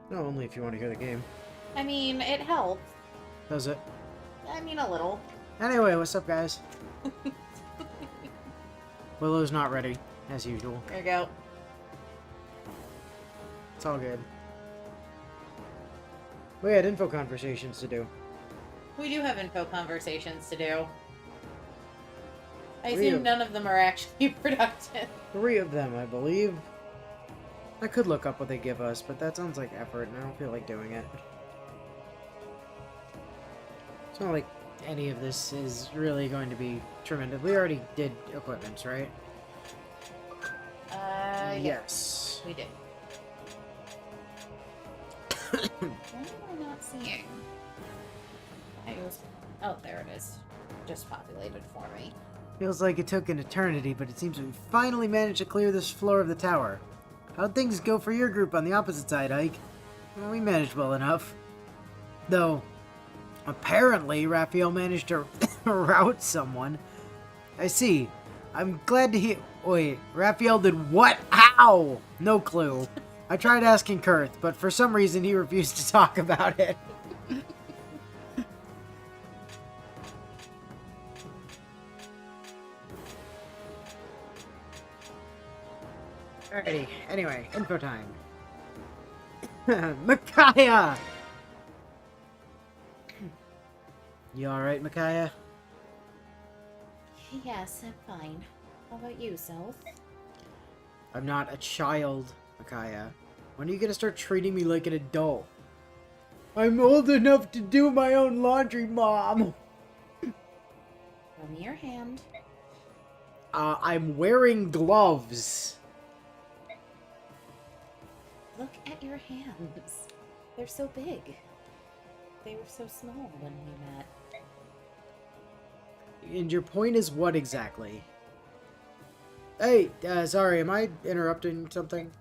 No, only if you want to hear the game. I mean, it helps. Does it? I mean, a little. Anyway, what's up, guys? Willow's not ready, as usual. There you go. It's all good. We had info conversations to do. We do have info conversations to do. I Three assume of- none of them are actually productive. 3 of them, I believe. I could look up what they give us, but that sounds like effort, and I don't feel like doing it. It's not like any of this is really going to be tremendous. We already did equipments, right? Yeah, Yes. we did. What am I not seeing? Oh, there it is. Just populated for me. Feels like it took an eternity, but it seems we finally managed to clear this floor of the tower. How'd things go for your group on the opposite side, Ike? Well, we managed well enough. Though, apparently, Raphael managed to rout someone. I see. I'm glad to hear... Wait, Raphael did what? How? No clue. I tried asking Kurth, but for some reason he refused to talk about it. Alrighty, anyway, info time. Micaiah! You alright, Micaiah? Yes, I'm fine. How about you, Soph? I'm not a child, Micaiah. When are you gonna start treating me like an adult? I'm old enough to do my own laundry, Mom! Show me your hand. I'm wearing gloves. Look at your hands. They're so big. They were so small when we met. And your point is what exactly? Hey, sorry, am I interrupting something?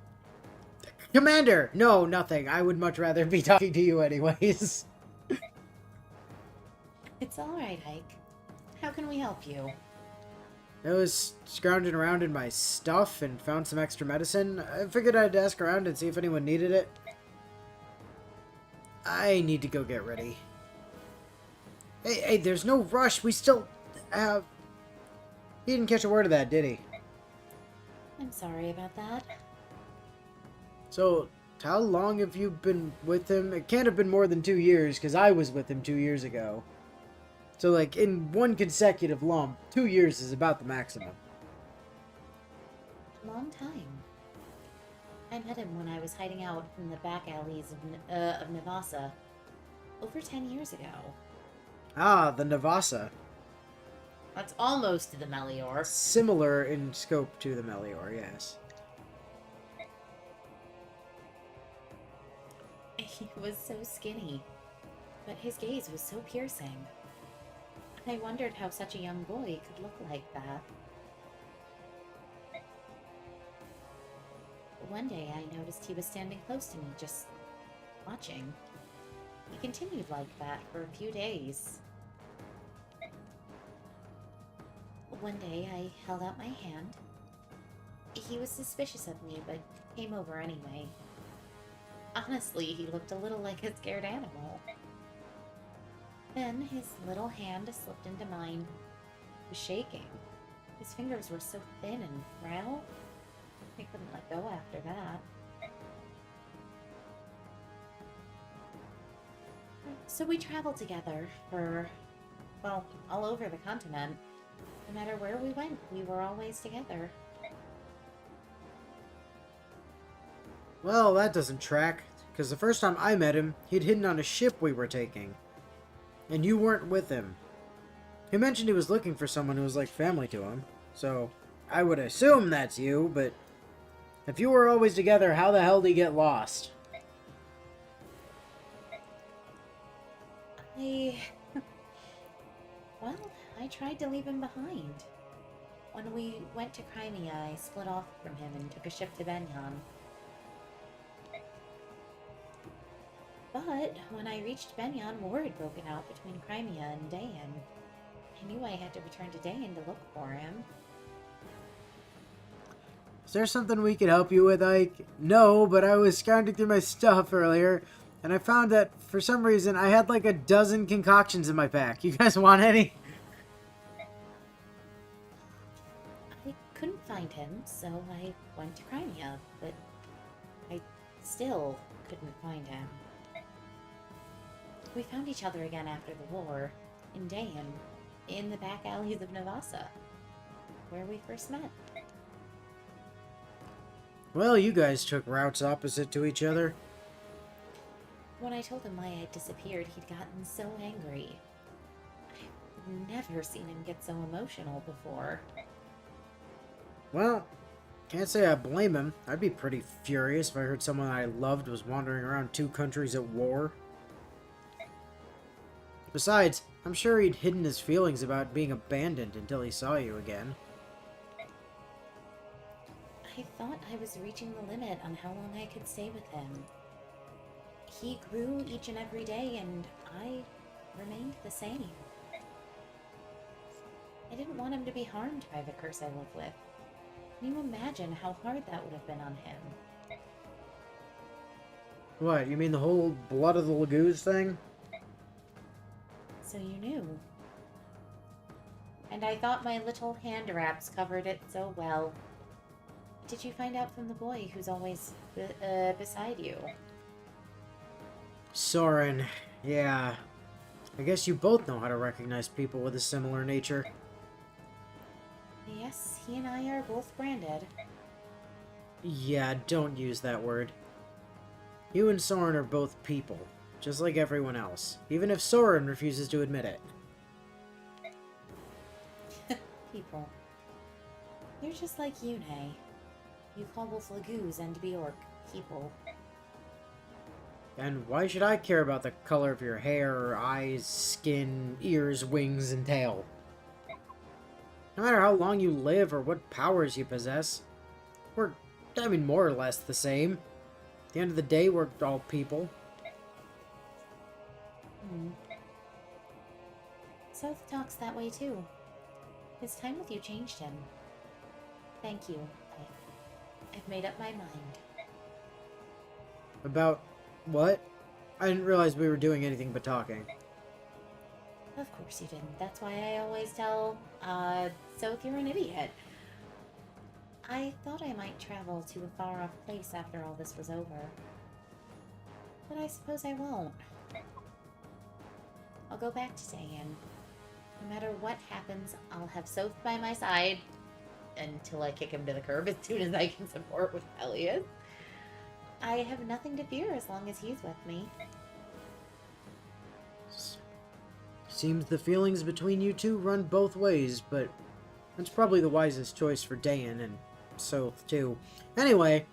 Commander! No, nothing. I would much rather be talking to you anyways. It's alright, Ike. How can we help you? I was scrounging around in my stuff and found some extra medicine. I figured I'd ask around and see if anyone needed it. I need to go get ready. Hey, there's no rush. We still have... He didn't catch a word of that, did he? I'm sorry about that. So, how long have you been with him? It can't have been more than 2 years, because I was with him 2 years ago. So, like, in one consecutive lump, 2 years is about the maximum. Long time. I met him when I was hiding out in the back alleys of Navasa. Over 10 years ago. Ah, the Navasa. That's almost the Melior. Similar in scope to the Melior, yes. He was so skinny, but his gaze was so piercing. I wondered how such a young boy could look like that. One day I noticed he was standing close to me, just watching. He continued like that for a few days. One day I held out my hand. He was suspicious of me, but came over anyway. Honestly, he looked a little like a scared animal. Then his little hand slipped into mine. He was shaking. His fingers were so thin and frail. I couldn't let go after that. So we traveled together for, well, all over the continent. No matter where we went, we were always together. Well, that doesn't track, because the first time I met him, he'd hidden on a ship we were taking. And you weren't with him. He mentioned he was looking for someone who was like family to him, so I would assume that's you, but if you were always together, how the hell did he get lost? Well, I tried to leave him behind. When we went to Crimea, I split off from him and took a ship to Benyan. But when I reached Benyan, war had broken out between Crimea and Dayan. I knew I had to return to Dayan to look for him. Is there something we could help you with, Ike? No, but I was counting through my stuff earlier, and I found that, for some reason, I had like a dozen concoctions in my pack. You guys want any? I couldn't find him, so I went to Crimea, but I still couldn't find him. We found each other again after the war, in Dayan, in the back alleys of Navasa, where we first met. Well, you guys took routes opposite to each other. When I told him why I had disappeared, he'd gotten so angry. I've never seen him get so emotional before. Well, can't say I blame him. I'd be pretty furious if I heard someone I loved was wandering around two countries at war. Besides, I'm sure he'd hidden his feelings about being abandoned until he saw you again. I thought I was reaching the limit on how long I could stay with him. He grew each and every day, and I remained the same. I didn't want him to be harmed by the curse I live with. Can you imagine how hard that would have been on him? What, you mean the whole Blood of the Lagoons thing? So you knew. And I thought my little hand wraps covered it so well. Did you find out from the boy who's always beside you? Soren, yeah. I guess you both know how to recognize people with a similar nature. Yes, he and I are both branded. Yeah, don't use that word. You and Soren are both people, just like everyone else, even if Soren refuses to admit it. People. You're just like Yune. You call both Laguz and Bjork people. And why should I care about the color of your hair, eyes, skin, ears, wings, and tail? No matter how long you live or what powers you possess, we're, more or less the same. At the end of the day, we're all people. Seth talks that way too. His time with you changed him. Thank you. I've made up my mind. About what? I didn't realize we were doing anything but talking. Of course you didn't. That's why I always tell, Seth you're an idiot. I thought I might travel to a far-off place after all this was over. But I suppose I won't. I'll go back to Dayan. No matter what happens, I'll have Soph by my side until I kick him to the curb as soon as I can support with Elias. I have nothing to fear as long as he's with me. Seems the feelings between you two run both ways, but that's probably the wisest choice for Dayan and Soph too. Anyway.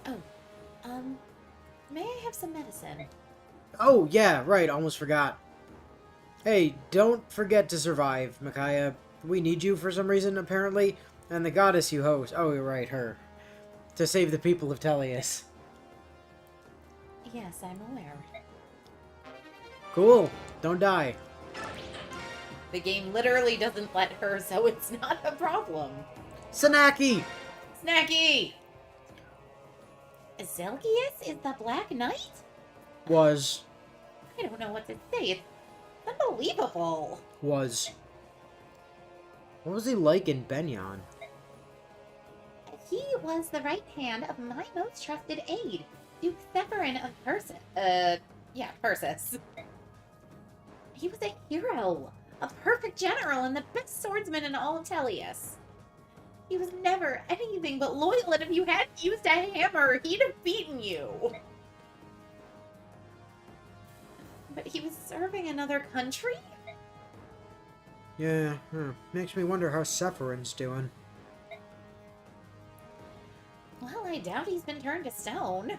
Oh, may I have some medicine? Oh, yeah, right, almost forgot. Hey, don't forget to survive, Micaiah. We need you for some reason, apparently. And the goddess you host. Oh, you're right, her. To save the people of Tellius. Yes, I'm aware. Cool. Don't die. The game literally doesn't let her, so it's not a problem. Sanaki! Snacky! Zelgius is the Black Knight? Was. I don't know what to say. It's unbelievable. Was. What was he like in Benyon? He was the right hand of my most trusted aide, Duke Severin of Persis. Persis. He was a hero, a perfect general, and the best swordsman in all of Tellius. He was never anything but loyal, and if you hadn't used a hammer, he'd have beaten you. But he was serving another country? Yeah, makes me wonder how Sephirin's doing. Well, I doubt he's been turned to stone.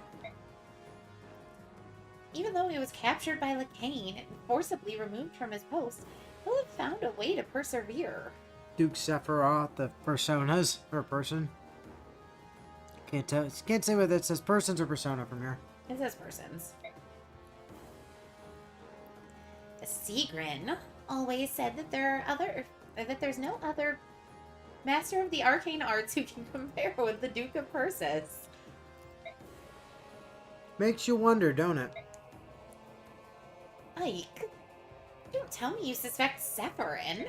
Even though he was captured by Lacane and forcibly removed from his post, he'll have found a way to persevere. Duke Sephiroth, the personas, or person. Can't tell. Can't say whether it says persons or persona from here. It says persons. Sigrin always said that there's no other Master of the arcane arts who can compare with the Duke of Persis. Makes you wonder, don't it? Ike, don't tell me you suspect Severin.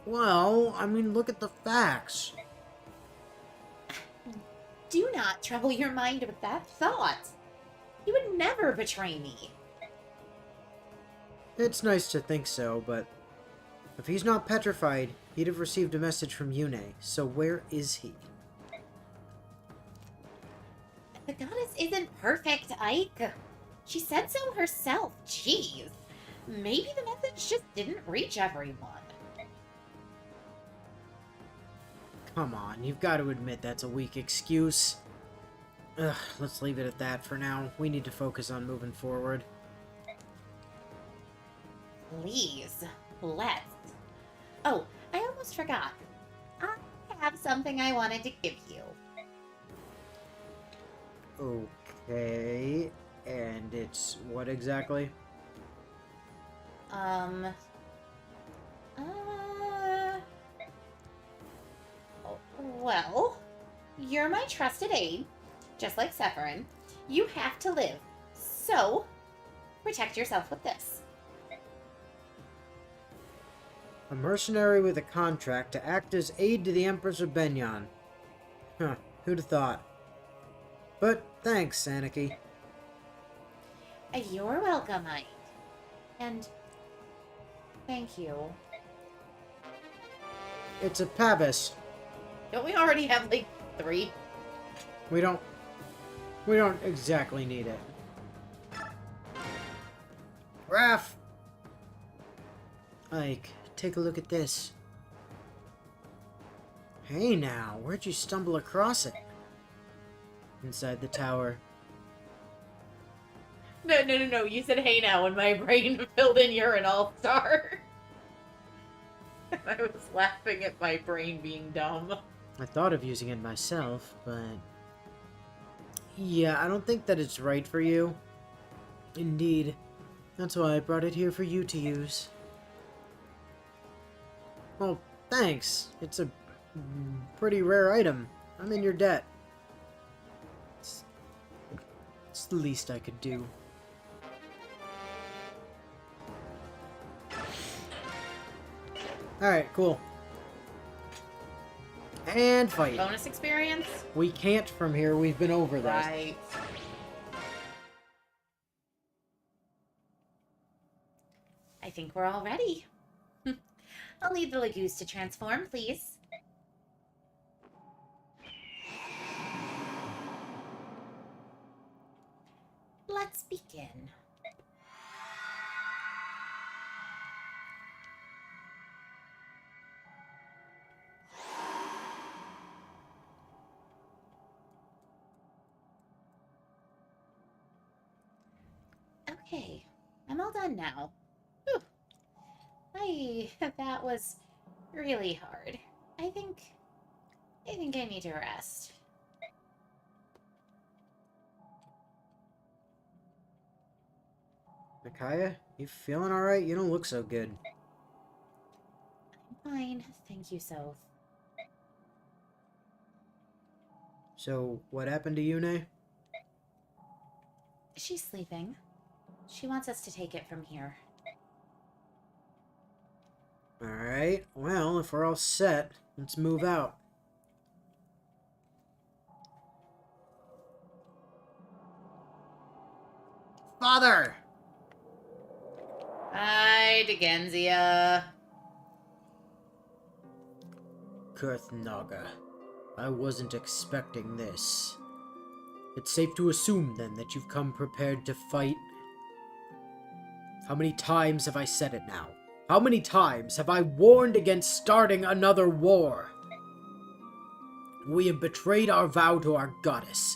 Well, I mean, look at the facts. Do not trouble your mind with that thought. He would never betray me. It's nice to think so, but if he's not petrified, he'd have received a message from Yune. So where is he? The goddess isn't perfect, Ike. She said so herself. Jeez. Maybe the message just didn't reach everyone. Come on, you've got to admit that's a weak excuse. Ugh, let's leave it at that for now. We need to focus on moving forward. Please, let's. Oh, I almost forgot. I have something I wanted to give you. Okay, and it's what exactly? Uh... Well, you're my trusted aide, just like Severin. You have to live, so protect yourself with this. A mercenary with a contract to act as aide to the Empress of Benyon. Huh, who'd have thought? But thanks, Aniki. You're welcome, Ike. And thank you. It's a Pavis. Don't we already have, like, 3? We don't exactly need it. Raph! Ike, take a look at this. Hey now, where'd you stumble across it? Inside the tower. No. You said hey now and my brain filled in you're an all-star. I was laughing at my brain being dumb. I thought of using it myself, but... yeah, I don't think that it's right for you. Indeed. That's why I brought it here for you to use. Well, thanks. It's a pretty rare item. I'm in your debt. It's the least I could do. Alright, cool. And fight. Bonus experience? We can't from here. We've been over this. Right. I think we're all ready. I'll need the Lagoose to transform, please. Let's begin. Okay, I'm all done now. Whew. That was really hard. I think I need to rest. Micaiah, you feeling alright? You don't look so good. I'm fine, thank you, Soph. So, what happened to Yune? She's sleeping. She wants us to take it from here. Alright, well, if we're all set, let's move out. Father! Hi, Degenzia. Kurthnaga, I wasn't expecting this. It's safe to assume, then, that you've come prepared to fight? How many times have I said it now? How many times have I warned against starting another war? We have betrayed our vow to our goddess.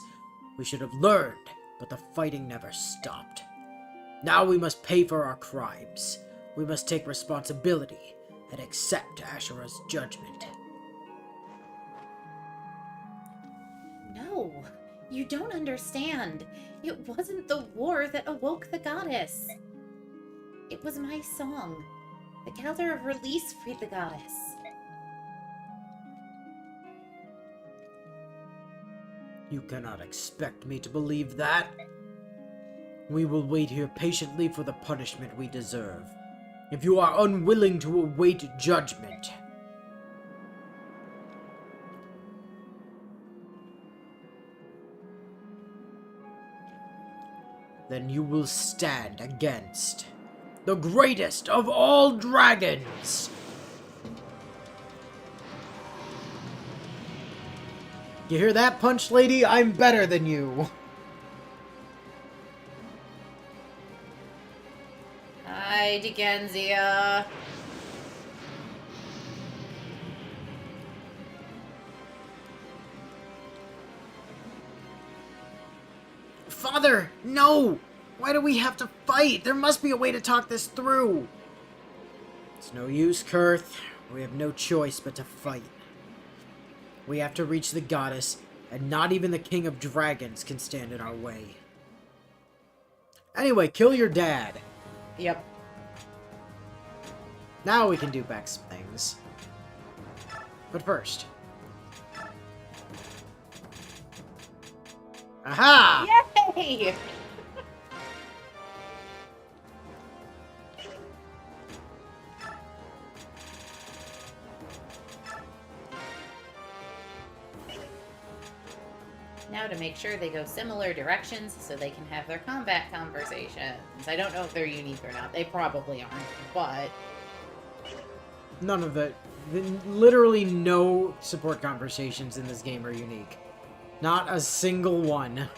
We should have learned, but the fighting never stopped. Now we must pay for our crimes. We must take responsibility and accept Ashura's judgment. No, you don't understand. It wasn't the war that awoke the goddess. It was my song. The Calendar of Release freed the goddess. You cannot expect me to believe that. We will wait here patiently for the punishment we deserve. If you are unwilling to await judgment, then you will stand against the greatest of all dragons! You hear that, Punch Lady? I'm better than you! Hi, Dickensia. Father, no! Why do we have to fight? There must be a way to talk this through. It's no use, Kurth. We have no choice but to fight. We have to reach the goddess, and not even the King of Dragons can stand in our way. Anyway, kill your dad. Yep. Now we can do back some things. But first... Aha! Yay! Now to make sure they go similar directions so they can have their combat conversations. I don't know if they're unique or not. They probably aren't, but... None of the... Literally no support conversations in this game are unique. Not a single one.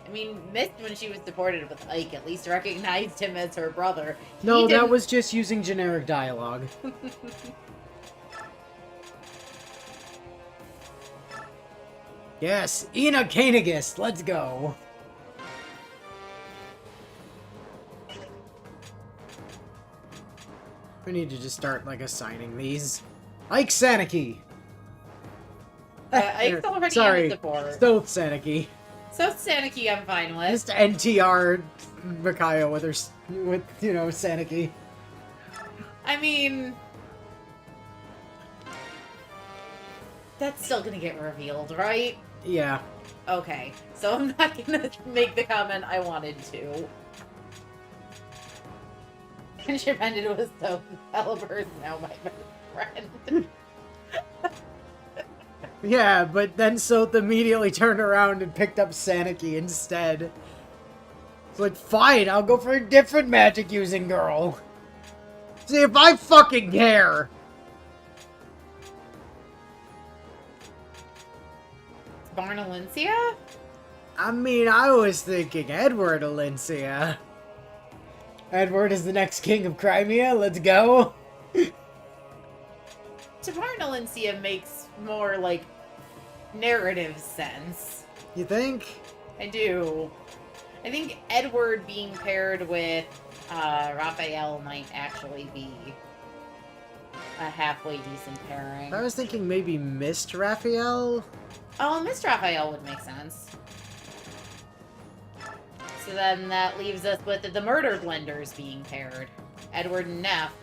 I mean, Mist, when she was supported with Ike, at least recognized him as her brother. No, that was just using generic dialogue. Yes, Ina Kanegus, let's go. We need to just start, like, assigning these. Ike Saniki. Ike's already in the support. Stealth Saniki. So Saniki I'm fine with. Just NTR Mikayo with her, with, you know, Saniki. I mean... That's still gonna get revealed, right? Yeah. Okay, so I'm not gonna make the comment I wanted to. And she ended with so Caliber is now my best friend. Yeah, but then Soth immediately turned around and picked up Saniki instead. It's like, fine, I'll go for a different magic-using girl. See if I fucking care! Barnalencia? I mean, I was thinking Edward Alencia. Edward is the next king of Crimea, let's go! Barnalencia makes more, like, narrative sense. You think? I do. I think Edward being paired with Raphael might actually be a halfway decent pairing. I was thinking maybe Mist Raphael? Oh, Miss Raphael would make sense. So then that leaves us with the murder blenders being paired. Edward and Neff.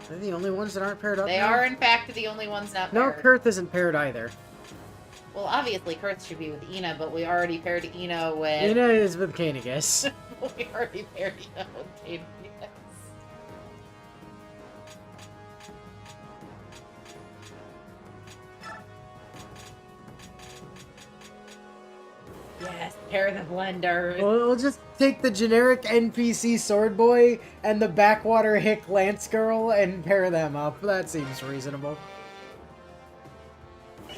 They're the only ones that aren't paired up They now? are, in fact, the only ones not No, paired. Kurth isn't paired either. Well, obviously, Kurth should be with Ina, but we already paired Ina with... Ina is with Kanegus. We already paired Ina with Kanegus. Yes, pair the blenders. We'll just take the generic NPC Sword Boy and the Backwater Hick Lance Girl and pair them up. That seems reasonable. I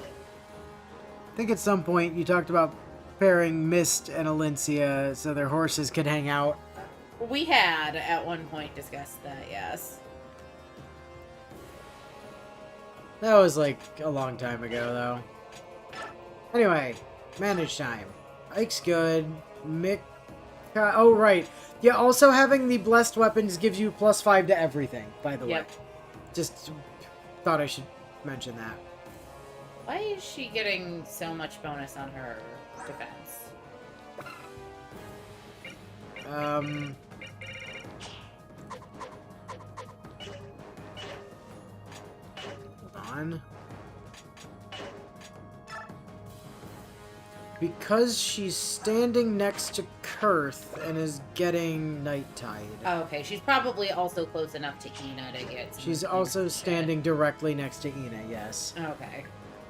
think at some point you talked about pairing Mist and Alencia so their horses could hang out. We had, at one point, discussed that, yes. That was like a long time ago, though. Anyway, manage time. Ike's good. Mick... Oh, right. Yeah, also having the blessed weapons gives you +5 to everything, by the way. Just thought I should mention that. Why is she getting so much bonus on her defense? Hold on. Because she's standing next to Kurth and is getting Night Tide. Oh, okay, she's probably also close enough to Ina to get some She's also shit. standing directly next to Ina, yes. Okay.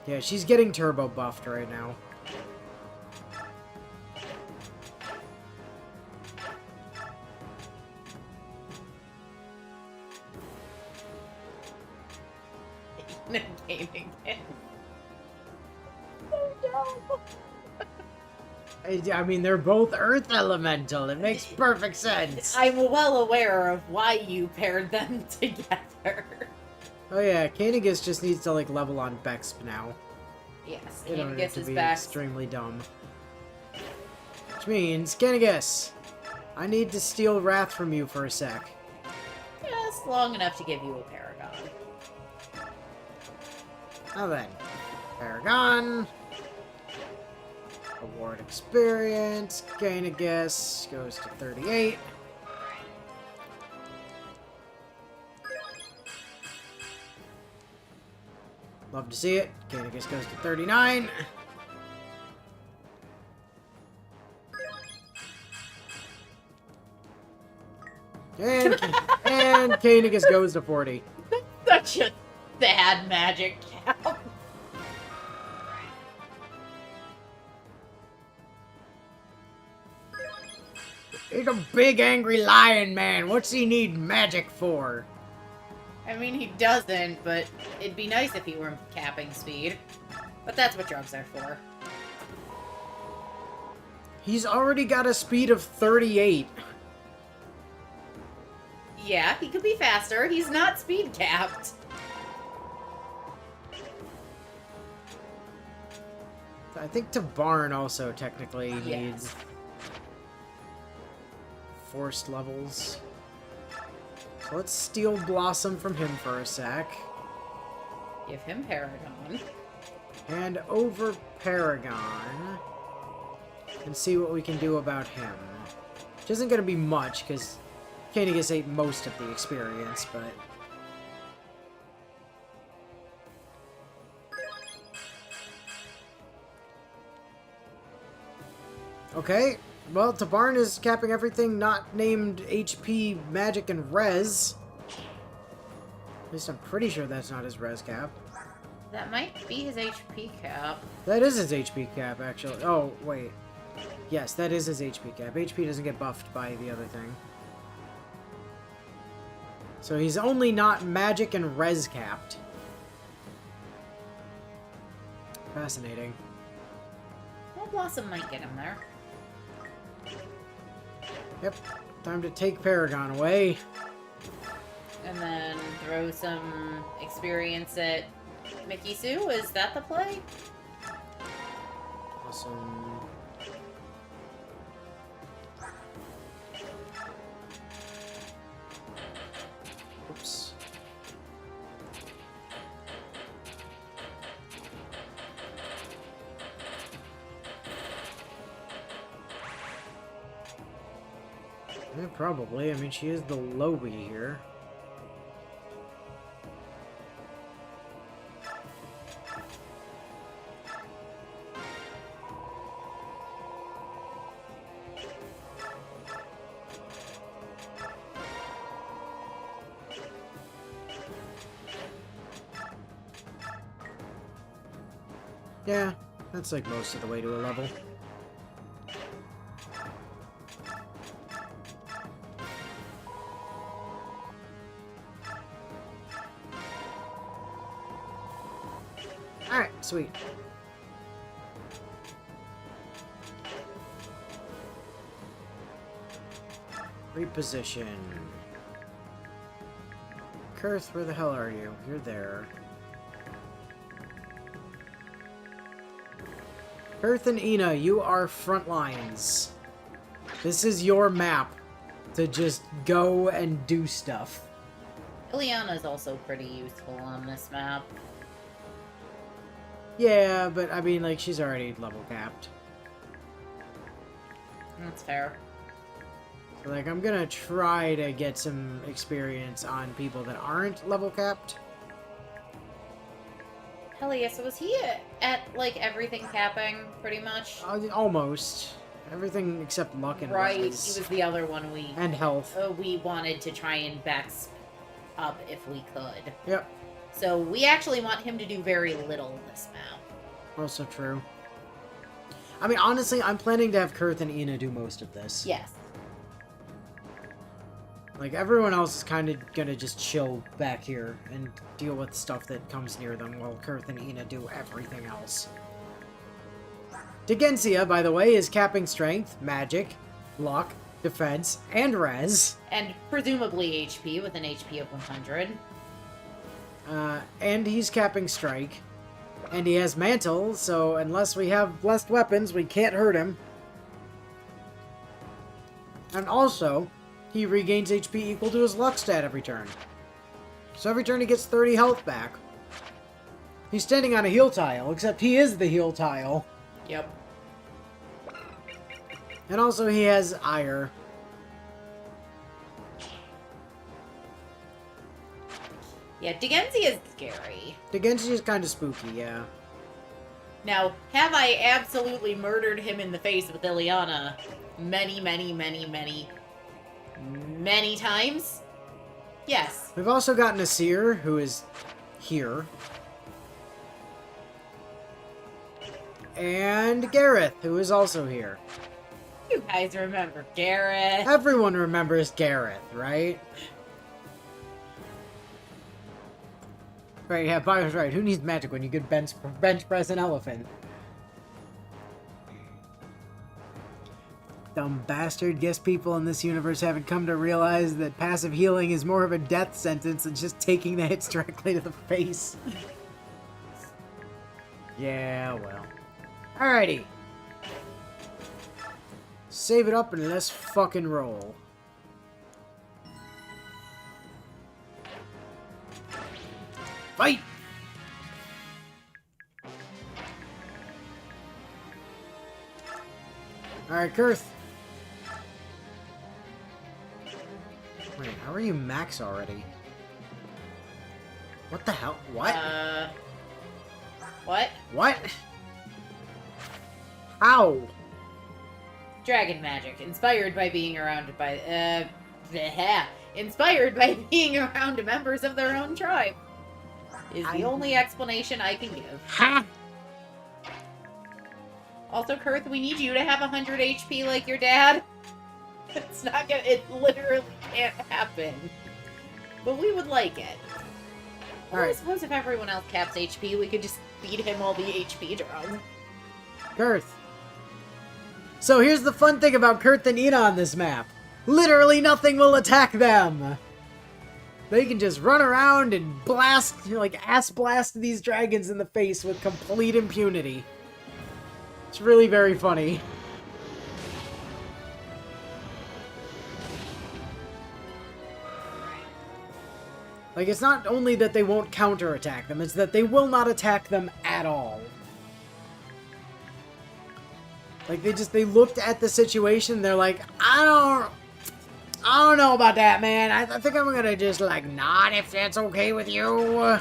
Yeah, she's getting turbo buffed right now. Ina gaining it. Oh no! I mean, they're both Earth Elemental. It makes perfect sense. I'm well aware of why you paired them together. Oh yeah, Kanagus just needs to, like, level on Bexp now. Yes, In order Kanagus to is be back. extremely dumb. Which means, Kanagus, I need to steal Wrath from you for a sec. Just long enough to give you a Paragon. Now then, Paragon. Award experience. Kanagus goes to 38. Love to see it. Kanagus goes to 39. And Kanagus goes to 40. Such a bad magic cap. He's a big angry lion man. What's he need magic for? I mean, he doesn't, but it'd be nice if he were capping speed. But that's what drugs are for. He's already got a speed of 38. Yeah, he could be faster. He's not speed capped. I think Tabarn also technically Yes. needs forced levels. So let's steal Blossom from him for a sec. Give him Paragon. Hand over Paragon. And see what we can do about him. Which isn't going to be much, because Kanagus ate most of the experience, but... Okay, well, Tabarn is capping everything not named HP, Magic, and Res. At least I'm pretty sure that's not his Res cap. That might be his HP cap. That is his HP cap, actually. Oh, wait. Yes, that is his HP cap. HP doesn't get buffed by the other thing. So he's only not Magic and Res capped. Fascinating. Well, Blossom might get him there. Yep. Time to take Paragon away. And then throw some experience at Mikisu. Is that the play? Awesome. Oops. Yeah, probably. I mean, she is the Lobby here. Yeah, that's like most of the way to a level. Alright, sweet. Reposition. Kurth, where the hell are you? You're there. Kurth and Ina, you are front lines. This is your map to just go and do stuff. Ileana's also pretty useful on this map. Yeah, but I mean, like, she's already level capped. That's fair. So, like, I'm gonna try to get some experience on people that aren't level capped. Hell yeah, so was he at, like, everything capping, pretty much? Almost. Everything except luck and Right, he res. was the other one And health. we wanted to try and back up if we could. Yep. So we actually want him to do very little this map. Also true. I mean, honestly, I'm planning to have Kurth and Ina do most of this. Yes. Like, everyone else is kind of gonna just chill back here and deal with stuff that comes near them while Kurth and Ina do everything else. Degensia, by the way, is capping strength, magic, luck, defense, and res. And presumably HP with an HP of 100. And he's capping strike. And he has mantle, so unless we have blessed weapons, we can't hurt him. And also, he regains HP equal to his luck stat every turn. So every turn he gets 30 health back. He's standing on a heal tile, except he is the heal tile. Yep. And also he has ire. Yeah, Degensia is scary. Degensia is kind of spooky, yeah. Now, have I absolutely murdered him in the face with Ileana many times? Yes. We've also got Nasir, who is here. And Gareth, who is also here. You guys remember Gareth. Everyone remembers Gareth, right? Right, yeah, Bio's right. Who needs magic when you could bench press an elephant? Dumb bastard. Guess people in this universe haven't come to realize that passive healing is more of a death sentence than just taking the hits directly to the face. Yeah, well. Alrighty. Save it up and let's fucking roll. Fight! Alright, Kurth. Wait, how are you max already? What the hell? What? What? What? How? Dragon magic, inspired by being around by, inspired by being around members of their own tribe. Is the only explanation I can give. Ha! Also, Kurth, we need you to have 100 HP like your dad. It's not gonna, it literally can't happen. But we would like it. Well, I suppose if everyone else caps HP, we could just feed him all the HP drug. Kurth. So here's the fun thing about Kurth and Ina on this map. Literally nothing will attack them. They can just run around and blast, like, ass blast these dragons in the face with complete impunity. It's really very funny. Like, it's not only that they won't counterattack them, it's that they will not attack them at all. Like, they looked at the situation, they're like, I don't know about that, man. I think I'm gonna just, like, nod if that's okay with you.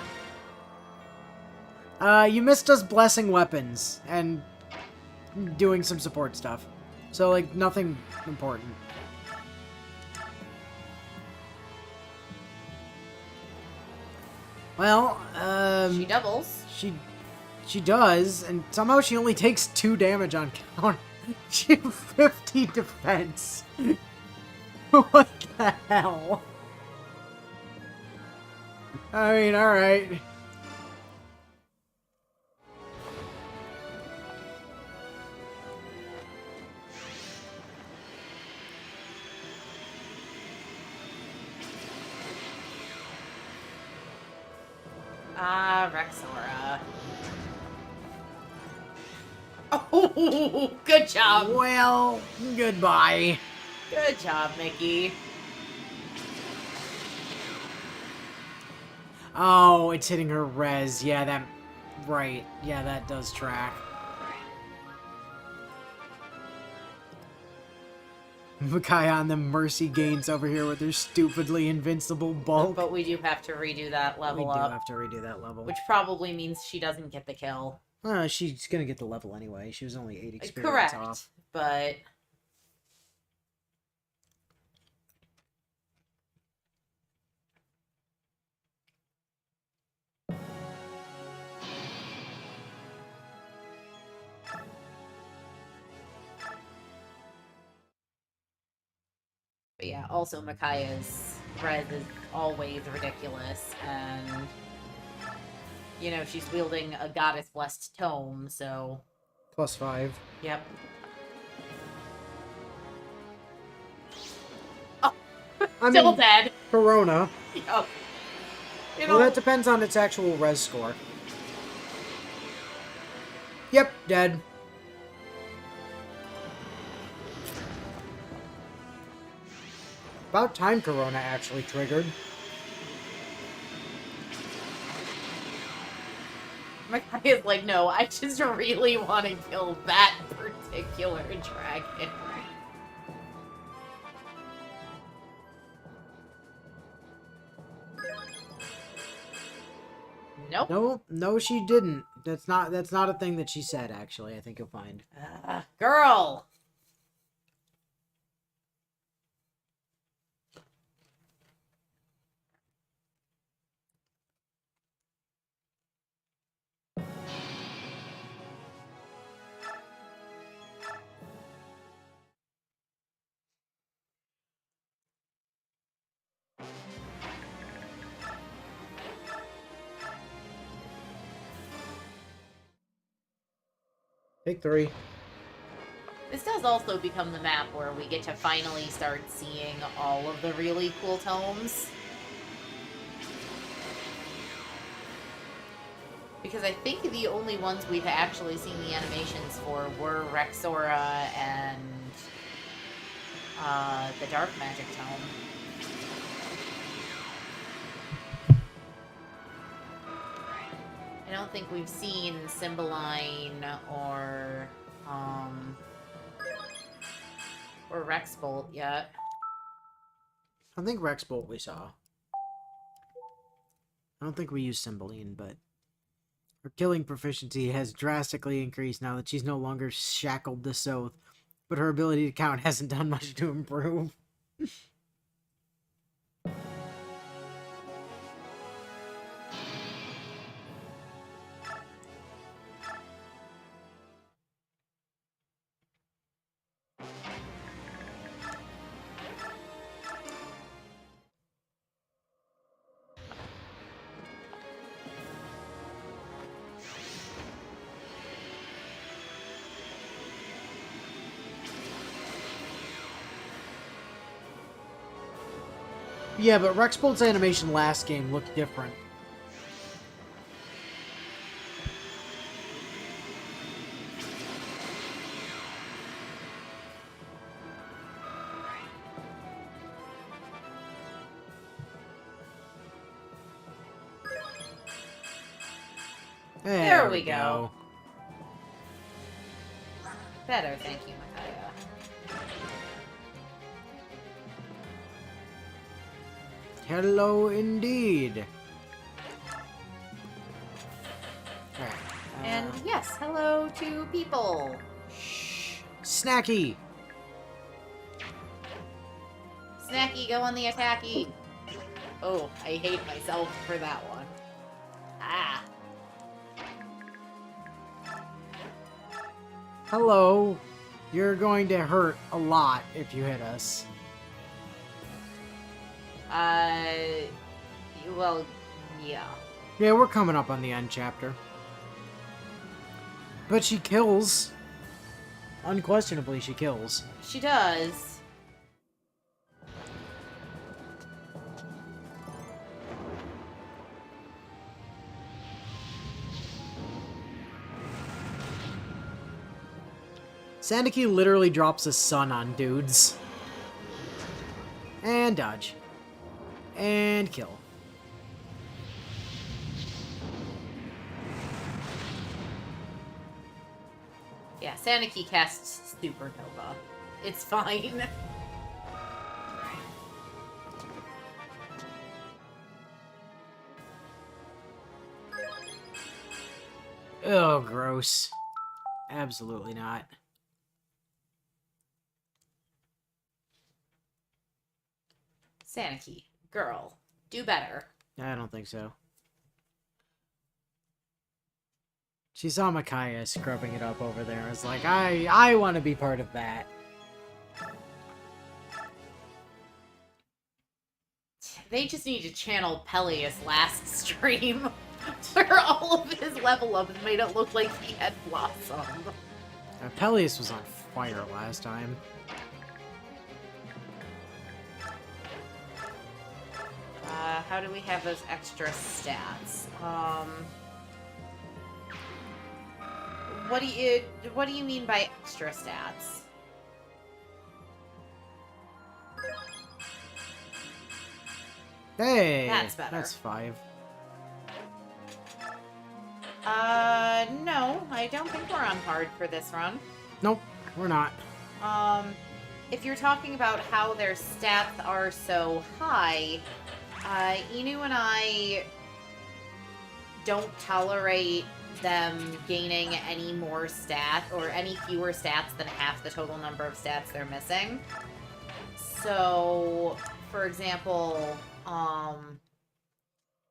You missed us blessing weapons and doing some support stuff. So, like, nothing important. Well, She doubles. She does, and somehow she only takes 2 damage on count. She has 50 defense. What the hell? I mean, alright. Ah, Rexora. Oh, good job. Well, goodbye. Good job, Mickey. Oh, it's hitting her res. Yeah, that... Right. Yeah, that does track. Micaiah on the mercy gains over here with her stupidly invincible bulk. But we do have to redo that We level do up. have to redo that level. Which probably means she doesn't get the kill. She's gonna get the level anyway. She was only 8 experience Correct, off. but... But yeah, also Micaiah's res is always ridiculous, and... You know, she's wielding a goddess-blessed tome, so... +5. Yep. Oh, I still mean, dead. Corona. Yep. You Well, that depends on its actual res score. Yep, dead. About time Corona actually triggered. Micaiah's like, no, I just really want to kill that particular dragon. Nope. No, she didn't. That's not a thing that she said, actually, I think you'll find. Girl! Take 3. This does also become the map where we get to finally start seeing all of the really cool tomes. Because I think the only ones we've actually seen the animations for were Rexora and the Dark Magic Tome. I don't think we've seen Cymbeline or Rexbolt yet. I think Rexbolt we saw. I don't think we used Cymbeline, but her killing proficiency has drastically increased now that she's no longer shackled to Soth, but her ability to count hasn't done much to improve. Yeah, but Rexbolt's animation last game looked different. There we go. Better, thank you, Micaiah. Hello, indeed. Alright. And yes, hello to people. Shh. Snacky! Snacky, go on the attacky. Oh, I hate myself for that one. Ah. Hello. You're going to hurt a lot if you hit us. Well, yeah. Yeah, we're coming up on the end chapter. But she kills. Unquestionably, she kills. She does. Sandiki literally drops a sun on dudes. And dodge. And kill. Yeah, Saniki casts Supernova. It's fine. Oh, gross. Absolutely not. Saniki, girl, do better. I don't think so. She saw Micaiah scrubbing it up over there. It's like, I want to be part of that. They just need to channel Peleus last stream. Where all of his level ups made it look like he had Blossom. Peleus was on fire last time. How do we have those extra stats? What do you mean by extra stats? Hey! That's better. That's 5. No, I don't think we're on hard for this run. Nope, we're not. If you're talking about how their stats are so high, Inu and I don't tolerate them gaining any more stats or any fewer stats than half the total number of stats they're missing. So, for example,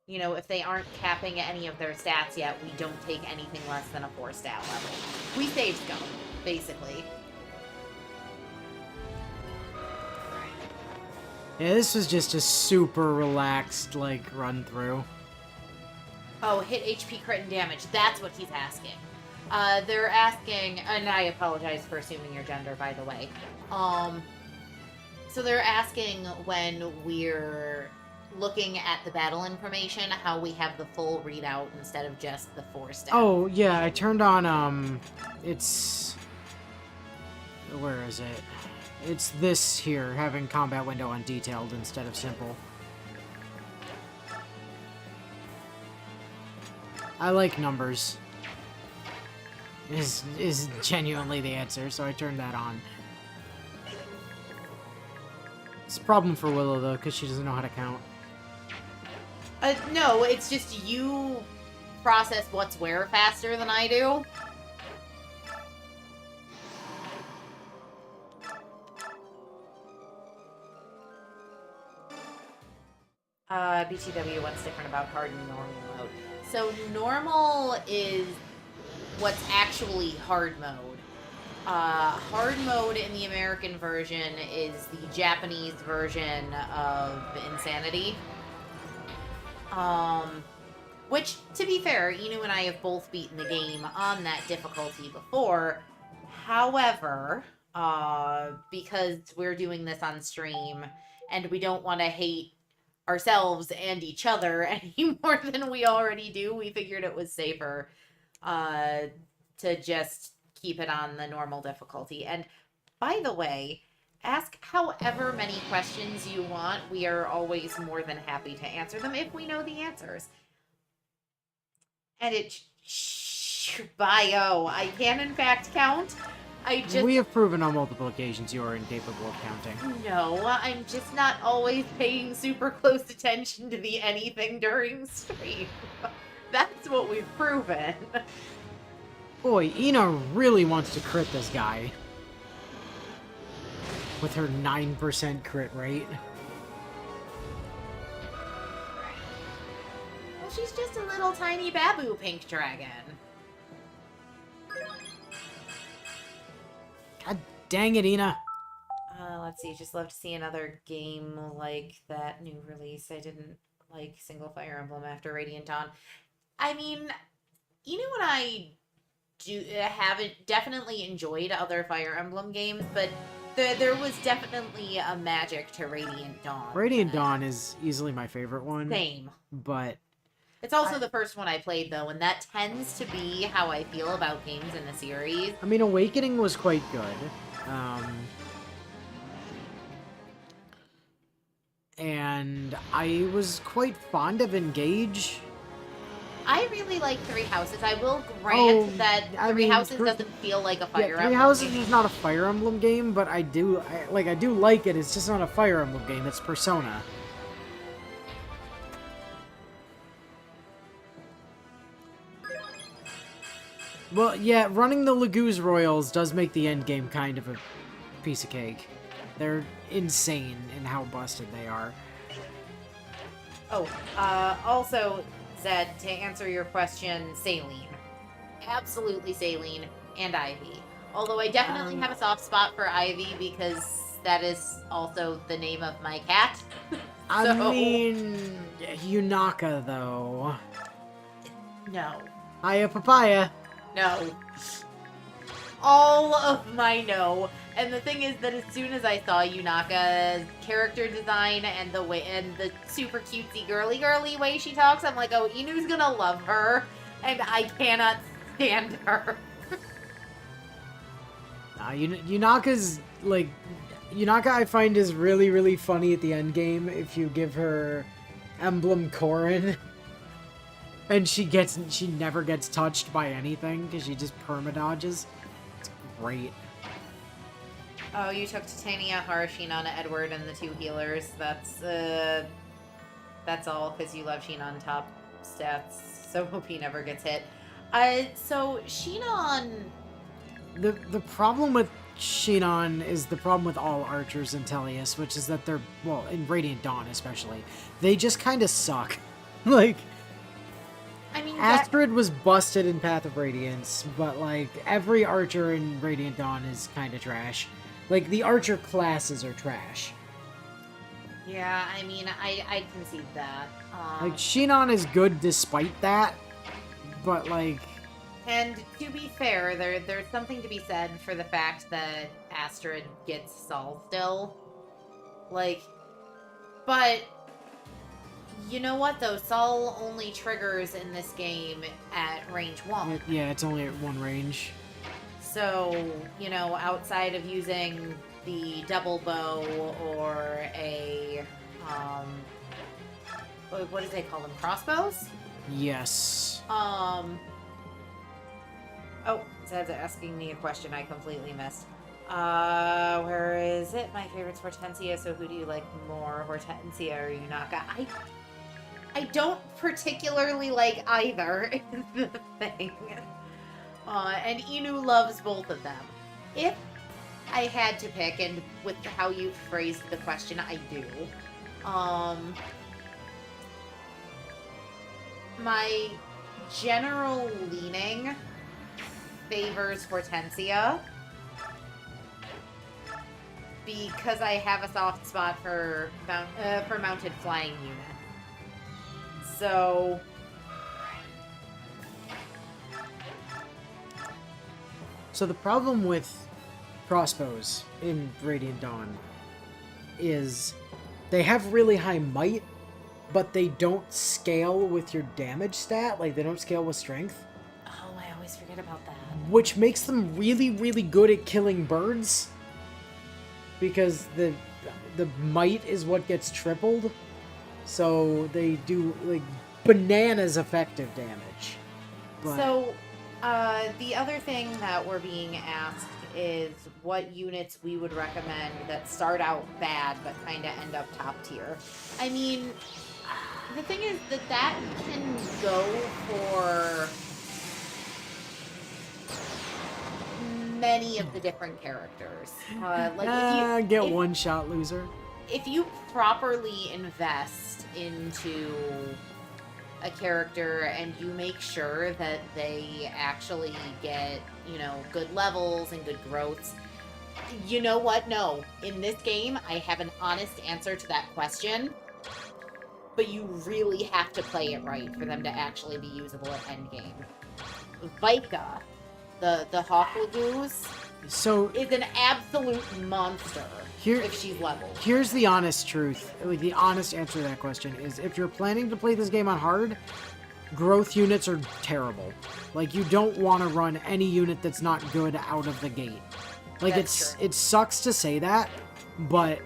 you know, if they aren't capping any of their stats yet, we don't take anything less than a 4 stat level. We save scum, basically. Yeah, this was just a super relaxed, like, run through. Oh, hit HP crit and damage. That's what he's asking. They're asking, and I apologize for assuming your gender, by the way. So they're asking when we're looking at the battle information, how we have the full readout instead of just the 4 stats. Oh, yeah, I turned on, it's... Where is it? It's this here, having combat window on detailed instead of simple. I like numbers. Is genuinely the answer, so I turned that on. It's a problem for Willow, though, because she doesn't know how to count. No, it's just you process what's where faster than I do. BTW, what's different about hard and normal mode? So normal is what's actually hard mode. Hard mode in the American version is the Japanese version of Insanity. Which, to be fair, Inu and I have both beaten the game on that difficulty before. However, because we're doing this on stream, and we don't want to hate ourselves and each other any more than we already do, we figured it was safer to just keep it on the normal difficulty. And by the way, ask however many questions you want. We are always more than happy to answer them if we know the answers. And bio. I can in fact count. We have proven on multiple occasions you are incapable of counting. No, I'm just not always paying super close attention to the anything during stream. That's what we've proven. Boy, Ina really wants to crit this guy. With her 9% crit rate. Well, she's just a little tiny babu pink dragon. God dang it, Ina. Let's see, just love to see another game like that new release. I didn't like single Fire Emblem after Radiant Dawn. I mean, Inu and I haven't definitely enjoyed other Fire Emblem games, but there was definitely a magic to Radiant Dawn. Radiant Dawn is easily my favorite one. Same. But it's also the first one I played, though, and that tends to be how I feel about games in the series. I mean, Awakening was quite good. And I was quite fond of Engage. I really like Three Houses. I will grant that Three Houses doesn't feel like a Fire Emblem. Three Houses is not a Fire Emblem game, but I do like it. It's just not a Fire Emblem game. It's Persona. Well, yeah, running the Laguz Royals does make the end game kind of a piece of cake. They're insane in how busted they are. Oh, also, Zed, to answer your question, Saline. Absolutely Saline and Ivy. Although I definitely have a soft spot for Ivy because that is also the name of my cat. I mean, Yunaka, though. No. Hiya, Papaya. No. All of my no. And the thing is that as soon as I saw Yunaka's character design and the way and the super cutesy girly way she talks, I'm like, oh, Inu's gonna love her, and I cannot stand her. Yunaka's like Yunaka. I find is really, really funny at the end game if you give her Emblem Korin, and she never gets touched by anything because she just perma-dodges. It's great. Oh, you took Titania, Harashina, Edward, and the two healers. That's all because you love Shinon top stats, so hope he never gets hit. So Shinon... The problem with Shinon is the problem with all archers in Tellius, which is that they're, well, in Radiant Dawn especially, they just kind of suck. Like... I mean, Astrid was busted in Path of Radiance, but, like, every archer in Radiant Dawn is kind of trash. Like, the archer classes are trash. Yeah, I mean, I concede that. Like, Shinon is good despite that, but, like... And to be fair, there's something to be said for the fact that Astrid gets Sol still. Like, but... You know what, though? Sol only triggers in this game at range 1. Yeah, it's only at one range. So, you know, outside of using the double bow or a, what do they call them? Crossbows? Yes. Oh, Zed's asking me a question I completely missed. Where is it? My favorite's Hortensia, so who do you like more, Hortensia or Yunaka? I don't particularly like either, is the thing. And Inu loves both of them. If I had to pick, and with how you phrased the question, I do. My general leaning favors Hortensia because I have a soft spot for mounted flying units. So... So the problem with crossbows in Radiant Dawn is they have really high might, but they don't scale with your damage stat. Like, they don't scale with strength. Oh, I always forget about that. Which makes them really, really good at killing birds. Because the might is what gets tripled. So they do, like, bananas effective damage. But... So, the other thing that we're being asked is what units we would recommend that start out bad but kind of end up top tier. I mean, the thing is that can go for many of the different characters. Get one shot loser. If you properly invest into a character and you make sure that they actually get, you know, good levels and good growths, you know what? No. In this game, I have an honest answer to that question, but you really have to play it right for them to actually be usable at endgame. Vika, the Hawk Lagoose, is an absolute monster if she's leveled. Here's the honest truth. Like, the honest answer to that question is, if you're planning to play this game on hard, growth units are terrible. Like, you don't want to run any unit that's not good out of the gate. Like, it sucks to say that, but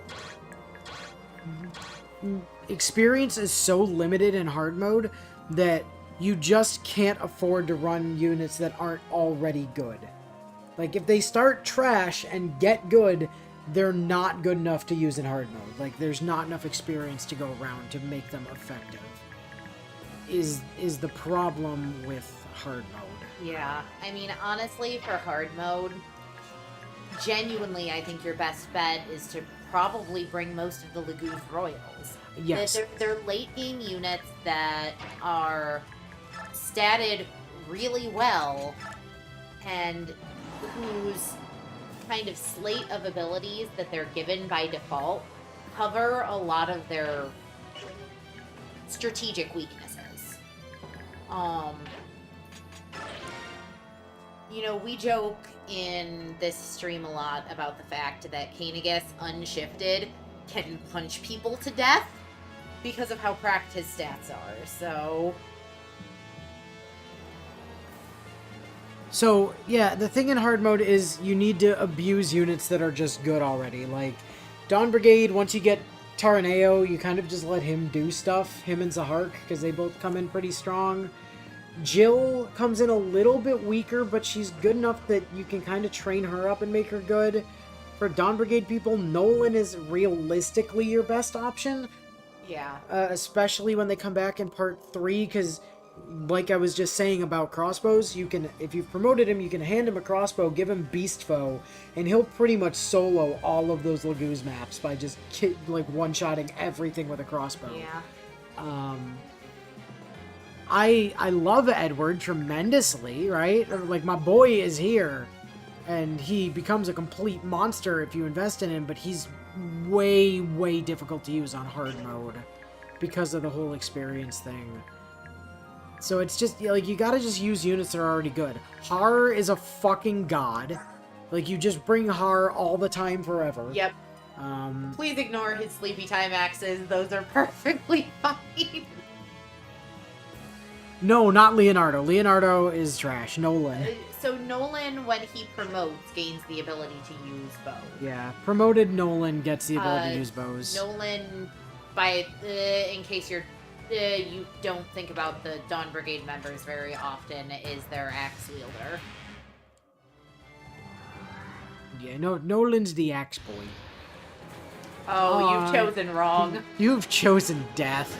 experience is so limited in hard mode that you just can't afford to run units that aren't already good. Like, if they start trash and get good, they're not good enough to use in hard mode. Like, there's not enough experience to go around to make them effective. Is the problem with hard mode. Yeah, I mean, honestly, for hard mode, genuinely, I think your best bet is to probably bring most of the Lagooth Royals. Yes. They're late game units that are statted really well and whose kind of slate of abilities that they're given by default cover a lot of their strategic weaknesses. You know, we joke in this stream a lot about the fact that Kanegas, unshifted, can punch people to death because of how cracked his stats are, so... So, yeah, the thing in hard mode is you need to abuse units that are just good already. Like, Dawn Brigade, once you get Taraneo, you kind of just let him do stuff, him and Zahark, because they both come in pretty strong. Jill comes in a little bit weaker, but she's good enough that you can kind of train her up and make her good. For Dawn Brigade people, Nolan is realistically your best option. Yeah. Especially when they come back in part 3, because like I was just saying about crossbows, you can, if you've promoted him, you can hand him a crossbow, give him Beast Foe, and he'll pretty much solo all of those Lagoo's maps by just like one-shotting everything with a crossbow. Yeah. I love Edward tremendously, right? Like, my boy is here, and he becomes a complete monster if you invest in him, but he's way, way difficult to use on hard mode because of the whole experience thing. So it's just, like, you gotta just use units that are already good. Har is a fucking god. Like, you just bring Har all the time forever. Yep. Please ignore his sleepy time axes. Those are perfectly fine. No, not Leonardo. Leonardo is trash. Nolan. So Nolan, when he promotes, gains the ability to use bow. Yeah, promoted Nolan gets the ability to use bows. Nolan, in case you don't think about the Dawn Brigade members very often, is their axe wielder. Yeah, no, Nolan's the axe boy. Oh, you've chosen wrong. You've chosen death.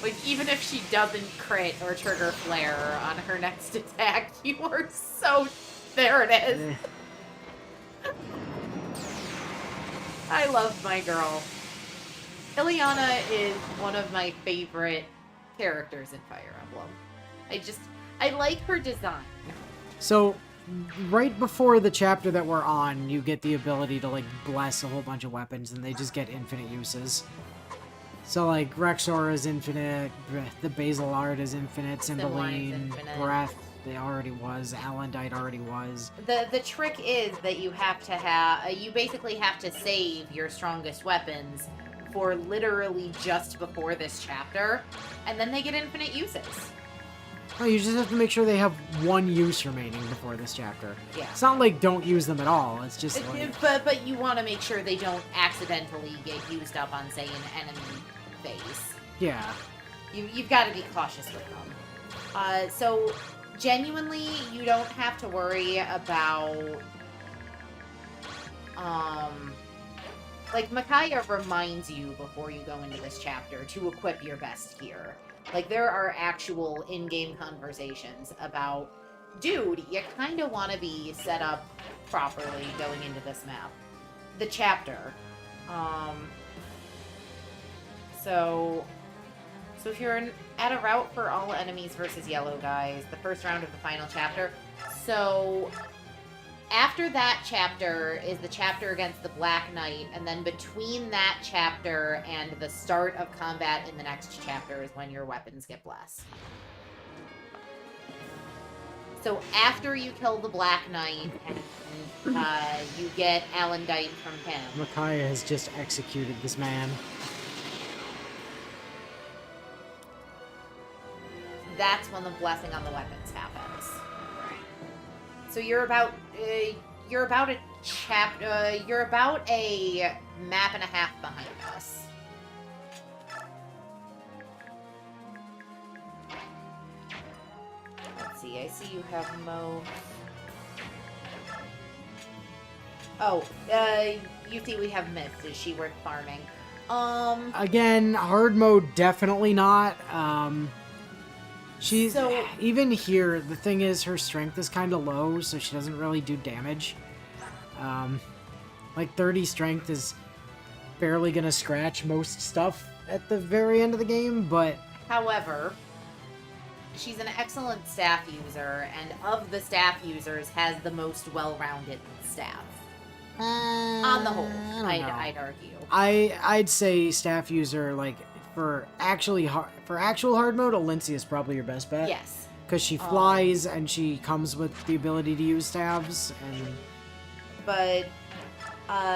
Like, even if she doesn't crit or trigger flare on her next attack, you are so... There it is. I love my girl. Ileana is one of my favorite characters in Fire Emblem. I like her design. So, right before the chapter that we're on, you get the ability to, like, bless a whole bunch of weapons, and they just get infinite uses. So, like, Rexor is infinite, the Basil Art is infinite, Cymbeline, Breath, they already was, Alendite already was. The trick is that you have to have, you basically have to save your strongest weapons for literally just before this chapter, and then they get infinite uses. Oh, you just have to make sure they have one use remaining before this chapter. Yeah. It's not like don't use them at all, it's just like... But you want to make sure they don't accidentally get used up on, say, an enemy phase. Yeah. You've got to be cautious with them. So, genuinely, you don't have to worry about... Like, Micaiah reminds you before you go into this chapter to equip your best gear. Like, there are actual in-game conversations about, dude, you kind of want to be set up properly going into this map. The chapter. So if you're at a route for all enemies versus yellow guys, the first round of the final chapter. So after that chapter is the chapter against the Black Knight, and then between that chapter and the start of combat in the next chapter is when your weapons get blessed. So after you kill the Black Knight, and you get Alendite from him. Micaiah has just executed this man. That's when the blessing on the weapons happens. So you're about a map and a half behind us. Let's see. I see you have Mo. Oh, you see we have Mist. Is she worth farming? Again, hard mode, definitely not. She's... So- even here, the thing is, her strength is kind of low, so she doesn't really do damage. Like, 30 strength is barely gonna scratch most stuff at the very end of the game, but... However, she's an excellent staff user, and of the staff users, has the most well-rounded staff. On the whole, I'd argue. I'd say staff user, like, for actual hard mode, Alencia is probably your best bet. Yes. Because she flies and she comes with the ability to use stabs, and But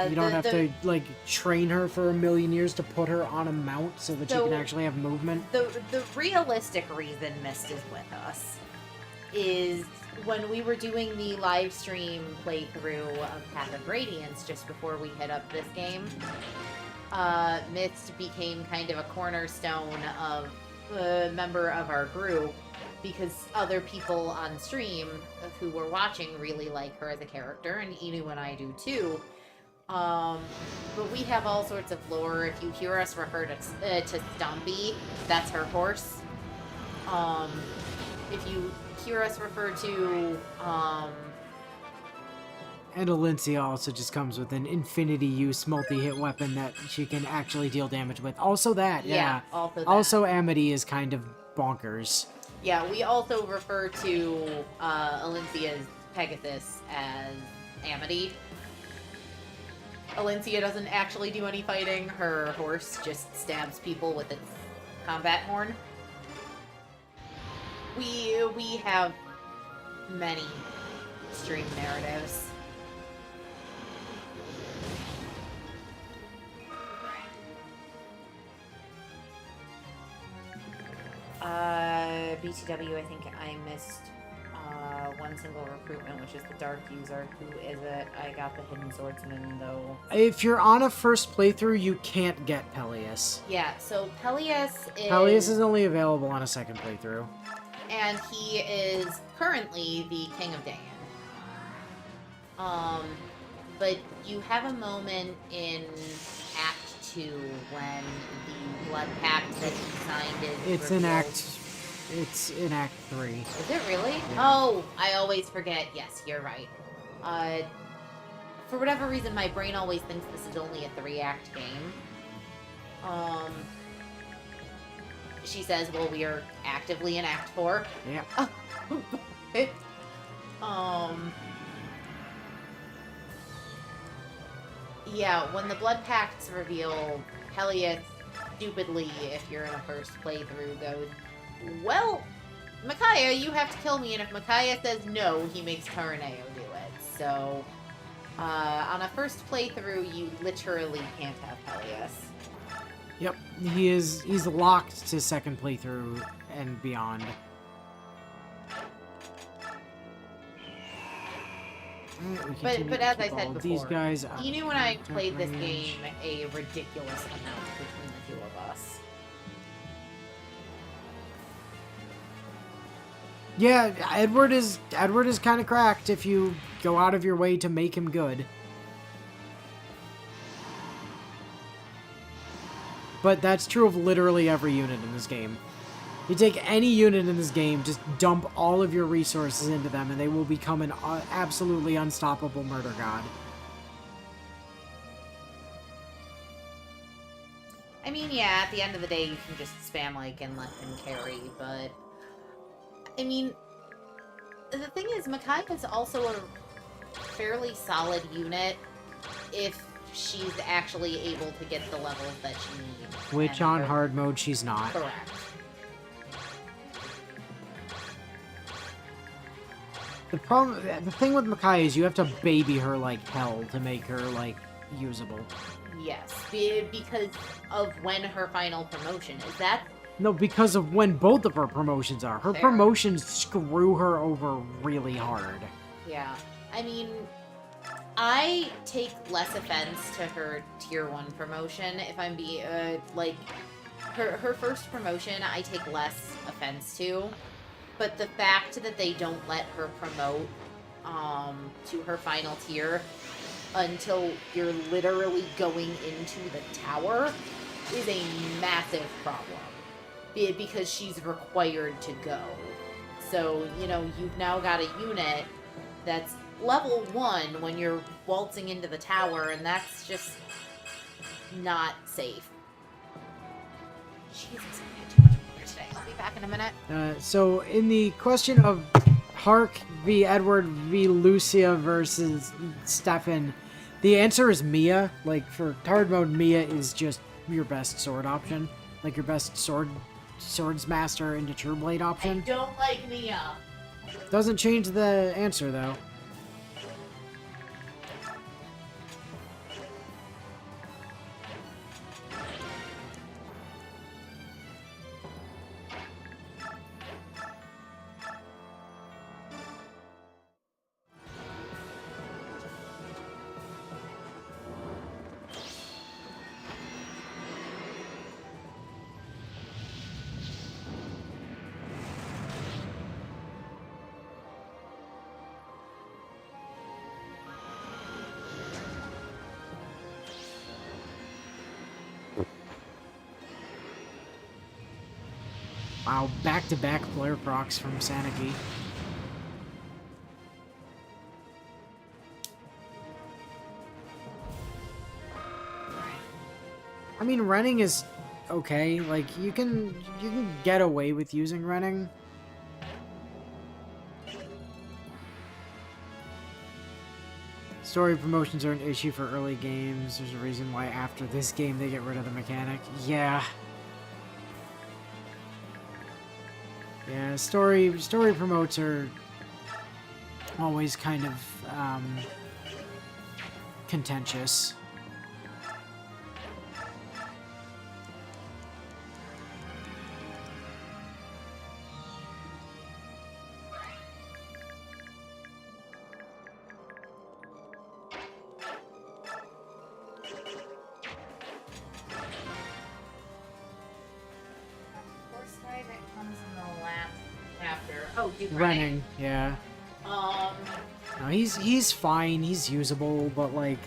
you don't have to like train her for a million years to put her on a mount so that she So- can actually have movement. the realistic reason Mist is with us is when we were doing the live stream playthrough of Path of Radiance just before we hit up this game. Mist became kind of a cornerstone of a member of our group because other people on stream who were watching really like her as a character, and Inu and I do too. But we have all sorts of lore. If you hear us refer to Stumpy, that's her horse. If you hear us refer to, And Alencia also just comes with an infinity use multi-hit weapon that she can actually deal damage with. Also that, yeah. also that. Also Amity is kind of bonkers. Yeah, we also refer to Alencia's Pegasus as Amity. Alencia doesn't actually do any fighting. Her horse just stabs people with its combat horn. We have many stream narratives. BTW, I think I missed one single recruitment, which is the Dark User. Who is it? I got the Hidden Swordsman, though. If you're on a first playthrough, you can't get Peleus. Yeah, so Peleus is... Peleus is only available on a second playthrough. And he is currently the King of Dan. But you have a moment in Act 2 when the Blood Pact that he signed is revealed. It's in Act 3. Is it really? Yeah. Oh, I always forget. Yes, you're right. For whatever reason, my brain always thinks this is only a 3-act game. She says, well, we are actively in Act 4. Yeah. Yeah, when the Blood Pact's revealed, Peleus, stupidly, if you're in a first playthrough, goes, well, Micaiah, you have to kill me, and if Micaiah says no, he makes Taraneo do it. So, on a first playthrough, you literally can't have Peleus. Yep. He's locked to second playthrough and beyond. But as I said these before, guys Inu and I played this game a ridiculous amount between the two of us. Yeah, Edward is kind of cracked if you go out of your way to make him good. But that's true of literally every unit in this game. You take any unit in this game, just dump all of your resources into them, and they will become an absolutely unstoppable murder god. I mean, yeah, at the end of the day, you can just spam like and let him carry, but... I mean, the thing is, Micaiah is also a fairly solid unit if she's actually able to get the levels that she needs. Which And on her- hard mode, she's not. Correct. The thing with Micaiah is you have to baby her like hell to make her, like, usable. Yes, because of when her final promotion is. That No, because of when both of her promotions are. Her Fair. promotions screw her over really hard. Yeah. I mean, I take less offense to her tier 1 promotion if I'm like, her first promotion I take less offense to, but the fact that they don't let her promote to her final tier until you're literally going into the tower is a massive problem. Because she's required to go. So, you've now got a unit that's level 1 when you're waltzing into the tower, and that's just not safe. Jesus, I had too much water today. I'll be back in a minute. So, in the question of Hark v. Edward v. Lucia versus Stefan, the answer is Mia. Like, for hard mode, Mia is just your best sword option. Like, your best swordsmaster into True Blade option. I don't like Mia. Doesn't change the answer, though. Wow, back-to-back flare procs from Saniki. I mean, Renning is okay. Like, you can get away with using Renning. Story promotions are an issue for early games. There's a reason why after this game they get rid of the mechanic. Yeah. Yeah, story promotes are always kind of contentious. Renning, yeah. No, he's fine. He's usable, but like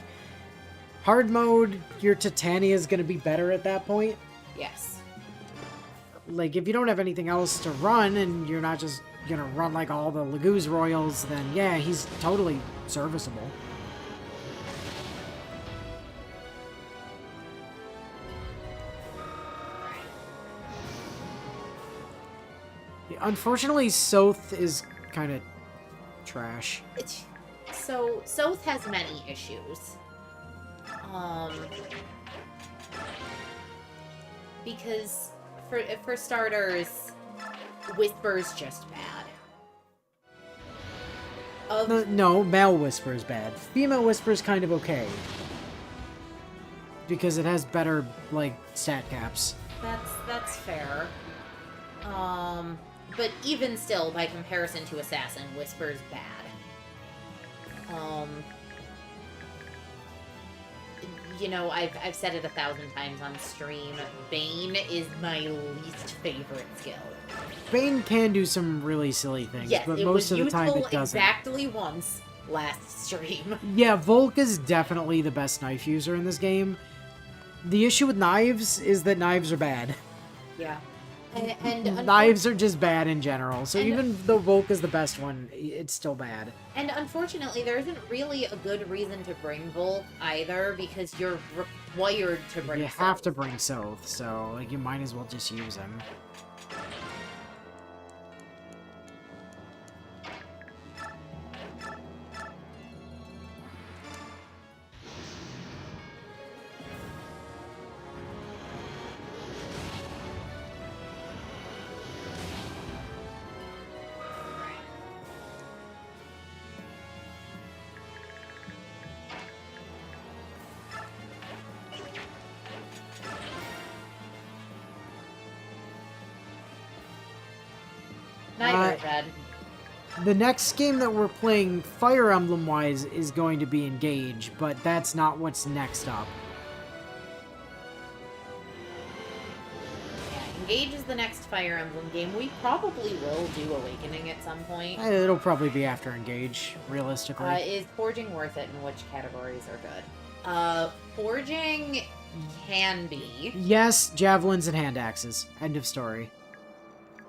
hard mode, your Titania is gonna be better at that point. Yes. Like if you don't have anything else to run, and you're not just gonna run like all the Laguz Royals, then yeah, he's totally serviceable. Unfortunately, Soth is kind of trash. So, Soth has many issues. Because, for starters, Whisper's just bad. No, male Whisper is bad. Female Whisper is kind of okay. Because it has better, like, stat caps. That's fair. But even still, by comparison to Assassin, Whisper's bad. I've said it 1,000 times on stream. Bane is my least favorite skill. Bane can do some really silly things, yes, but most of the time it doesn't. Exactly once last stream. Yeah, Volk is definitely the best knife user in this game. The issue with knives is that knives are bad. Yeah. And knives are just bad in general, so even though Volk is the best one, it's still bad. And unfortunately, there isn't really a good reason to bring Volk either, because you're required to bring You have to bring Soth, so like you might as well just use him. The next game that we're playing Fire Emblem-wise is going to be Engage, but that's not what's next up. Yeah, Engage is the next Fire Emblem game. We probably will do Awakening at some point. It'll probably be after Engage, realistically. Is Forging worth it, and which categories are good? Forging can be. Yes, javelins and hand axes. End of story.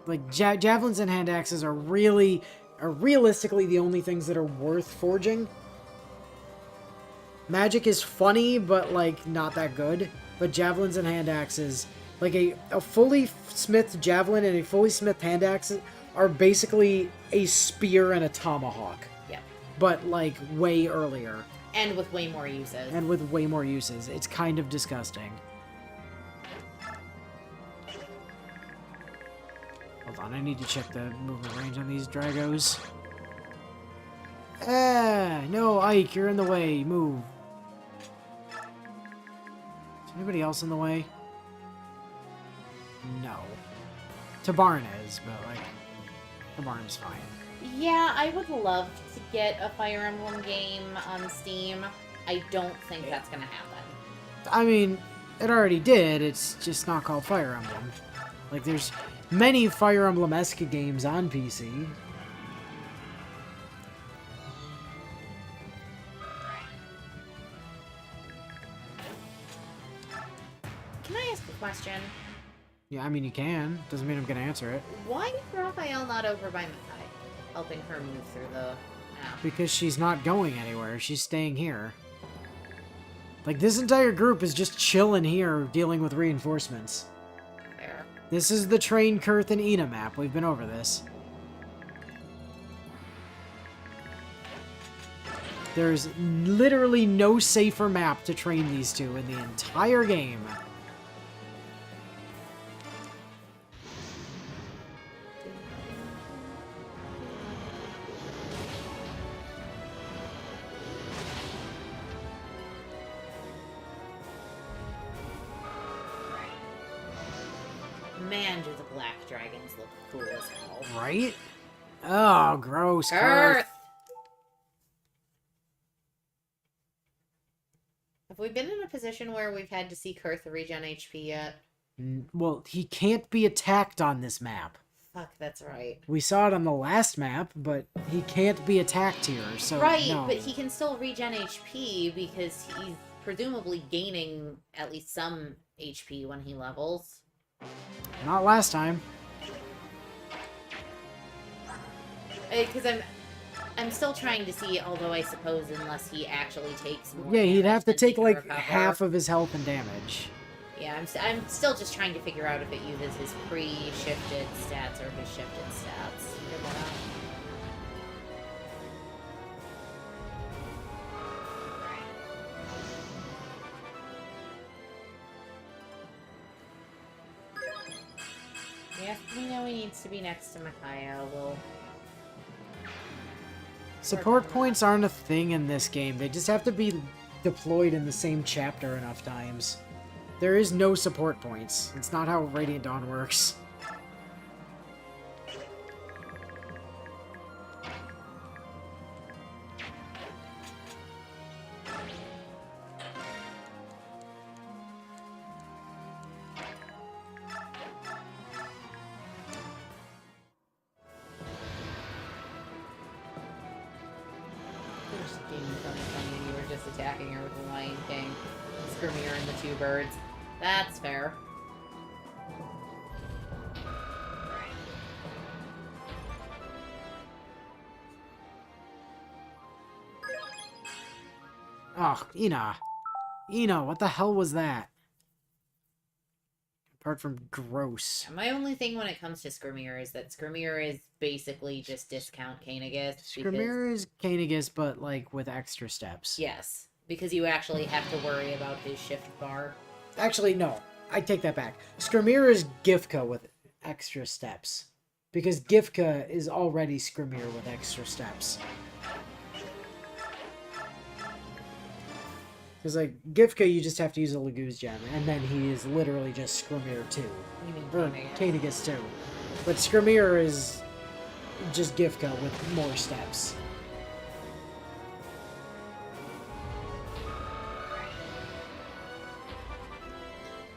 Like, javelins and hand axes are realistically the only things that are worth forging. Magic is funny, but, like, not that good. But javelins and hand axes, like, a fully smithed javelin and a fully smithed hand axe are basically a spear and a tomahawk. Yep. But, like, way earlier. And with way more uses. And with way more uses. It's kind of disgusting. Hold on, I need to check the movement range on these Dragos. No, Ike, you're in the way. Move. Is anybody else in the way? No. Tabarn is, but, like, Tabarn's fine. Yeah, I would love to get a Fire Emblem game on Steam. I don't think that's gonna happen. I mean, it already did. It's just not called Fire Emblem. Like, there's many Fire Emblem-esque games on PC. Can I ask a question? Yeah, I mean, you can. Doesn't mean I'm gonna answer it. Why is Raphael not over by Makai, helping her move through the map? Because she's not going anywhere. She's staying here. Like, this entire group is just chilling here, dealing with reinforcements. Fair. This is the Train, Kurth, and Ina map. We've been over this. There's literally no safer map to train these two in the entire game. Man, do the black dragons look cool as hell. Right? Oh, gross. Kurth! Have we been in a position where we've had to see Kurth regen HP yet? Well, he can't be attacked on this map. Fuck, that's right. We saw it on the last map, but he can't be attacked here, so Right, no. but he can still regen HP because he's presumably gaining at least some HP when he levels. Not last time. Because I'm still trying to see, although I suppose unless he actually takes more Yeah, he'd damage, have to then he take, can like, recover. half of his health and damage. Yeah, I'm still just trying to figure out if it uses his pre-shifted stats or his shifted stats. Figure that out. Yes, we know he needs to be next to Micaiah. We'll... Support points aren't a thing in this game. They just have to be deployed in the same chapter enough times. There is no support points. It's not how Radiant Dawn works. You were just attacking her with the Lion King. Skirmier and the two birds. That's fair. Oh, Ina. Ina, what the hell was that? Apart from gross. My only thing when it comes to Skirmier is that Skirmier is basically just discount Kanegas. Skirmir is Kanegas, but, like, with extra steps. Yes, because you actually have to worry about his shift bar. Actually, no. I take that back. Skirmir is Gifka with extra steps. Because Gifka is already Skirmir with extra steps. Because, like, Gifka, you just have to use a Laguz gem, and then he is literally just Skirmir 2. You mean Or Kanegas? Kanegas 2. But Skirmir is just Gifka with more steps.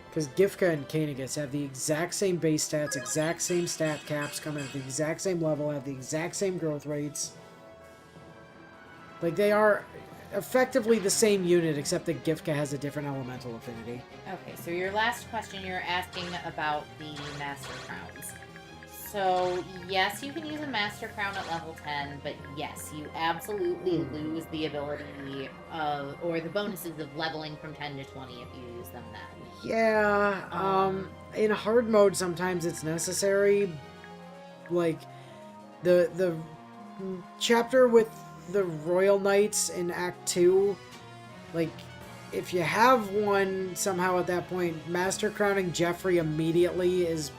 Because Gifka and Kanegas have the exact same base stats, exact same stat caps, come in at the exact same level, have the exact same growth rates. Like, they are effectively the same unit, except that Gifka has a different elemental affinity. Okay, so your last question, you're asking about the Master Crowns. So, yes, you can use a Master Crown at level 10, but yes, you absolutely lose the ability of, or the bonuses of leveling from 10 to 20 if you use them then. Yeah, in hard mode, sometimes it's necessary. Like, the chapter with the Royal Knights in Act 2, like, if you have one somehow at that point, Master Crowning Jeffrey immediately is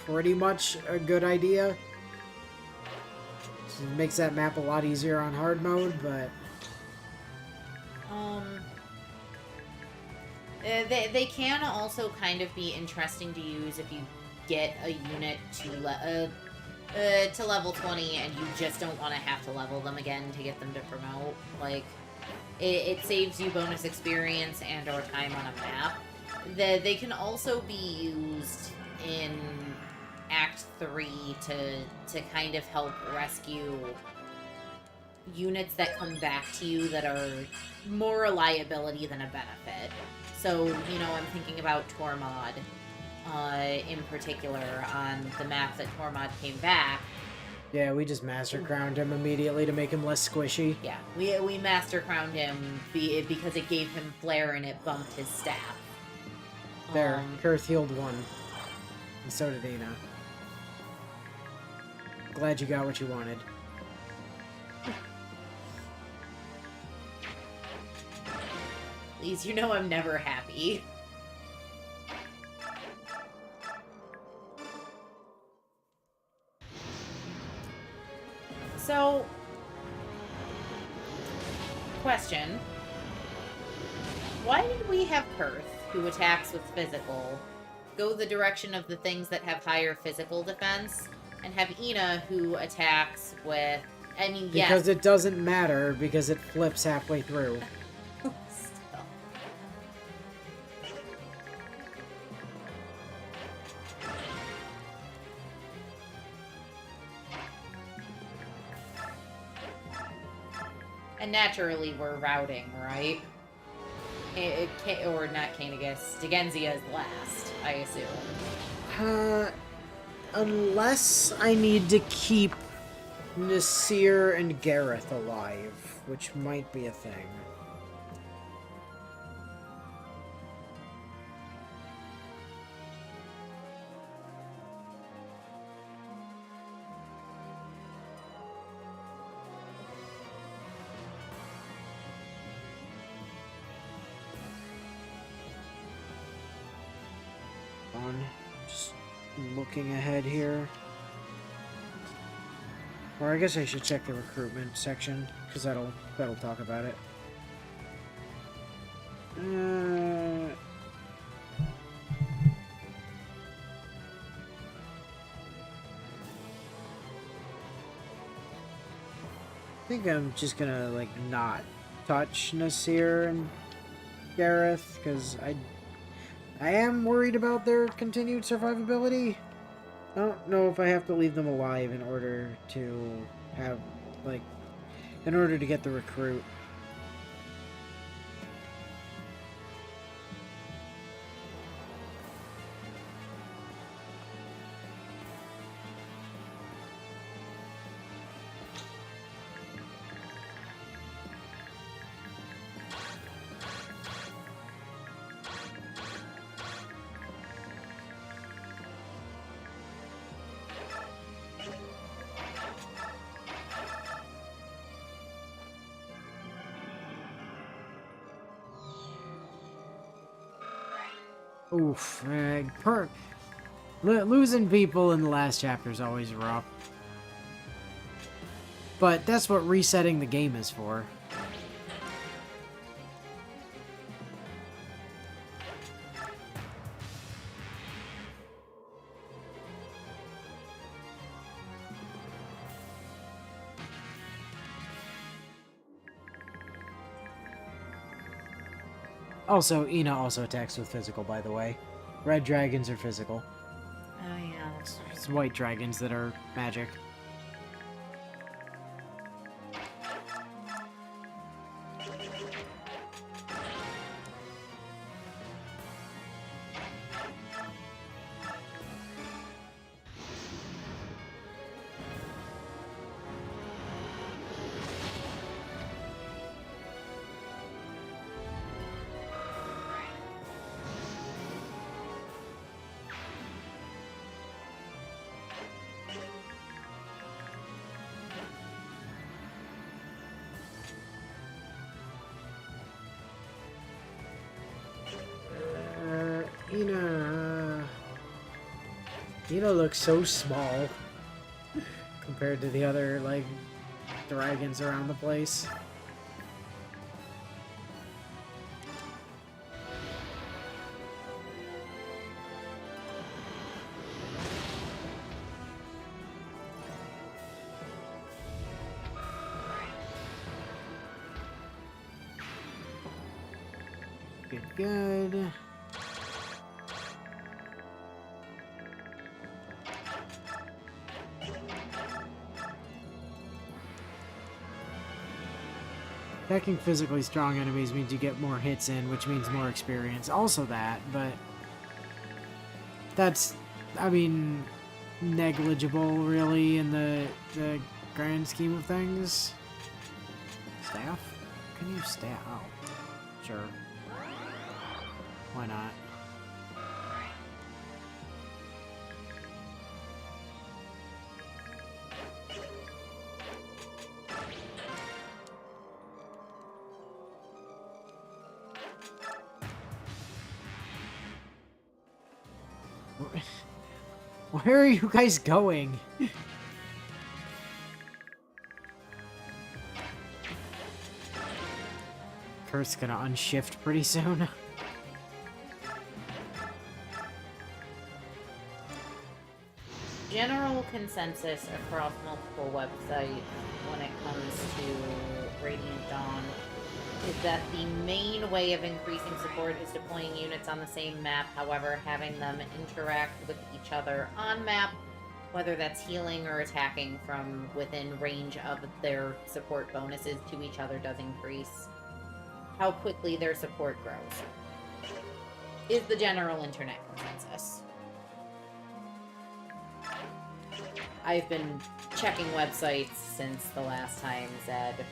pretty much a good idea. It makes that map a lot easier on hard mode, but... They can also kind of be interesting to use if you get a unit to level 20 and you just don't want to have to level them again to get them to promote. Like, it saves you bonus experience and or time on a map. They can also be used in Act 3 to kind of help rescue units that come back to you that are more a liability than a benefit. So, you know, I'm thinking about Tormod in particular on the map that Tormod came back. Yeah, we just Master Crowned him immediately to make him less squishy. Yeah, we Master Crowned him because it gave him flair and it bumped his staff. There, Kurth healed 1. And so did Ina. Glad you got what you wanted. Please, you know I'm never happy. So, question. Why did we have Kurth, who attacks with physical, go the direction of the things that have higher physical defense, and have Ina, who attacks with... I mean, yes. Because it doesn't matter, because it flips halfway through. Still. And naturally, we're routing, right? Or not Kanegas. Degenzia is last, I assume. Unless I need to keep Nasir and Gareth alive, which might be a thing. Just looking ahead here. Or I guess I should check the recruitment section, because that'll talk about it. I think I'm just gonna, like, not touch Nasir and Gareth, because I am worried about their continued survivability. I don't know if I have to leave them alive in order to have, like, in order to get the recruit. Oof, losing people in the last chapter is always rough. But that's what resetting the game is for. Also, Ina also attacks with physical, by the way. Red dragons are physical. Oh, yeah. It's white dragons that are magic. Ina... Ina looks so small compared to the other, like, dragons around the place. Good, good. Attacking physically strong enemies means you get more hits in, which means more experience. Also that, but... That's, I mean, negligible, really, in the grand scheme of things. Staff? Can you use staff? Oh. Sure. Why not? Where are you guys going? Kurt's gonna unshift pretty soon. General consensus across multiple websites when it comes to Radiant Dawn is that the main way of increasing support is deploying units on the same map, however, having them interact with each other on map, whether that's healing or attacking from within range of their support bonuses to each other does increase how quickly their support grows, is the general internet consensus. I've been checking websites since the last time Zed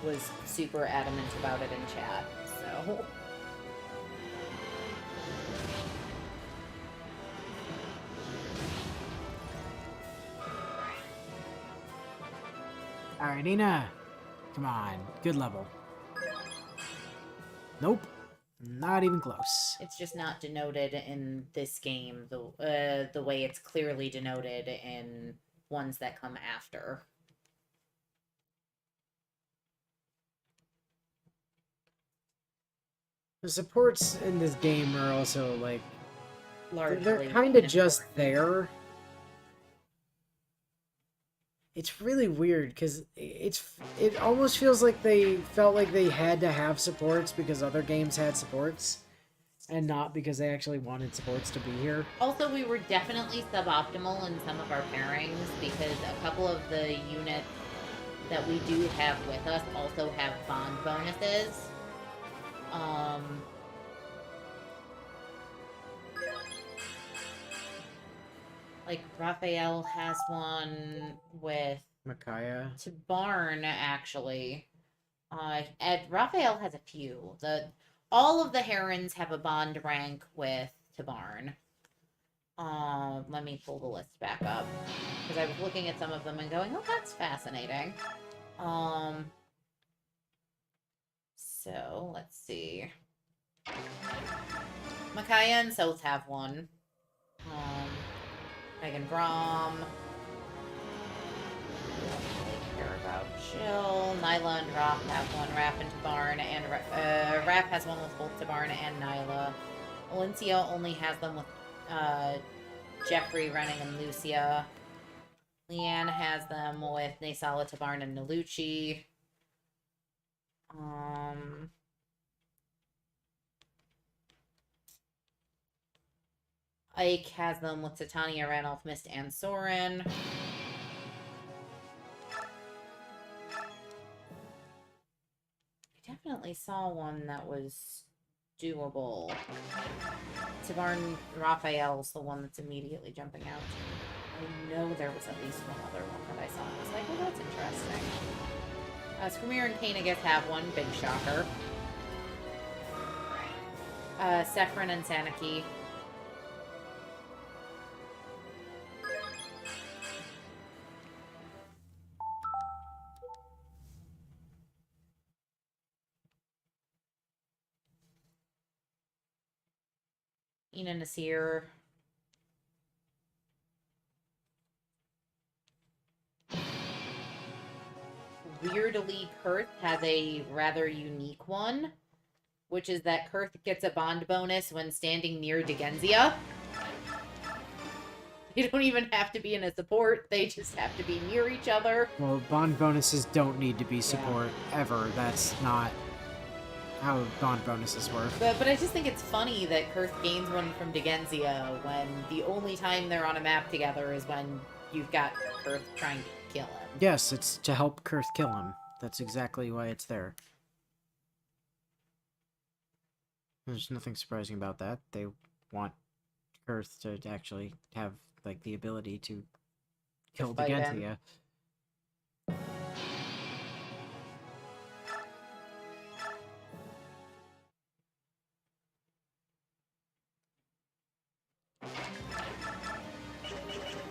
was super adamant about it in chat, so... Alright, Ina. Come on. Good level. Nope. Not even close. It's just not denoted in this game the way it's clearly denoted in ones that come after. The supports in this game are also, like... Largely They're kind of just unimportant. there. It's really weird, because it almost feels like they felt like they had to have supports because other games had supports, and not because they actually wanted supports to be here. Also, we were definitely suboptimal in some of our pairings because a couple of the units that we do have with us also have bond bonuses. Like Raphael has one with Micaiah. Tabarn, actually. Raphael has a few. All of the Herons have a bond rank with Tabarn. Let me pull the list back up because I was looking at some of them and going, "Oh, that's fascinating." So let's see. Micaiah and South have one. Megan Brom. Care about Jill. Nyla and Raph have one. Raph and Tabarn, and Raph has one with both Tabarn and Nyla. Valencia only has them with Jeffrey, Renning, and Lucia. Leanne has them with Naysala, Tabarn, and Nalucci. Ike has them with Titania, Randolph, Mist, and Soren. definitely saw one that was doable. Tabarn Raphael's the one that's immediately jumping out to me. I know there was at least one other one that I saw. I was like, well, that's interesting. Skrymir and Kane, I guess, have one. Big shocker. Sephirin and Sanaki. Ina Nasir. Weirdly, Kurth has a rather unique one, which is that Kurth gets a bond bonus when standing near Degenzia. You don't even have to be in a support, they just have to be near each other. Well, bond bonuses don't need to be support ever. That's not how bond bonuses work. But I just think it's funny that Kurth gains one from Degenzia when the only time they're on a map together is when you've got Kurth trying to kill him. Yes, it's to help Kurth kill him. That's exactly why it's there. There's nothing surprising about that. They want Kurth to actually have, like, the ability to kill Degenzia.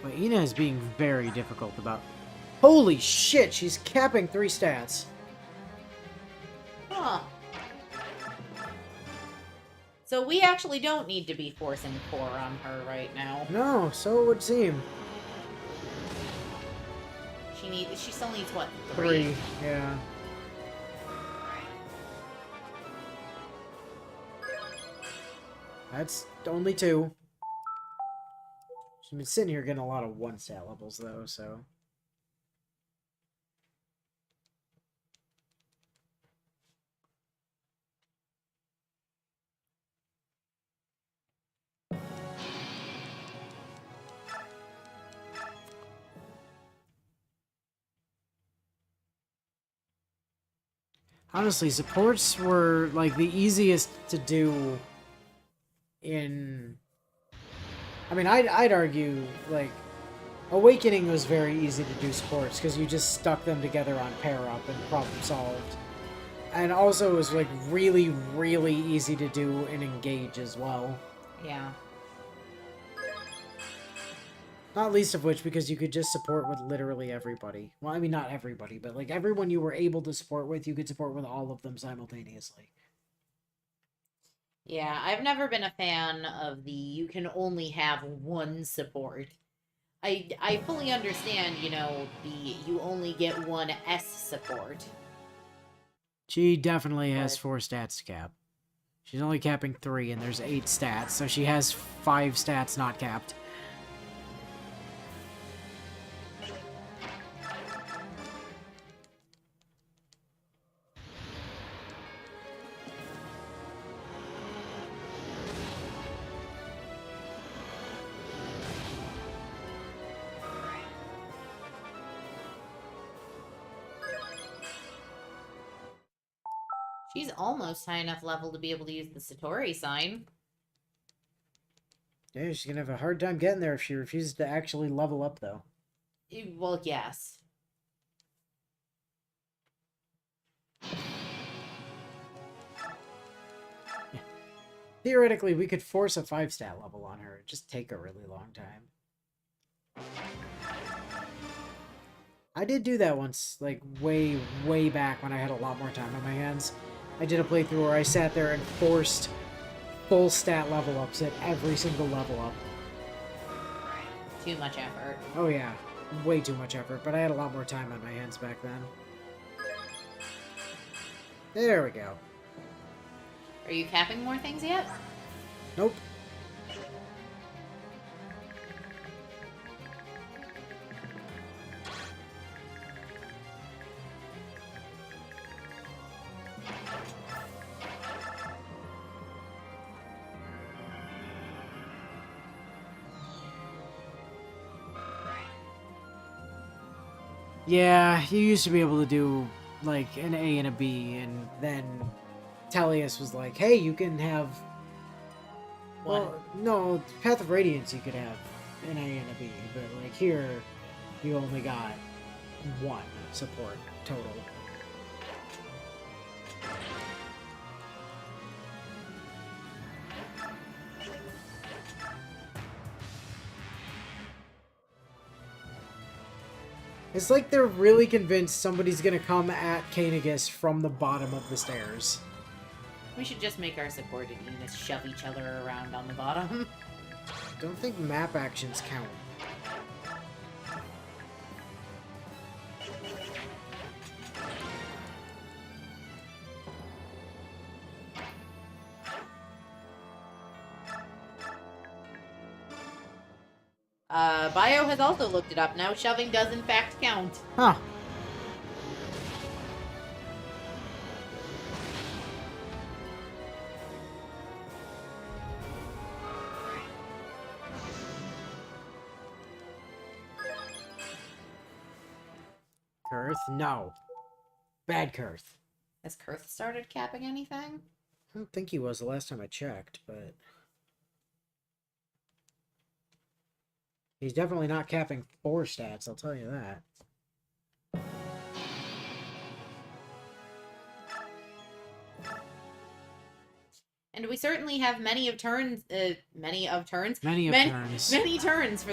But Ina is being very difficult about... Holy shit, she's capping 3 stats. Huh. So we actually don't need to be forcing 4 on her right now. No, so it would seem. She still needs, what, 3? Yeah. That's only 2. She's been sitting here getting a lot of 1-stat levels, though, so... Honestly, supports were, like, the easiest to do in... I mean, I'd argue, like, Awakening was very easy to do supports, because you just stuck them together on pair-up and problem solved. And also it was, like, really, really easy to do in Engage as well. Yeah. Not least of which because you could just support with literally everybody. Well, I mean, not everybody, but, like, everyone you were able to support with, you could support with all of them simultaneously. Yeah, I've never been a fan of the you can only have one support. I fully understand, you know, the you only get one S support. She definitely has 4 stats to cap. She's only capping 3, and there's 8 stats, so she has 5 stats not capped. She's almost high enough level to be able to use the Satori sign. Yeah, she's gonna have a hard time getting there if she refuses to actually level up, though. Well, yes. Theoretically, we could force a 5-stat level on her. It'd just take a really long time. I did do that once, like, way, way back when I had a lot more time on my hands. I did a playthrough where I sat there and forced full stat level ups at every single level up. Too much effort. Oh yeah, way too much effort, but I had a lot more time on my hands back then. There we go. Are you capping more things yet? Nope. Yeah, you used to be able to do like an A and a B, and then Tellius was like, hey, you can have... Well, no, Path of Radiance you could have an A and a B, but like here, you only got 1 support total. It's like they're really convinced somebody's gonna come at Kanegas from the bottom of the stairs. We should just make our supported units shove each other around on the bottom. Don't think map actions count. Bio has also looked it up. Now shoving does in fact count. Huh. Kurth? No. Bad Kurth. Has Kurth started capping anything? I don't think he was the last time I checked, but... He's definitely not capping 4 stats, I'll tell you that. And we certainly have many turns for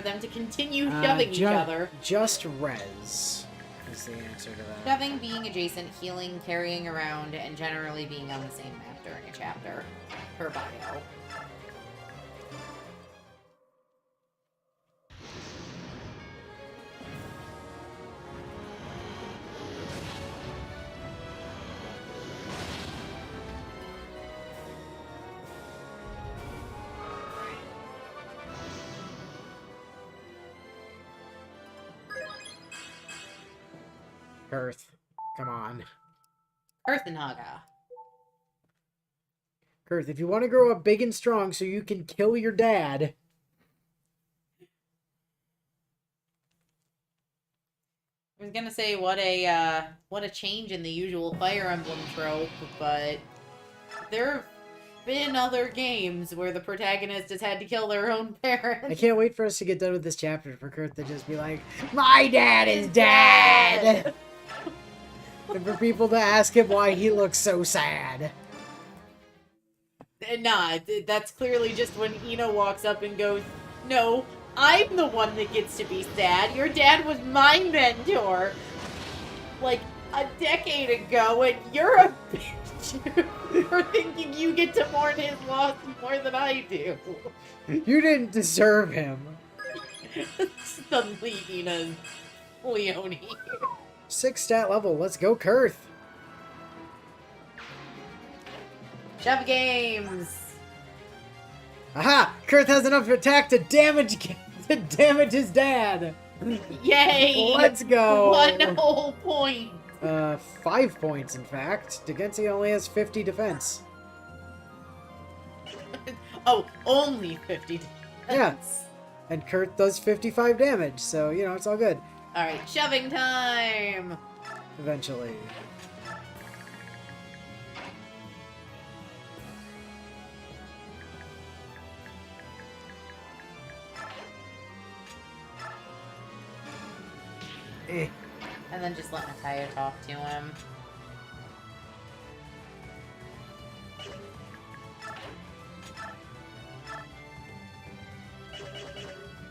them to continue shoving each other. Just res is the answer to that. Shoving, being adjacent, healing, carrying around, and generally being on the same map during a chapter per bio. Kurth, come on. Earthanaga. Kurth, if you want to grow up big and strong so you can kill your dad... I was gonna say what a change in the usual Fire Emblem trope, but there have been other games where the protagonist has had to kill their own parents. I can't wait for us to get done with this chapter for Kurth to just be like, my dad is dead! And for people to ask him why he looks so sad. Nah, that's clearly just when Ino walks up and goes, no, I'm the one that gets to be sad. Your dad was my mentor. Like, a decade ago, and you're a bitch for thinking you get to mourn his loss more than I do. You didn't deserve him. Suddenly, Ina's Leone. 6 stat level, let's go Kurth. Shove games. Aha! Kurth has enough attack to damage his dad. Yay! Let's go. 1 whole point. 5 points, in fact. Degensi only has 50 defense. Oh, only 50 defense. Yeah. And Kurth does 55 damage, so, you know, it's all good. Alright, shoving time! Eventually. Eh. And then just let Mateo talk to him.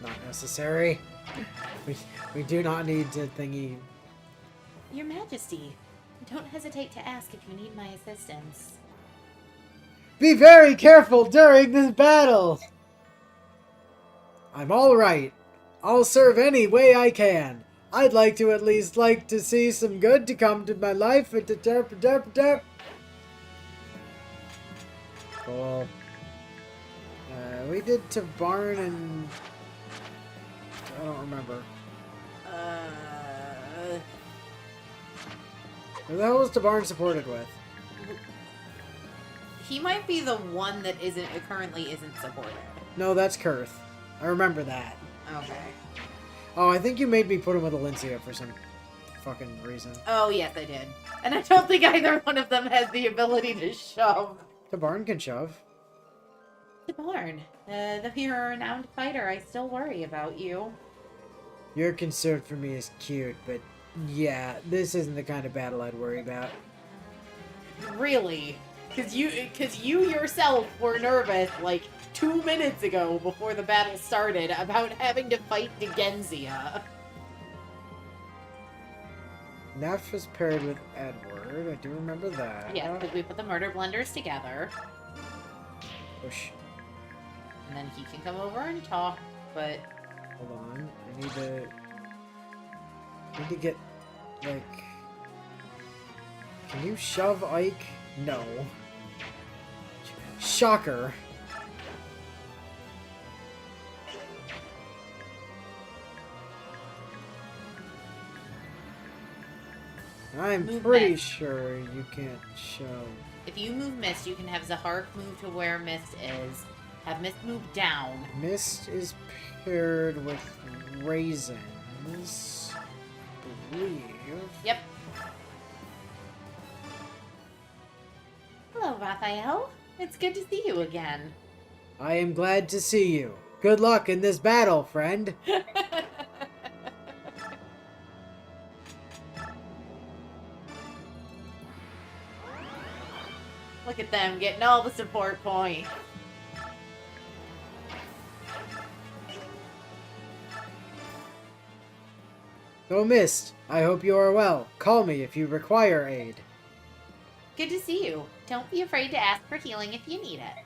Not necessary. We do not need to thingy. Your Majesty, don't hesitate to ask if you need my assistance. Be very careful during this battle! I'm alright. I'll serve any way I can. I'd like to at least see some good to come to my life. Cool. We did to Barn and... I don't remember. Who the hell was Tabarn supported with? He might be the one that currently isn't supported. No, that's Kurth. I remember that. Okay. Oh, I think you made me put him with Alencia for some fucking reason. Oh, yes, I did. And I don't think either one of them has the ability to shove. The barn can shove. The barn. Though you're a renowned fighter, I still worry about you. Your concern for me is cute, but yeah, this isn't the kind of battle I'd worry about. Really? Because you yourself were nervous, like, 2 minutes ago before the battle started about having to fight Degenzia. Neff is paired with Edward. I do remember that. Yeah, because we put the murder blenders together. Push. And then he can come over and talk, but... Hold on. I need to get, like... Can you shove Ike? No. Shocker. I'm Move pretty Mist. sure you can't shove. If you move Mist, you can have Zahark move to where Mist is. Have Mist move down. Mist is paired with raisins. I believe. Yep. Hello, Raphael. It's good to see you again. I am glad to see you. Good luck in this battle, friend. Look at them getting all the support points. Oh, Mist, I hope you are well. Call me if you require aid. Good to see you. Don't be afraid to ask for healing if you need it.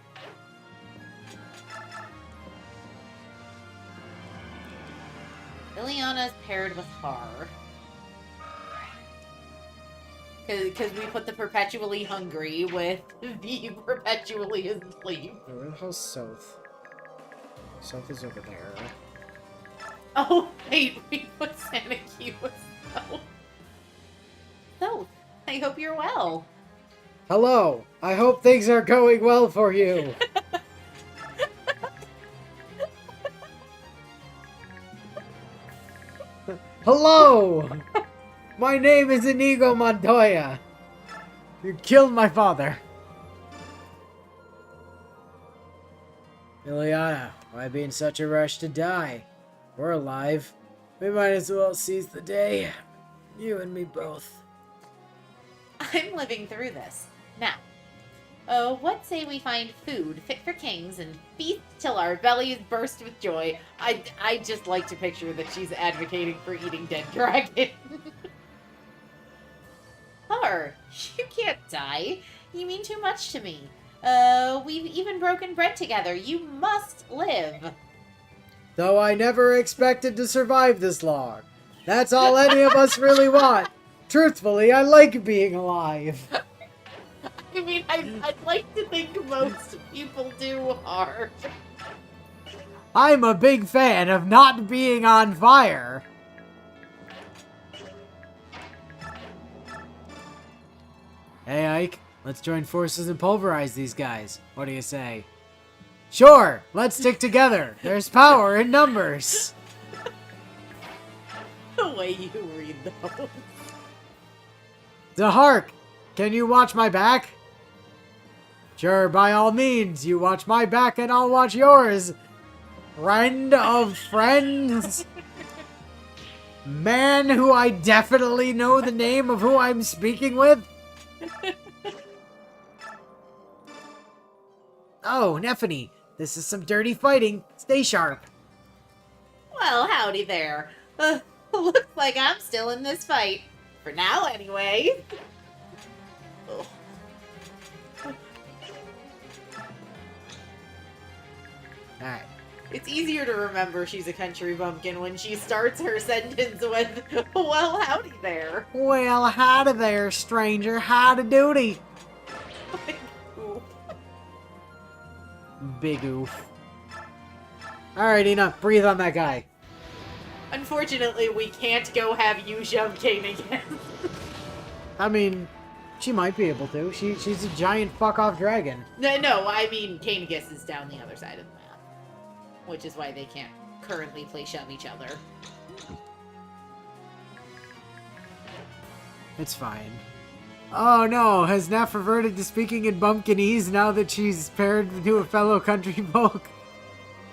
Ileana's paired with Har. Because we put the perpetually hungry with the perpetually asleep. Where the hell's South? South is over there. Oh, wait, we put Santa Q with South. So, I hope you're well. Hello. I hope things are going well for you. Hello. My name is Inigo Montoya. You killed my father. Ileana, why be in such a rush to die? We're alive. We might as well seize the day. You and me both. I'm living through this. Now, what say we find food fit for kings and feast till our bellies burst with joy? I just like to picture that she's advocating for eating dead dragon. Har, you can't die. You mean too much to me. We've even broken bread together. You must live. Though I never expected to survive this long. That's all any of us really want. Truthfully, I like being alive. I mean, I'd like to think most people do, Har. I'm a big fan of not being on fire. Hey, Ike, let's join forces and pulverize these guys. What do you say? Sure, let's stick together. There's power in numbers. The way you read those. Zahark, can you watch my back? Sure, by all means, you watch my back and I'll watch yours. Friend of friends. Man who I definitely know the name of who I'm speaking with. Oh, Nephany, this is some dirty fighting. Stay sharp. Well, howdy there. Looks like I'm still in this fight. For now, anyway. Ugh. Alright. It's easier to remember she's a country bumpkin when she starts her sentence with, well, howdy there. Well, howdy there, stranger. Howdy doody. Ooh. Big oof. Alright, Ina, breathe on that guy. Unfortunately, we can't go have you shove Kane again. I mean, she might be able to. She's a giant fuck-off dragon. No, I mean, Kanegus is down the other side of the map. Which is why they can't currently play shove each other. It's fine. Oh no, has Neff reverted to speaking in Bumpkinese now that she's paired to a fellow country folk?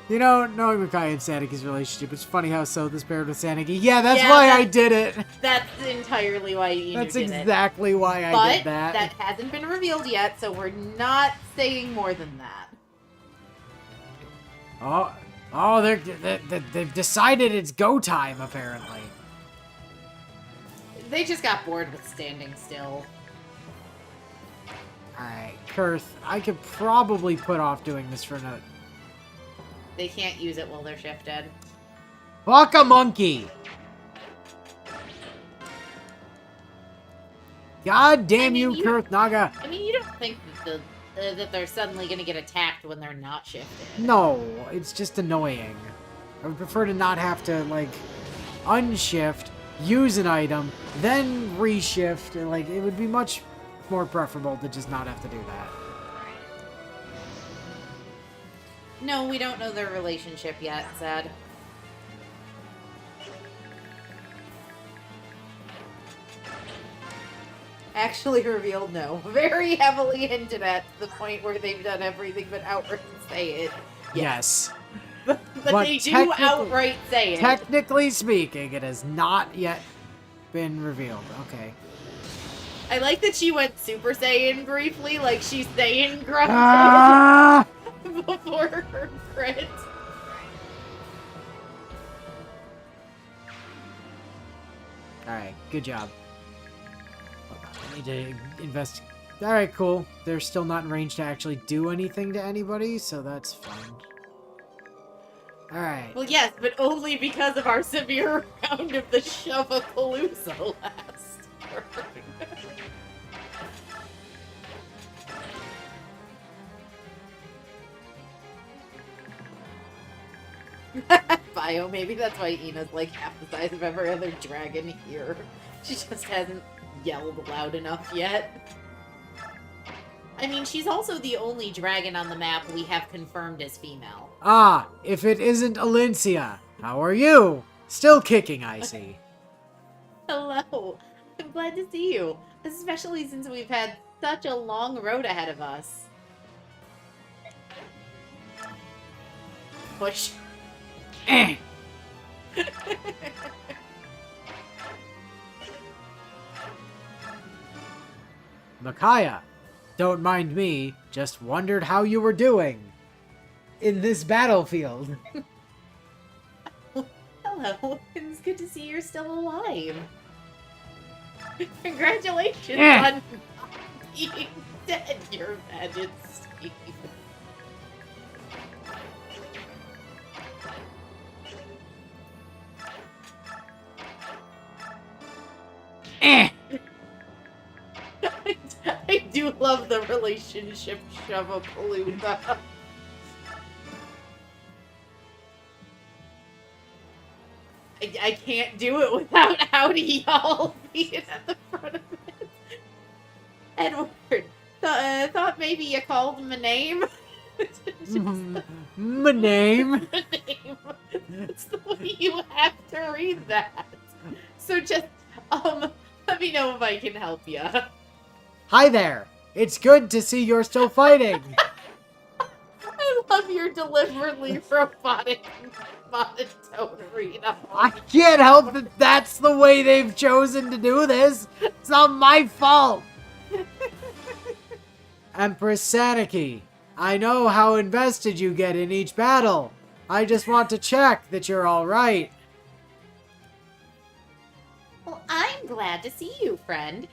You know, knowing Makai and Saniki's relationship, it's funny how Sotha's paired with Saniki. Yeah, that's why I did it! That's entirely why Inu That's did it. exactly why I did that. But that hasn't been revealed yet, so we're not saying more than that. Oh, they've decided it's go time, apparently. They just got bored with standing still. Alright, Kurth, I could probably put off doing this for another... They can't use it while they're shifted. Fuck a monkey! God damn you, Kurth Naga! I mean, you don't think that, that they're suddenly gonna get attacked when they're not shifted. No, it's just annoying. I would prefer to not have to, like, unshift, use an item, then reshift. Like, it would be much more preferable to just not have to do that. No, we don't know their relationship yet, Zed. Actually revealed no. Very heavily hinted at, to the point where they've done everything but outright say it. Yes. But they do outright say it. Technically speaking, it has not yet been revealed. Okay. I like that she went Super Saiyan briefly, like she's Saiyan grunt before her crit. Alright, good job. I need to invest. Alright, cool. They're still not in range to actually do anything to anybody, so that's fine. Alright. Well, yes, but only because of our severe round of the Shovapalooza last turn. Bio, maybe that's why Ina's like half the size of every other dragon here. She just hasn't yelled loud enough yet. I mean, she's also the only dragon on the map we have confirmed as female. Ah, if it isn't Alencia. How are you? Still kicking, I see. Hello. I'm glad to see you. Especially since we've had such a long road ahead of us. Push. Eh. Micaiah, don't mind me, just wondered how you were doing in this battlefield. Hello, it's good to see you're still alive. Congratulations on not being dead, Your Majesty. Eh. I do love the relationship Shovapalooza. I can't do it without howdy y'all being at the front of it. Edward, thought maybe you called him a name? My name? That's the way you have to read that. So just, let me know if I can help you. Hi there. It's good to see you're still fighting. I love your deliberately robotic monotone read. I can't help it. That's the way they've chosen to do this. It's not my fault. Empress Saniki, I know how invested you get in each battle. I just want to check that you're all right. Well, I'm glad to see you, friend.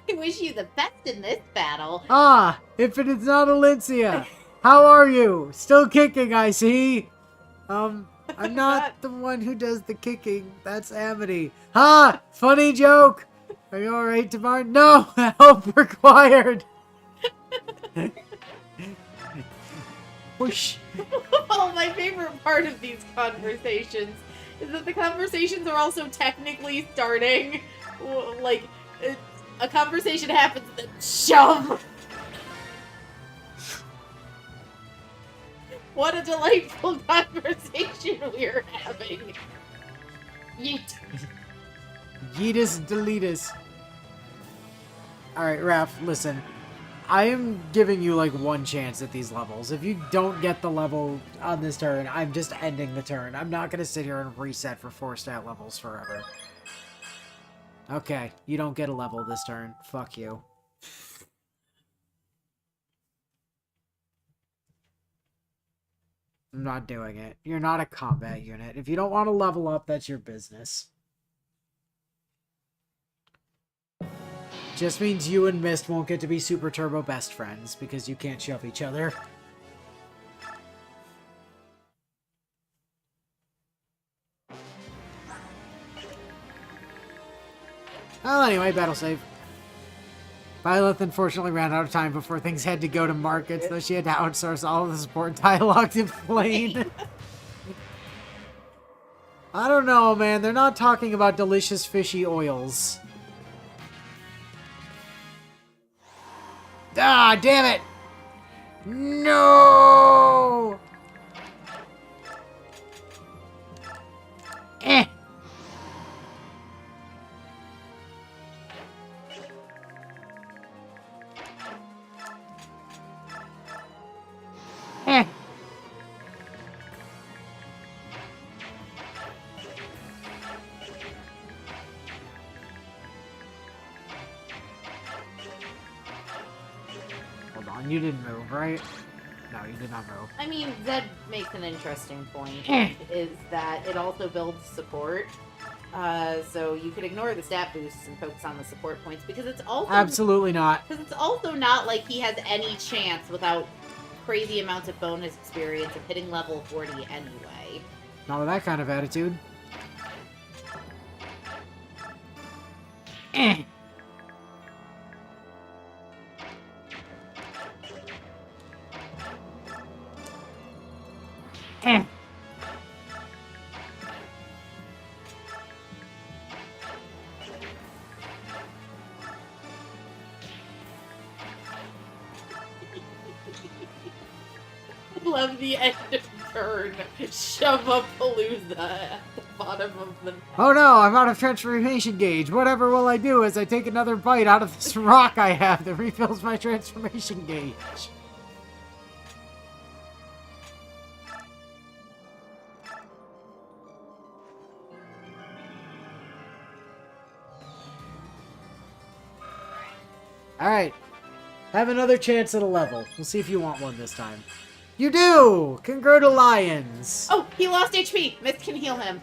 I wish you the best in this battle. Ah, if it is not Alencia. How are you? Still kicking, I see. I'm not the one who does the kicking. That's Amity. Ha! Funny joke. Are you alright, Tamar? No! Help required. Whoosh. Well, my favorite part of these conversations is that the conversations are also technically starting. Like, a conversation happens, then shove! What a delightful conversation we're having. Yeet. Yeetus deletus. Alright, Raph, listen. I am giving you, like, one chance at these levels. If you don't get the level on this turn, I'm just ending the turn. I'm not gonna sit here and reset for 4 stat levels forever. Okay, you don't get a level this turn. Fuck you. I'm not doing it. You're not a combat unit. If you don't want to level up, that's your business. Just means you and Mist won't get to be super turbo best friends because you can't shove each other. Well, anyway, battle save. Violet unfortunately ran out of time before things had to go to markets, though she had to outsource all of the support dialogue to Blaine. I don't know, man. They're not talking about delicious fishy oils. Ah, damn it! No! Eh! Eh! Hold on, you didn't move, right? No, you did not move. I mean, Zed makes an interesting point, is that it also builds support. So you could ignore the stat boosts and focus on the support points because it's also Absolutely not. because it's also not like he has any chance without crazy amounts of bonus experience of hitting level 40 anyway. Not with that kind of attitude. Eh! Eh! Love the end of turn. Shove a palooza at the bottom of the. Oh no, I'm out of transformation gauge. Whatever will I do as I take another bite out of this rock I have that refills my transformation gauge? Alright. Have another chance at a level. We'll see if you want one this time. You do! Congratulations! Oh, he lost HP. Mist can heal him.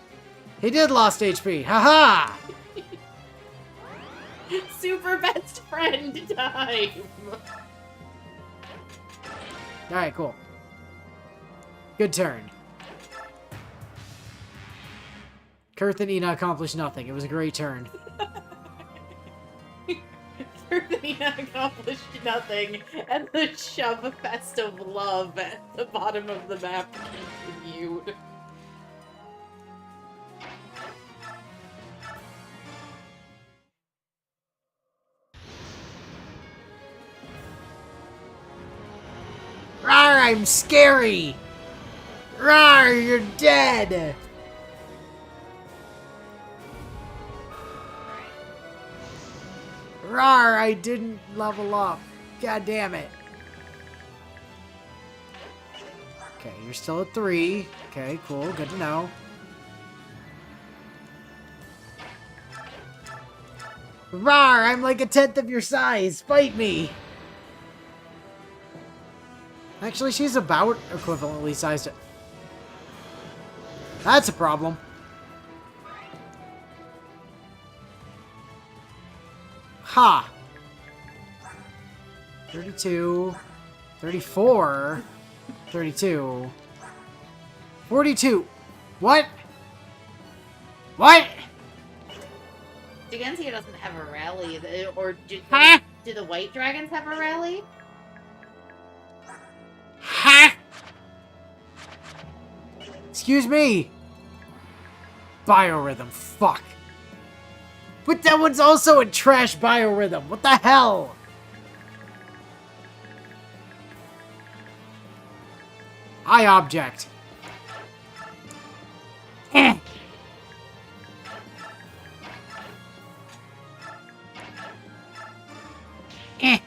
He did lost HP. Haha! Super best friend time. Alright, cool. Good turn. Kurth and Ina accomplished nothing. It was a great turn. Nina accomplished nothing, and the shove fest of love at the bottom of the map continued. Rawr, I'm scary! Rawr, you're dead! Rawr, I didn't level up. God damn it. Okay, you're still at 3. Okay, cool. Good to know. Rawr, I'm like a 10th of your size. Fight me. Actually, she's about equivalently sized. That's a problem. Ha! 32, 34, 32, 42. What? What? Digensia doesn't have a rally, or Huh? do the white dragons have a rally? Ha! Excuse me. Biorhythm, fuck. But that one's also a trash biorhythm. What the hell? I object. Eh. Eh.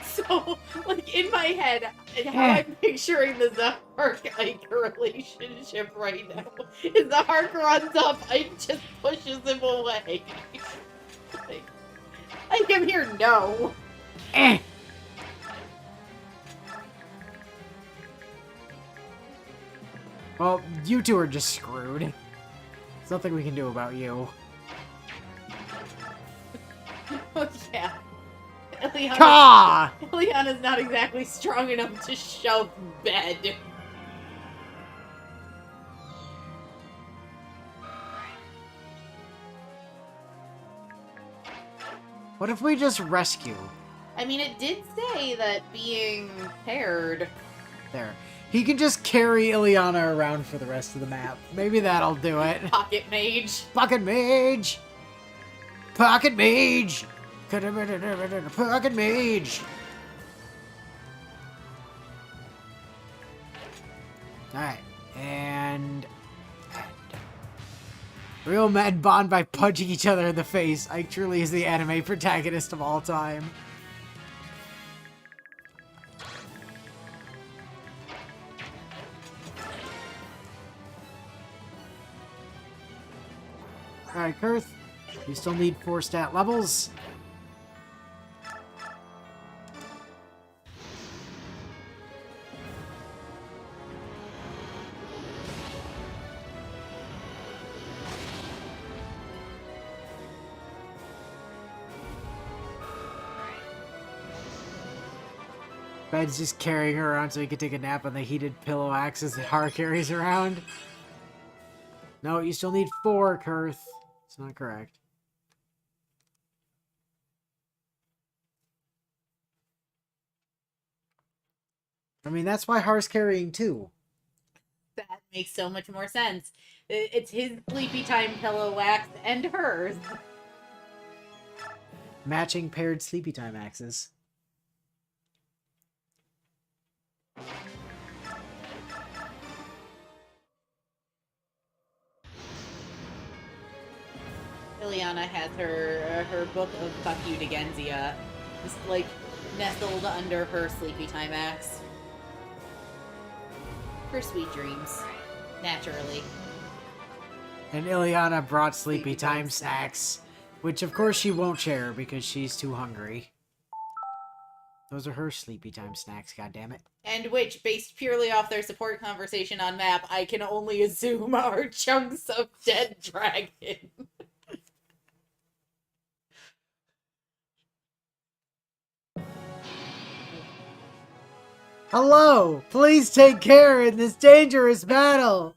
So, like, in my head, how I'm picturing the Zahark-Ike relationship right now is the Hark runs up, Ike just pushes him away. Like, Ike, I'm here, no. Eh. Well, you two are just screwed. There's nothing we can do about you. Oh, yeah. Caw! Eliana's not exactly strong enough to shove bed. What if we just rescue? I mean, it did say that being paired. There. He can just carry Ileana around for the rest of the map. Maybe that'll do it. Pocket mage. Pocket mage! Pocket mage! Pocket mage! Alright, and... Real men bond by punching each other in the face. Ike truly is the anime protagonist of all time. Alright, Kurth. You still need 4 stat levels. Ben's just carrying her around so he can take a nap on the heated pillow axes that Har carries around. No, you still need 4, Kurth. It's not correct. I mean, that's why Har's carrying 2. That makes so much more sense. It's his sleepy time pillow wax and hers. Matching paired sleepy time axes. Ileana has her book of Fuck You to Genzia just, like, nestled under her sleepy time axe. For sweet dreams. Naturally. And Ileana brought sleepy time snacks, which of course she won't share because she's too hungry. Those are her sleepy time snacks, goddammit. And which, based purely off their support conversation on map, I can only assume are chunks of dead dragon. Hello! Please take care in this dangerous battle!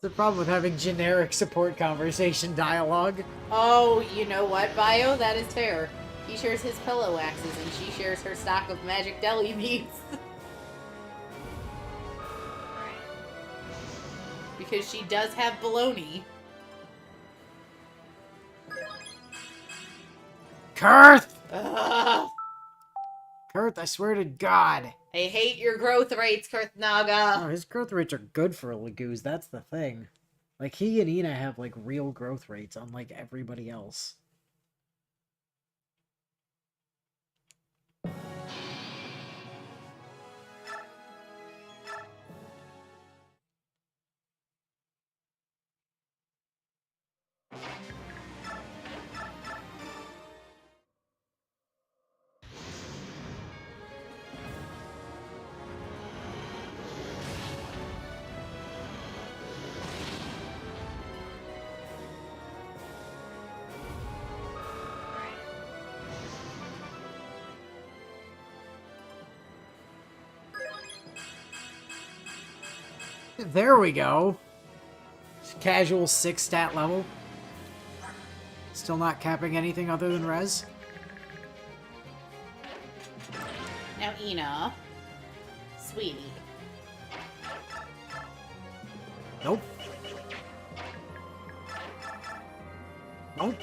The problem with having generic support conversation dialogue. Oh, you know what, Bio? That is fair. He shares his pillow axes, and she shares her stock of magic deli meats. Because she does have baloney. Kurth! Ugh. Kurth, I swear to God. I hate your growth rates, Kurthnaga. Oh, his growth rates are good for a Lagoose, that's the thing. Like, he and Ina have, like, real growth rates, unlike everybody else. There we go. Casual 6 stat level. Still not capping anything other than res. Now, Ina. Sweetie. Nope. Nope.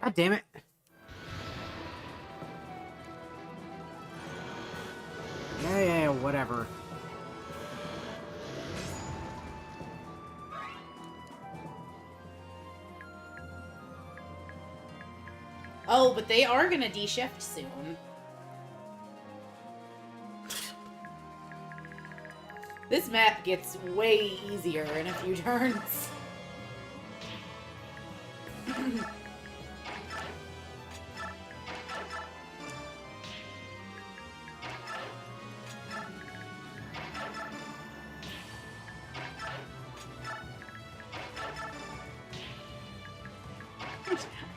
God damn it. whatever. Oh, but they are gonna de-shift soon. This map gets way easier in a few turns.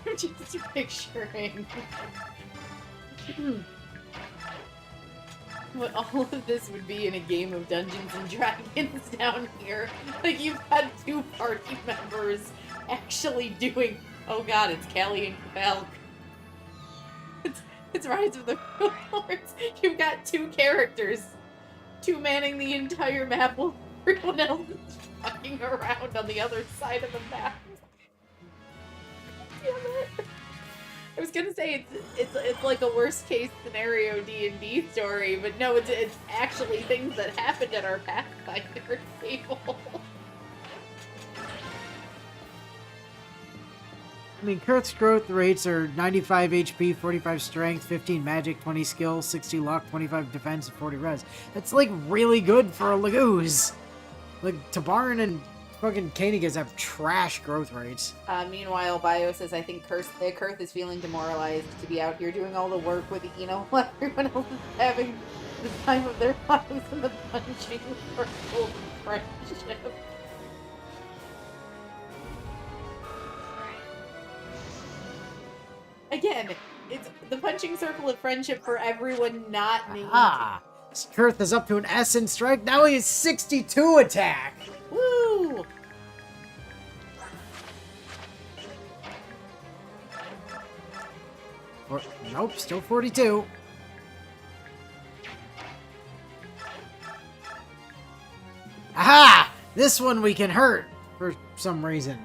I'm just picturing what all of this would be in a game of Dungeons and Dragons down here. Like, you've had two party members actually doing... Oh god, it's Callie and Falk. It's Rise of the Lords. You've got two characters. Two manning the entire map while everyone else is fucking around on the other side of the map. Damn it. I was gonna say it's like a worst case scenario D&D story, but no, it's actually things that happened at our Pathfinder table. I mean, Kurt's growth rates are 95 HP, 45 strength, 15 magic, 20 skill, 60 luck, 25 defense, and 40 res. That's like really good for a Laguz. Like, Tabarin and fucking Koenigas have trash growth rates. Meanwhile, Bio says, I think Kurth is feeling demoralized to be out here doing all the work with Eno while everyone else is having the time of their lives in the punching circle of friendship. Again, it's the punching circle of friendship for everyone not me. Ah, Kurth is up to an S in strength. Now he has 62 attack. Woo! Nope, still 42. Aha! This one we can hurt for some reason.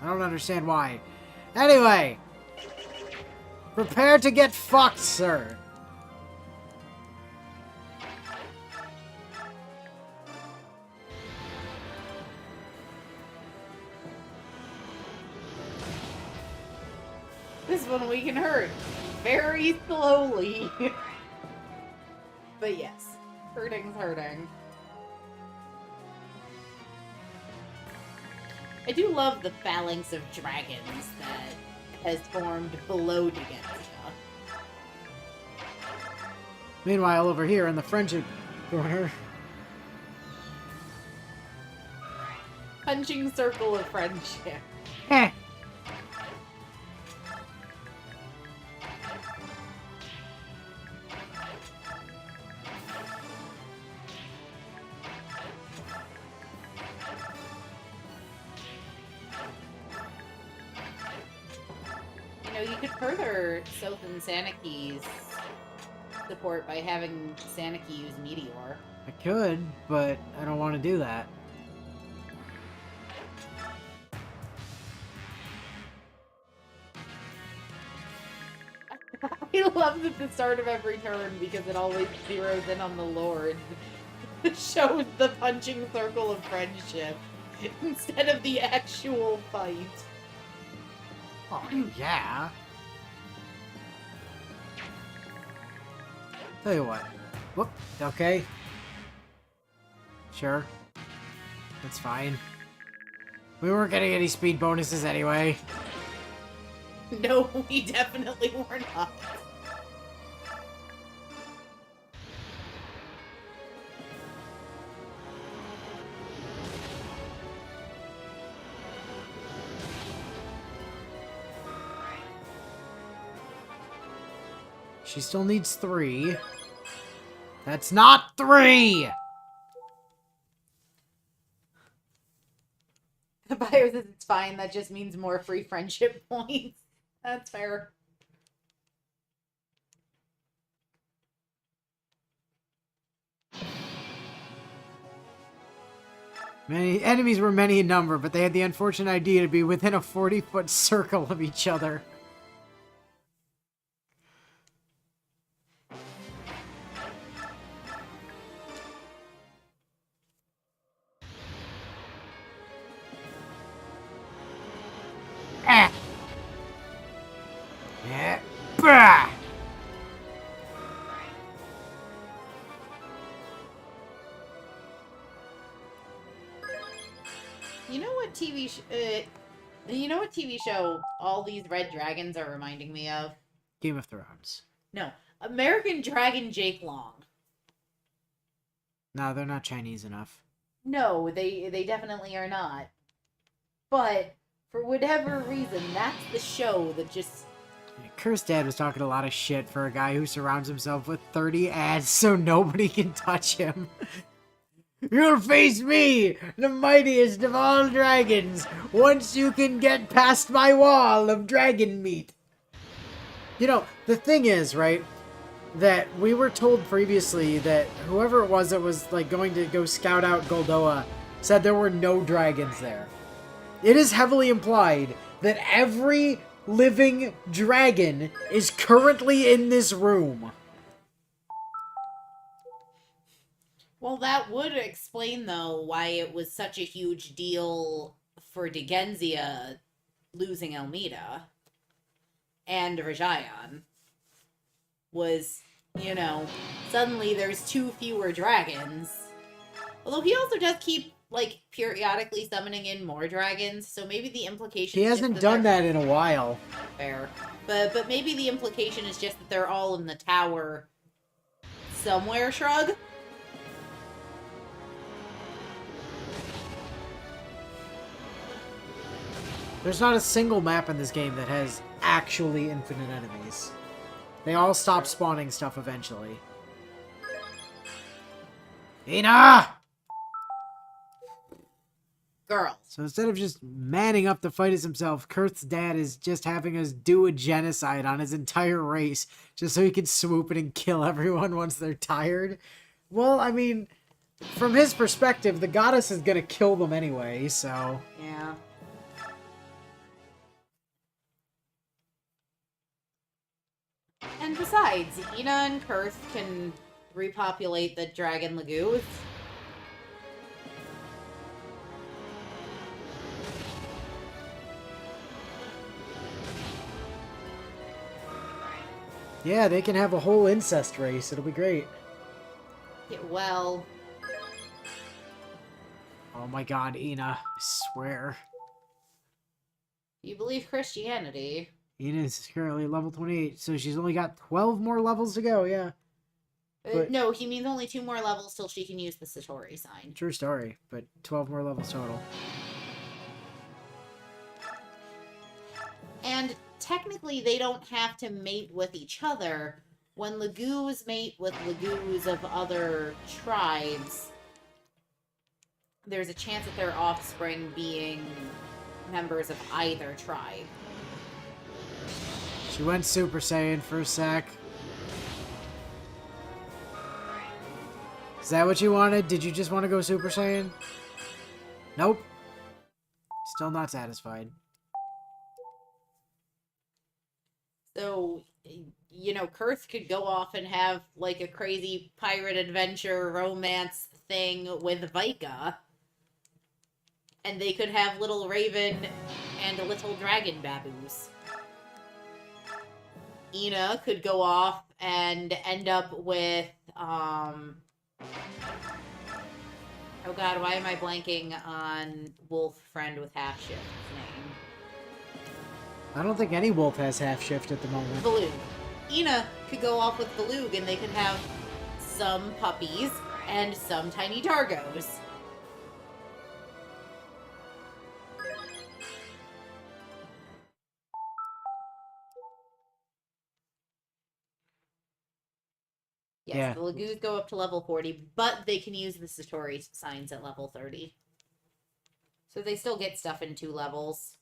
I don't understand why. Anyway, prepare to get fucked, sir. This one we can hurt very slowly. But yes, hurting's hurting. I do love the phalanx of dragons that has formed below Degesta. Meanwhile, over here in the friendship corner, Punching circle of friendship. heh. You could further Sothan Sanaki's support by having Sanaki use Meteor. I could, but I don't want to do that. I love at the start of every turn because it always zeroes in on the Lord. It shows the punching circle of friendship instead of the actual fight. Oh, yeah. Tell you what. Whoop. Okay. Sure. That's fine. We weren't getting any speed bonuses anyway. No, we definitely were not. She still needs 3. That's not 3! The buyer says it's fine, that just means more free friendship points. That's fair. Many enemies were many in number, but they had the unfortunate idea to be within a 40-foot circle of each other. You know what TV show all these red dragons are reminding me of? Game of Thrones. No, American Dragon Jake Long. No, they're not Chinese enough. No, they definitely are not. But for whatever reason, that's the show that just Cursed Dad was talking a lot of shit for a guy who surrounds himself with 30 ads so nobody can touch him. You'll face me, the mightiest of all dragons, once you can get past my wall of dragon meat. You know, the thing is, right, that we were told previously that whoever it was that was, like, going to go scout out Goldoa said there were no dragons there. It is heavily implied that every living dragon is currently in this room. Well, that would explain, though, why it was such a huge deal for Degenzia losing Elmida and Rajayan. Was, suddenly there's 2 fewer dragons. Although he also does keep, like, periodically summoning in more dragons, so maybe the implication He hasn't done that in a while. Fair. But maybe the implication is just that they're all in the tower somewhere, shrug? There's not a single map in this game that has actually infinite enemies. They all stop spawning stuff eventually. Ina! Girls. So instead of just manning up to fight us himself, Kurth's dad is just having us do a genocide on his entire race just so he can swoop in and kill everyone once they're tired. Well, I mean, from his perspective, the goddess is gonna kill them anyway, so... Yeah. And besides, Ina and Kurth can repopulate the Dragon Lagoons. Yeah, they can have a whole incest race. It'll be great. Yeah, well... Oh my god, Ina. I swear. You believe Christianity. Ina is currently level 28, so she's only got 12 more levels to go, yeah. But, no, he means only 2 more levels till she can use the Satori sign. True story, but 12 more levels total. And technically, they don't have to mate with each other. When Lagoos mate with Lagoos of other tribes, there's a chance of their offspring being members of either tribe. She went Super Saiyan for a sec. Is that what you wanted? Did you just want to go Super Saiyan? Nope. Still not satisfied. So, Kurth could go off and have, like, a crazy pirate adventure romance thing with Vika. And they could have little Raven and little dragon baboos. Ina could go off and end up with, oh god, why am I blanking on wolf friend with half shift's name? I don't think any wolf has half shift at the moment. Baloo. Ina could go off with Baloo and they could have some puppies and some tiny Targos. Yes, Yeah. the Lagoos go up to level 40, but they can use the Satori signs at level 30. So they still get stuff in 2 levels.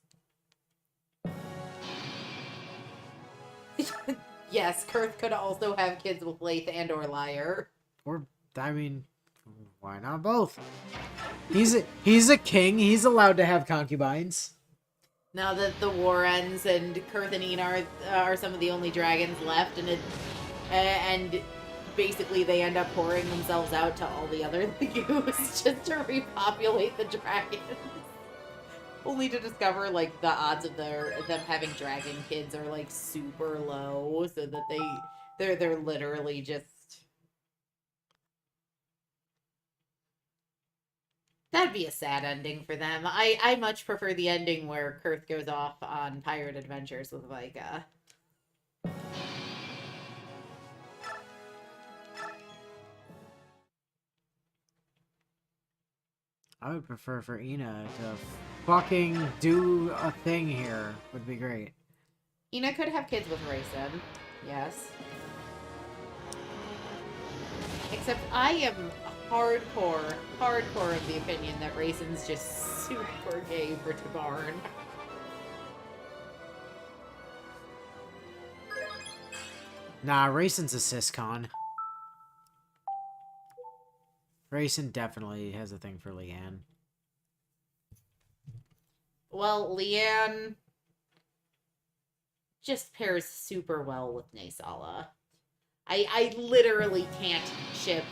Yes, Kurth could also have kids with Lath and or Lyre. Or, I mean, why not both? He's a king. He's allowed to have concubines. Now that the war ends and Kurth and Ina are some of the only dragons left, and basically they end up pouring themselves out to all the other Lagoos just to repopulate the dragons. Only to discover, like, the odds of them having dragon kids are, like, super low, so that they're literally just... That'd be a sad ending for them. I much prefer the ending where Kurth goes off on pirate adventures with Vika. I would prefer for Ina to fucking do a thing here. Would be great. Ina could have kids with Raisin. Yes. Except I am hardcore of the opinion that Raisin's just super gay for Tabarn. Nah, Raisin's a siscon. Raisin definitely has a thing for Leanne. Well, Leanne just pairs super well with Naysala. I literally can't ship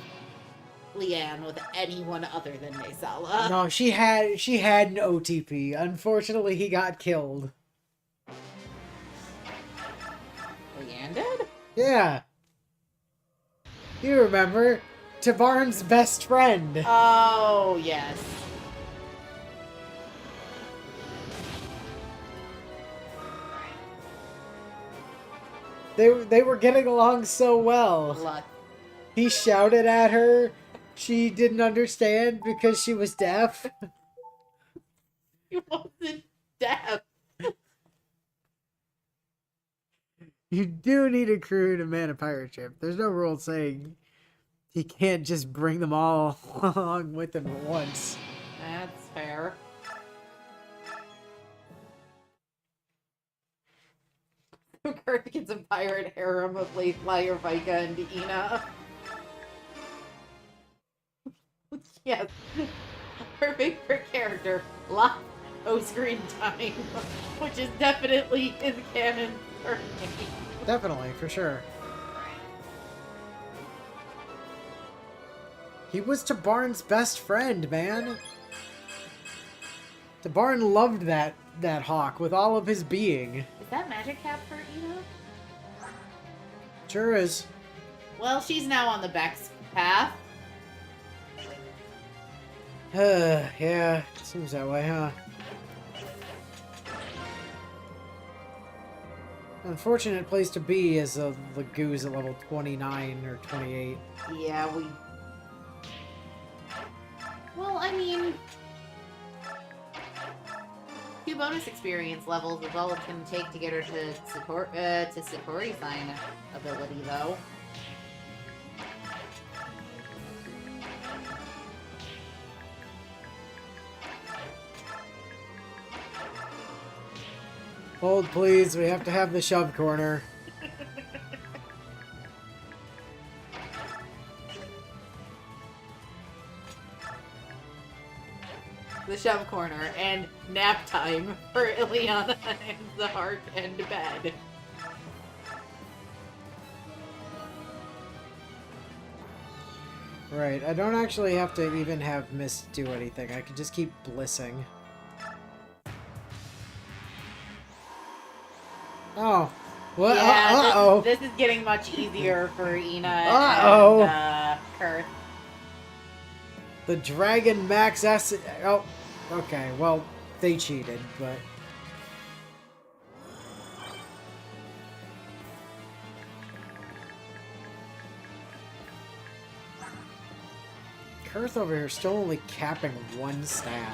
Leanne with anyone other than Naysala. No, she had an OTP. Unfortunately, he got killed. Leanne did? Yeah. You remember? Tabarn's best friend. Oh, yes. They were getting along so well. Luck. He shouted at her. She didn't understand because she was deaf. He wasn't deaf. You do need a crew to man a pirate ship. There's no rule saying he can't just bring them all along with him at once. That's fair. Kurth gets a pirate harem of Flyer, Vika, and Ina. Yes. Perfect for character. Lot of screen time. Which is definitely his canon for me. Definitely, for sure. He was Tabarn's best friend, man. Tabarn loved that hawk with all of his being. Is that magic cap for Ina? Sure is. Well, she's now on the Beck's path. Yeah, seems that way, huh? Unfortunate place to be as a Lagoo's at level 29 or 28. Yeah, Well, I mean... 2 bonus experience levels is all it can take to get her to Satori sign ability, though. Hold, please. We have to have the shove corner. The shove corner, and nap time for Ileana and the heart and bed. Right, I don't actually have to even have Mist do anything. I can just keep blissing. Oh. What? Yeah, Uh-oh. this is getting much easier for Ina Uh-oh. and Kurth. The Dragon Max S... Oh, okay. Well, they cheated, but... Kurth over here still only capping 1 stat.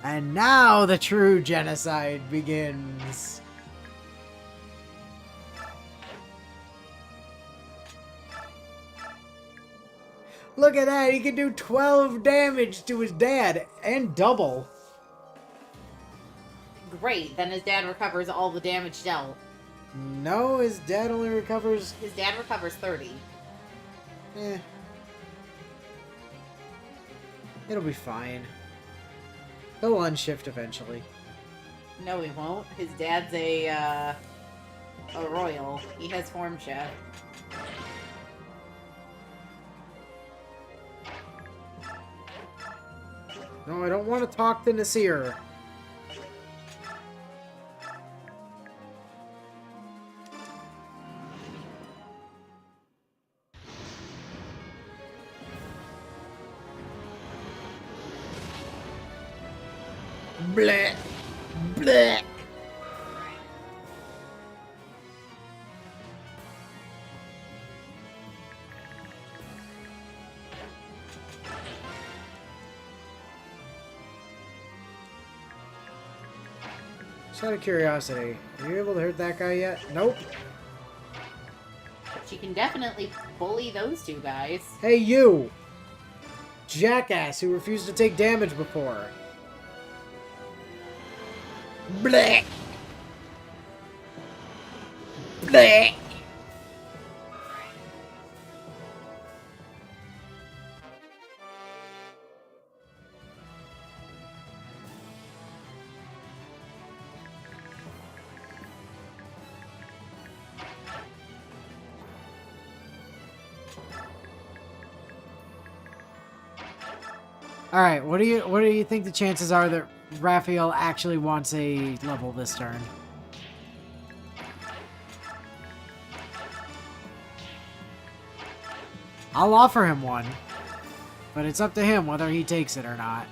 And now the true genocide begins. Look at that, he can do 12 damage to his dad, and double. Great, then his dad recovers all the damage dealt. No, his dad only recovers... His dad recovers 30. Eh. It'll be fine. He'll unshift eventually. No, he won't. His dad's a royal. He has form shift. No, I don't want to talk to Nasir. Bleh. Bleh. Just out of curiosity, are you able to hurt that guy yet? Nope. She can definitely bully those two guys. Hey, you! Jackass who refused to take damage before. Bleh! Bleh! All right, what do you think the chances are that Raphael actually wants a level this turn? I'll offer him one, but it's up to him whether he takes it or not.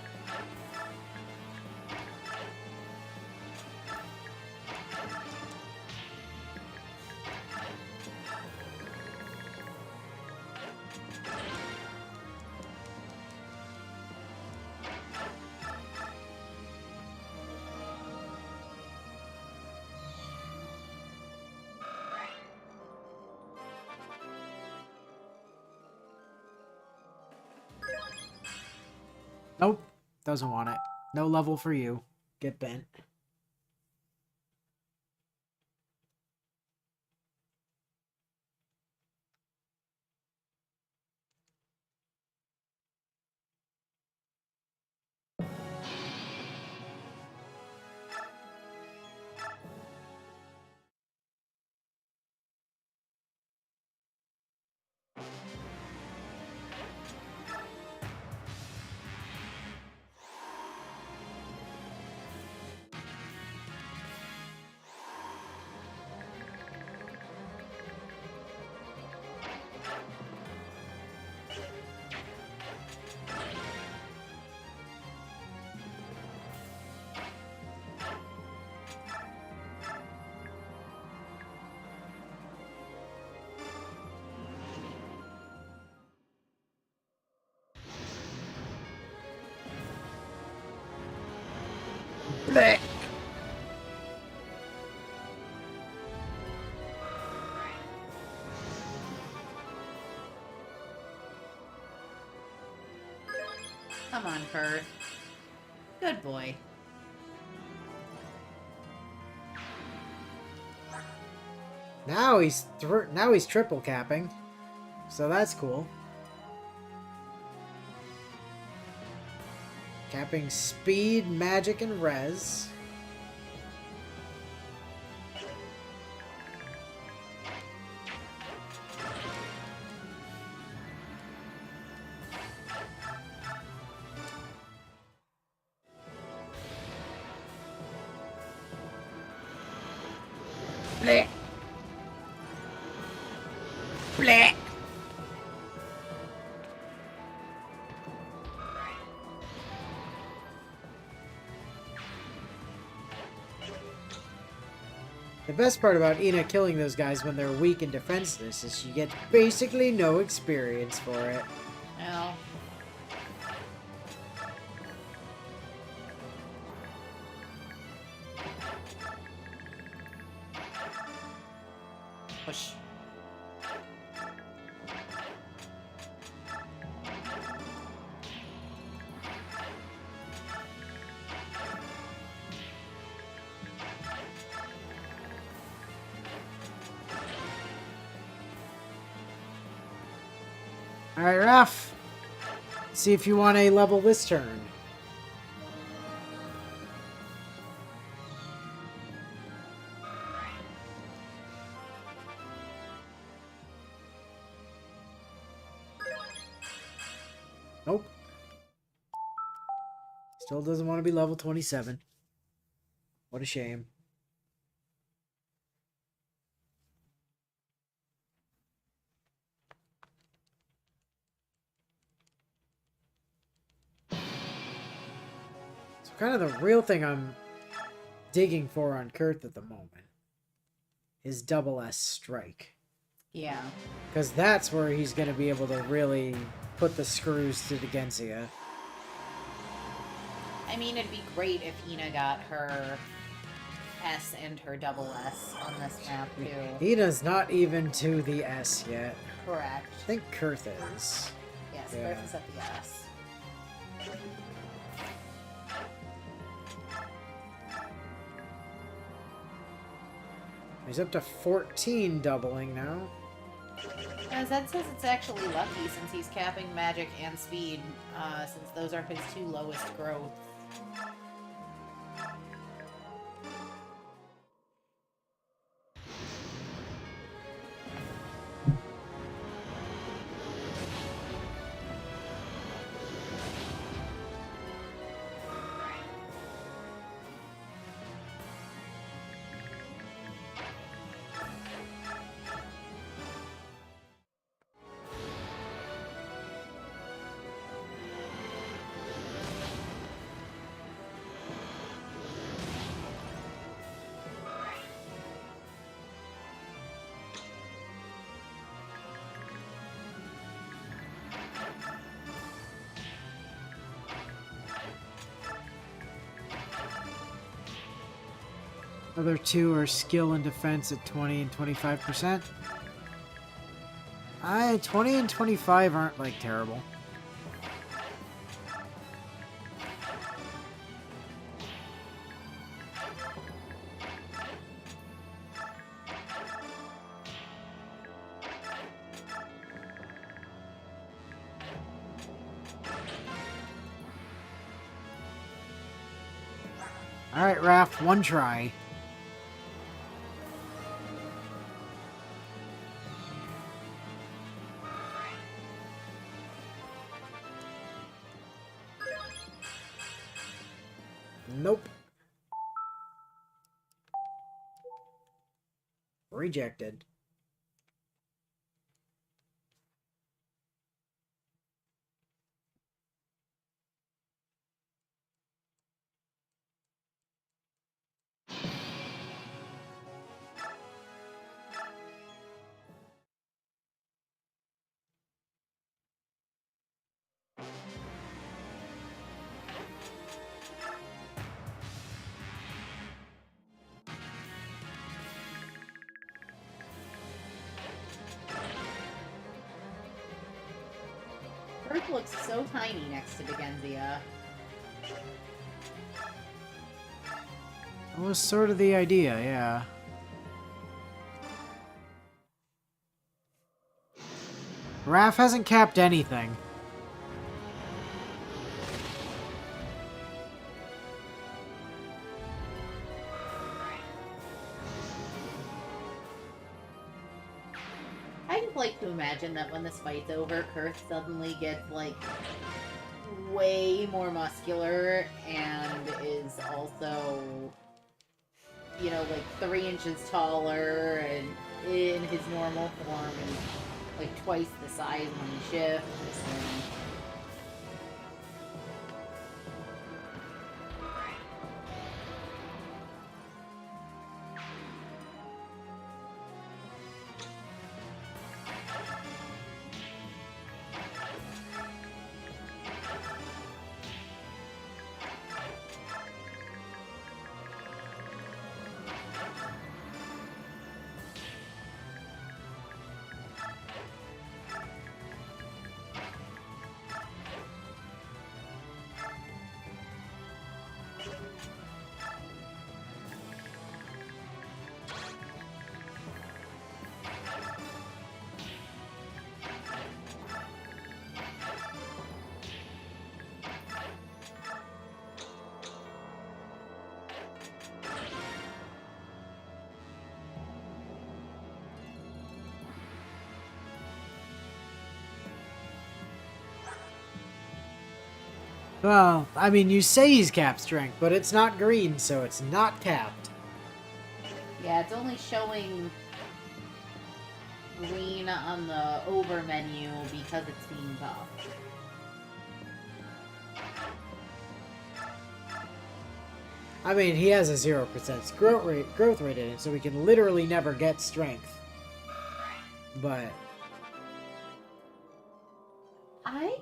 Nope, doesn't want it. No level for you. Get bent. Blech. Come on, Kurt. Good boy. Now he's triple capping, so that's cool. Capping speed, magic, and res. Blech. Blech. The best part about Ina killing those guys when they're weak and defenseless is she gets basically no experience for it. Well. Push. Alright, Raph. See if you want a level this turn. Nope. Still doesn't want to be level 27. What a shame. Kind of the real thing I'm digging for on Kurth at the moment is double S strike. Yeah. Because that's where he's going to be able to really put the screws to the Gensia. I mean, it'd be great if Ina got her S and her double S on this map, too. Ina's not even to the S yet. Correct. I think Kurth is. Yes, Yeah. Kurth is at the S. He's up to 14 doubling now. Zed says it's actually lucky since he's capping magic and speed, since those are his two lowest growth. Other two are skill and defense at 20 and 25%. 20 and 25 aren't, like, terrible. Alright, Raph, one try. Nope. Rejected. Kurth looks so tiny next to the Genzia. That was sort of the idea, yeah. Raph hasn't capped anything. I just like to imagine that when this fight's over, Kurth suddenly gets, like, way more muscular and is also, you know, like 3 inches taller and in his normal form and like twice the size when he shifts. And Well, I mean, you say he's cap strength, but it's not green, so it's not capped. yeah, it's only showing green on the over menu because it's being buffed. I mean, he has a 0% growth rate in it, so we can literally never get strength. But I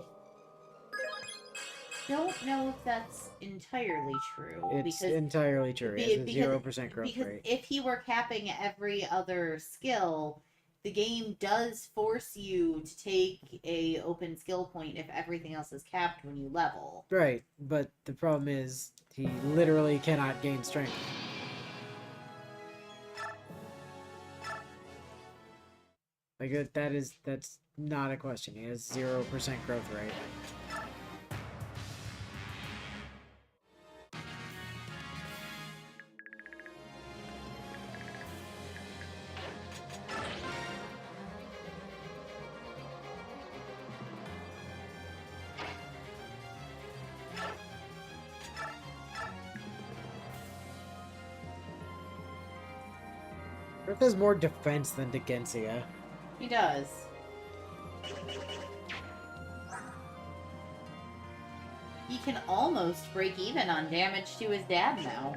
don't know if that's entirely true. it's entirely true. He has a 0% growth because rate. if he were capping every other skill, the game does force you to take a open skill point if everything else is capped when you level. Right, but the problem is he literally cannot gain strength. Like that's not a question. He has 0% growth rate. Earth has more defense than Degensia. He does. He can almost break even on damage to his dad now.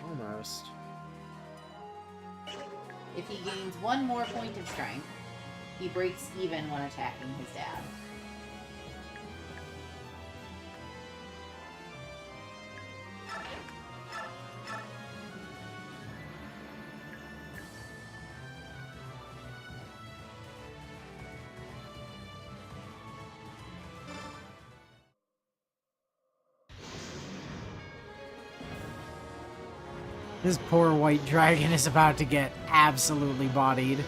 Almost. If he gains one more point of strength, he breaks even when attacking his dad. This poor white dragon is about to get absolutely bodied.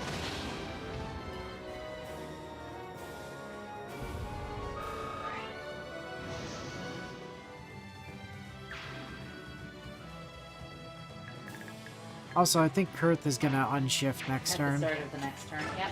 Also, I think Kurth is gonna unshift next At turn. the start of the next turn, yep.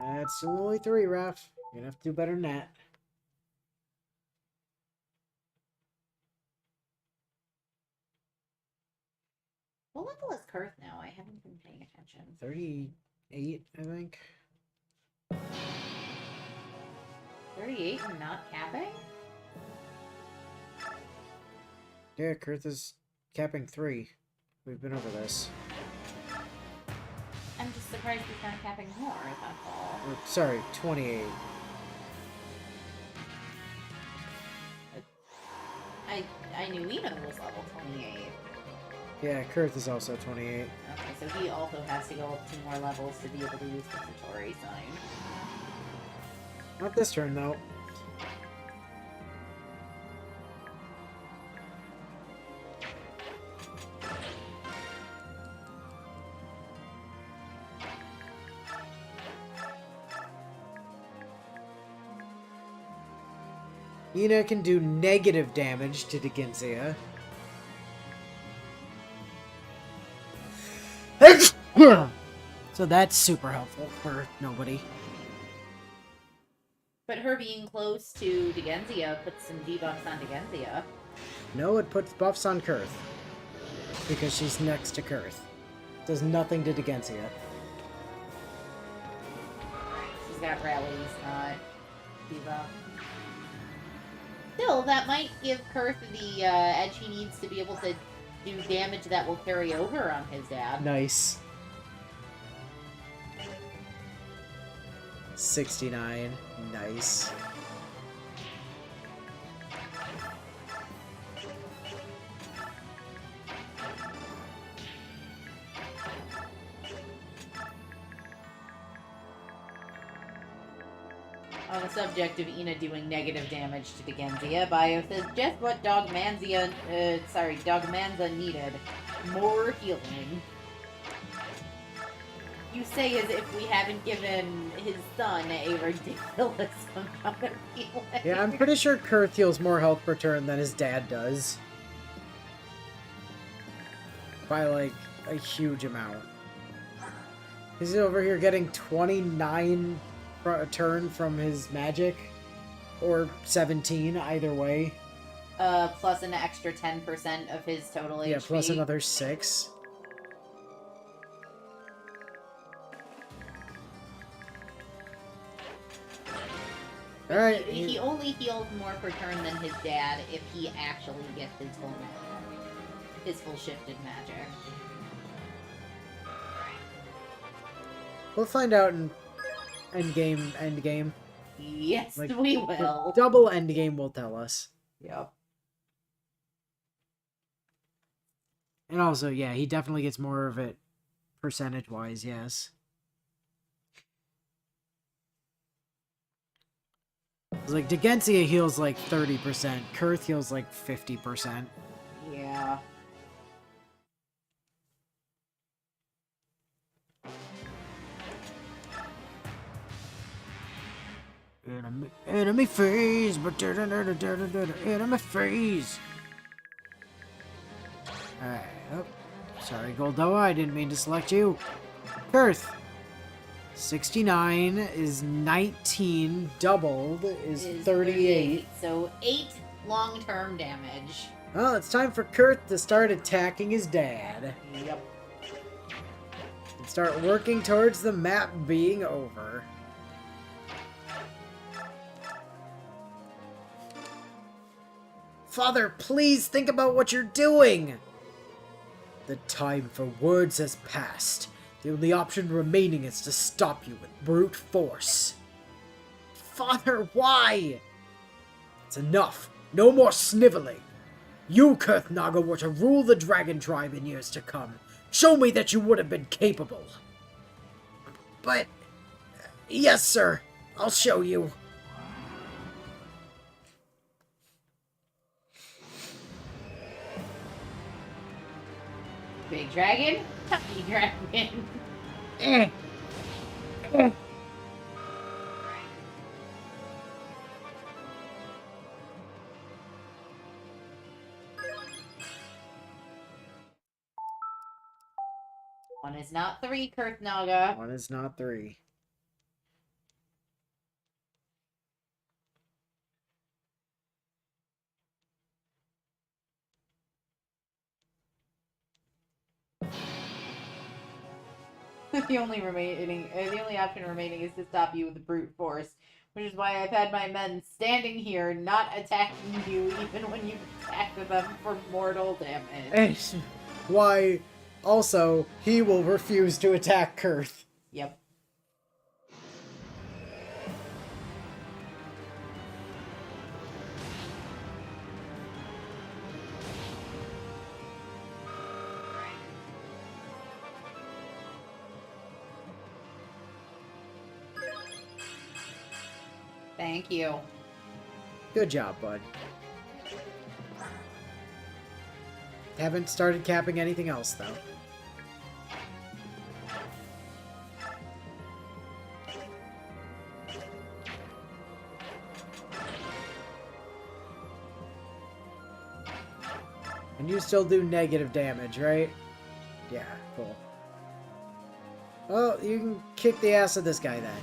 That's still only 3, Raph. You're gonna have to do better than that. What level is Kurth now? I haven't been paying attention. 38, I think. 38 and not capping? Yeah, Kurth is capping 3. We've been over this. I'm just surprised he's not capping more, that's all. Or, sorry, 28. I knew Eno was level 28. Yeah, Kurth is also 28. Okay, so he also has to go up 2 more levels to be able to use the Satori sign. Not this turn, though. Ina can do negative damage to Degensia. So that's super helpful for nobody. But her being close to Degenzia puts some debuffs on Degenzia. No, it puts buffs on Kurth. Because she's next to Kurth. Does nothing to Degensia. She's got rallies, not debuff. Still, that might give Kurth the edge he needs to be able to do damage that will carry over on his dad. Nice. 69. Nice. On the subject of Ina doing negative damage to Degenzia, Bio says just what Dogmanza needed. More healing. You say as if we haven't given his son a ridiculous amount of healing. Yeah, I'm pretty sure Kurth heals more health per turn than his dad does. By, like, a huge amount. He's over here getting 29 a turn from his magic. Or 17, either way. Plus an extra 10% of his total HP. Yeah, plus another 6. Alright. He only heals more per turn than his dad if he actually gets his full shifted magic. We'll find out in endgame. Yes, Like, we will. Double endgame will tell us. Yep. And also, yeah, he definitely gets more of it percentage-wise, yes. It's like, Degenzia heals like 30%. Kurth heals like 50%. Yeah. Enemy freeze! Enemy freeze! Alright, oh. Sorry, Goldoa, I didn't mean to select you. Kurth! 69 is 19, doubled is 38. So 8 long-term damage. Well, it's time for Kurth to start attacking his dad. Yep. And start working towards the map being over. Father, please think about what you're doing! The time for words has passed. The only option remaining is to stop you with brute force. Father, why? It's enough. No more sniveling. You, Kurth Naga, were to rule the Dragon Tribe in years to come. Show me that you would have been capable. But... yes, sir. I'll show you. Big dragon, tiny dragon. One is not 3, Kurth Naga. One is not 3. The only option remaining is to stop you with the brute force, which is why I've had my men standing here, not attacking you, even when you attack them for mortal damage. And why, also, he will refuse to attack Kurth. Yep. Thank you. Good job, bud. Haven't started capping anything else, though. And you still do negative damage, right? Yeah, cool. Well, you can kick the ass of this guy then.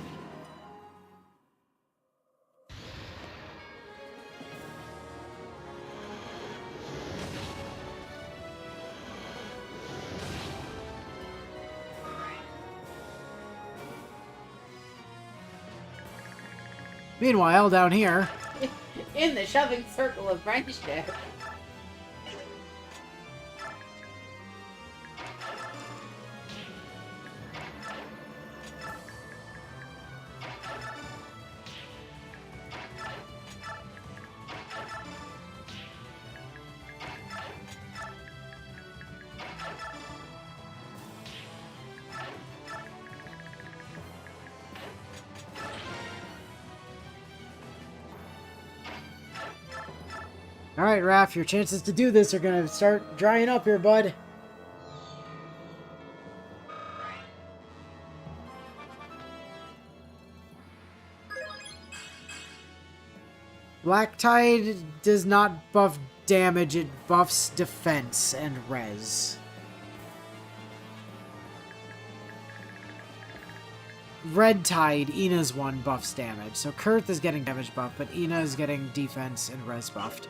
Meanwhile, down here... in the shoving circle of friendship. Alright, Raph, your chances to do this are gonna start drying up here, bud. Black Tide does not buff damage, it buffs defense and res. Red Tide, Ina's one buffs damage. So Kurth is getting damage buff, but Ina is getting defense and res buffed.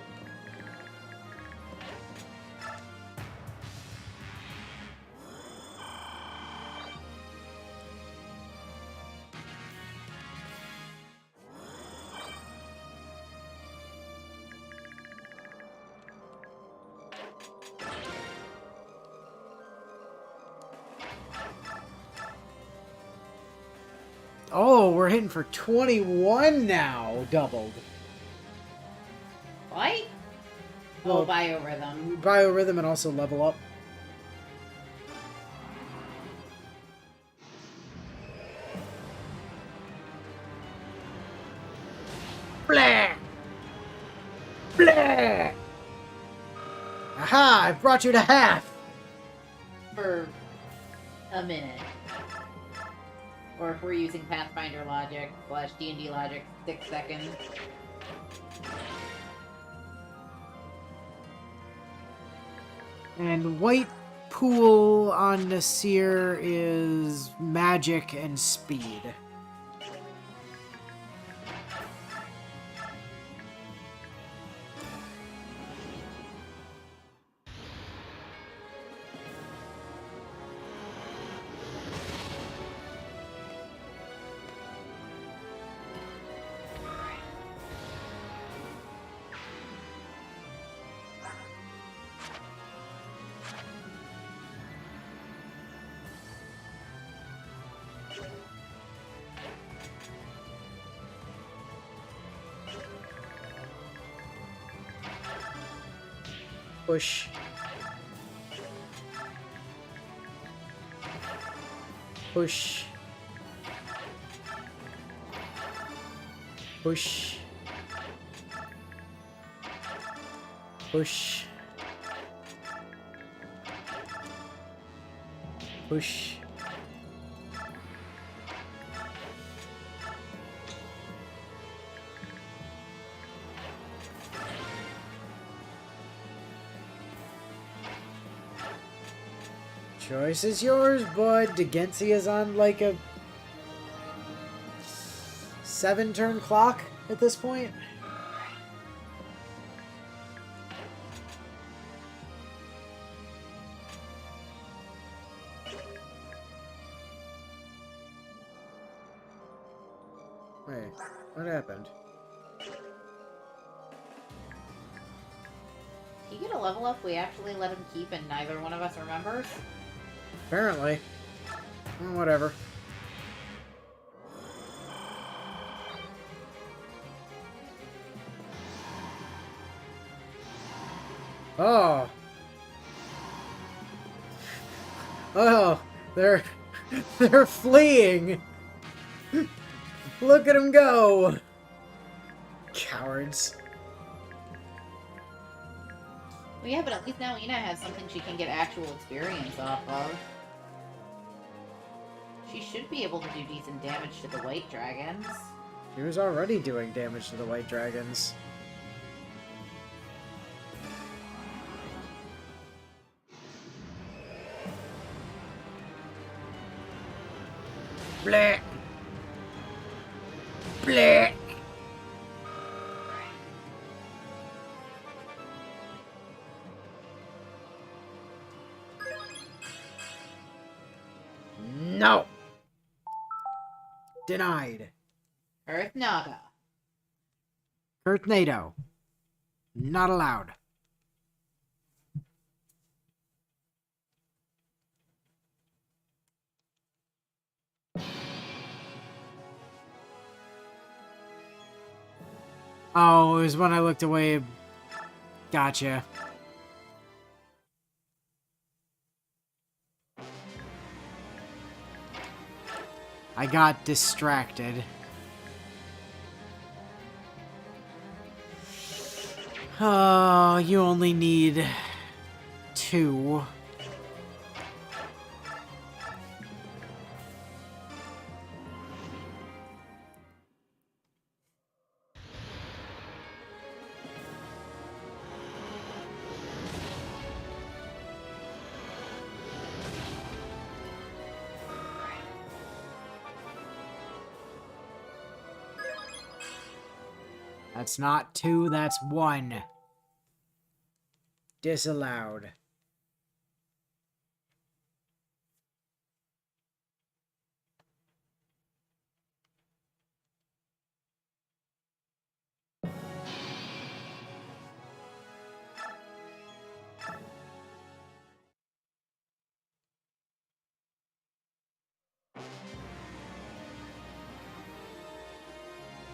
Oh, we're hitting for 21 now, doubled. What? Well, Oh, biorhythm. Biorhythm and also level up. Blah! Blah! Aha! I brought you to half! For a minute. Or if we're using Pathfinder logic / D&D logic, 6 seconds. And white pool on Nasir is magic and speed. Push. Push. Push. Push. Push. Choice is yours, bud. Degensi is on like a 7-turn clock at this point. Wait, what happened? He get a level up we actually let him keep and neither one of us remembers? Apparently. Well, whatever. Oh. Oh, they're fleeing. Look at them go. Cowards. Well, yeah, but at least now Ina has something she can get actual experience off of. She should be able to do decent damage to the white dragons. He was already doing damage to the white dragons. Bleh. Bleh. No. Denied. Earth Naga. Hurt NATO. Not allowed. Oh, it was when I looked away. Gotcha. I got distracted. Oh, you only need 2. That's not 2, that's 1. Disallowed.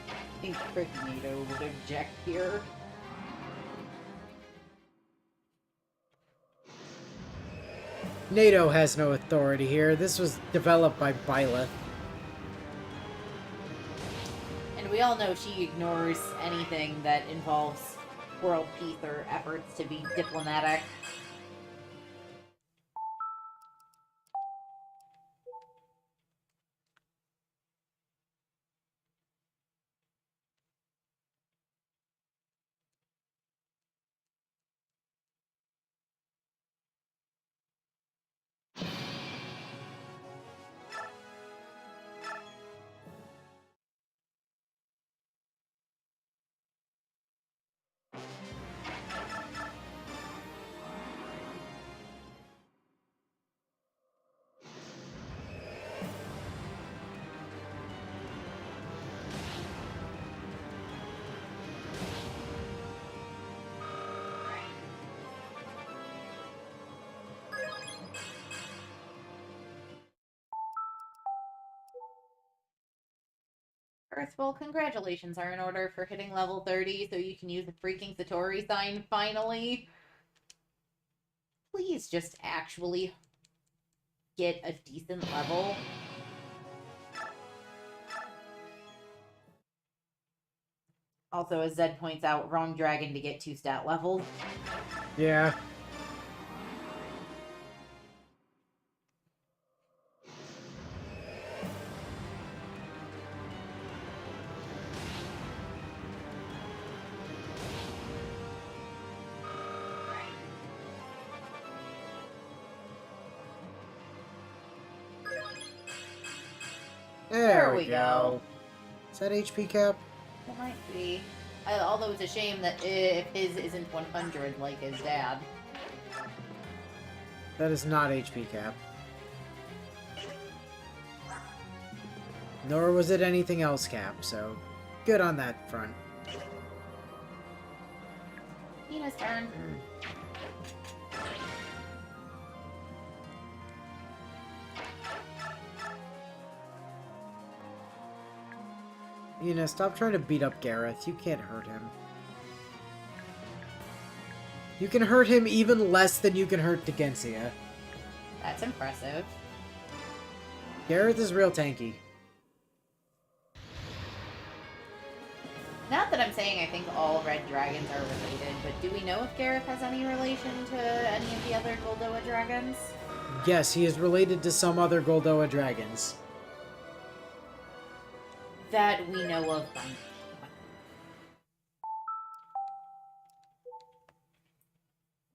I think Frick NATO would object here. NATO has no authority here. This was developed by Byleth. And we all know she ignores anything that involves world peace or efforts to be diplomatic. Earth, well, congratulations are in order for hitting level 30 so you can use the freaking Satori sign finally. Please just actually get a decent level. Also, as Zed points out, wrong dragon to get 2 stat levels. Yeah. There we go. Is that HP cap? It might be. Although it's a shame that if his isn't 100 like his dad. That is not HP cap. Nor was it anything else cap, so good on that front. Tina's turn. Ina, stop trying to beat up Gareth. You can't hurt him. You can hurt him even less than you can hurt Degensia. That's impressive. Gareth is real tanky. Not that I'm saying I think all red dragons are related, but do we know if Gareth has any relation to any of the other Goldoa dragons? Yes, he is related to some other Goldoa dragons. That we know of.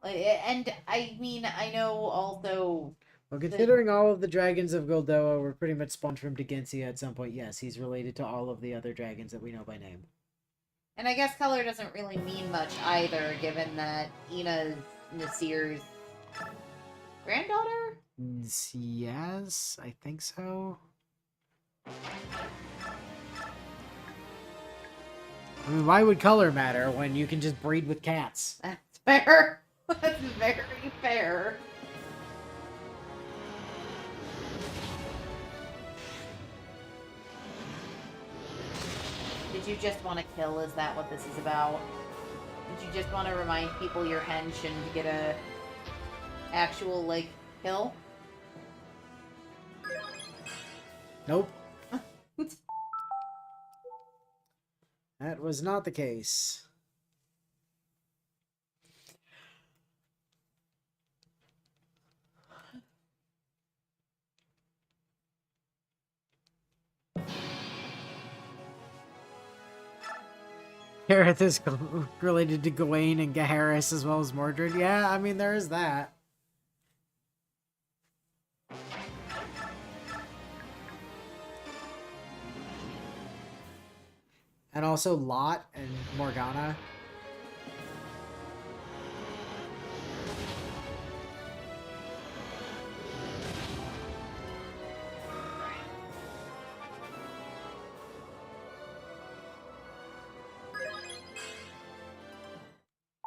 And I mean, I know also... Well, considering all of the dragons of Goldoa were pretty much spawned from Degensia at some point, yes, he's related to all of the other dragons that we know by name. And I guess color doesn't really mean much either, given that Ina's Nasir's granddaughter? Yes, I think so. I mean, why would color matter when you can just breed with cats? That's fair. That's very fair. Did you just want to kill? Is that what this is about? Did you just want to remind people you're hench and get a actual, like, kill? Nope. That was not the case. Gareth is related to Gawain and Gaharis as well as Mordred. Yeah, I mean, there is that. And also Lot and Morgana.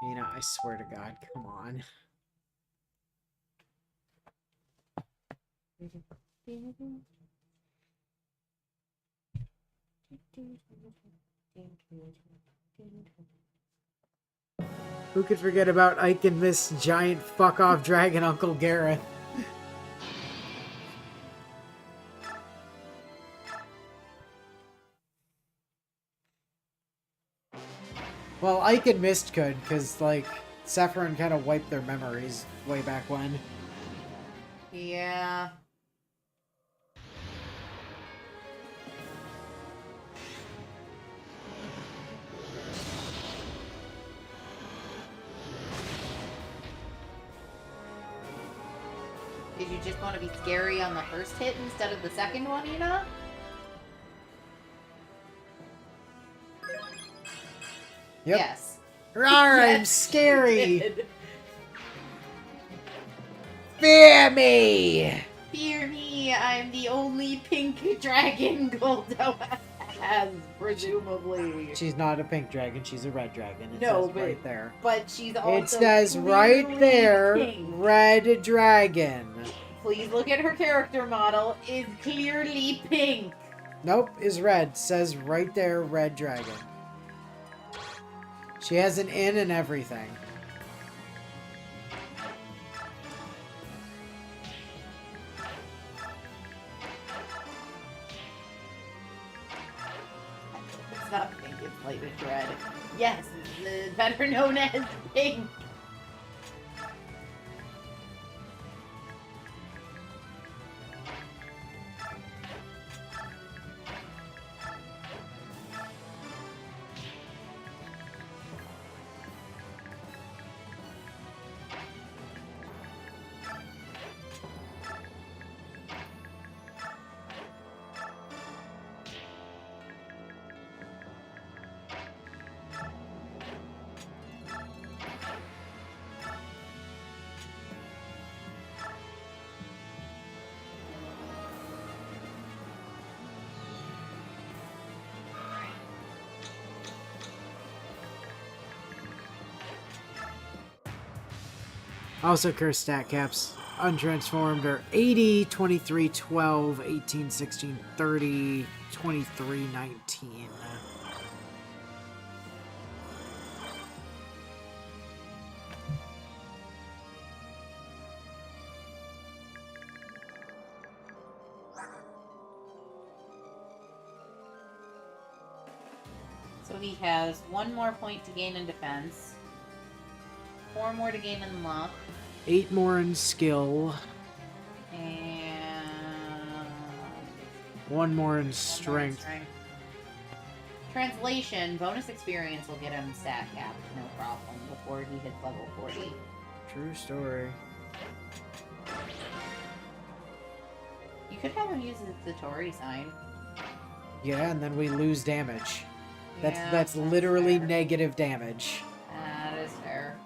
You know, I swear to God, come on. Who could forget about Ike and Miss giant fuck-off dragon Uncle Gareth? Well, Ike and Mist could, because, like, Sephiroth kind of wiped their memories way back when. Yeah. Did you just want to be scary on the first hit instead of the second one, you know? Yep. Yes. Rawr, Yes, I'm scary! did. Fear me! Fear me, I'm the only pink dragon Goldo has, presumably. She's not a pink dragon, she's a red dragon. It No, says but right there. But she's also It says right clearly there, pink. red dragon. Please look at her character model. Is clearly pink. Nope, is red. Says right there, red dragon. She has an in and everything. It's not pink, it's lighted red. Yes, better known as pink. Also, curse stat caps. Untransformed are 80, 23, 12, 18, 16, 30, 23, 19. So he has 1 more point to gain in defense, 4 more to gain in luck, 8 more in skill, and 1 more in 1 more in strength. Translation, bonus experience will get him stat cap, no problem, before he hits level 40. True story. You could have him use the Tori sign. Yeah, and then we lose damage. Yeah, That's literally fair. negative damage. That is fair.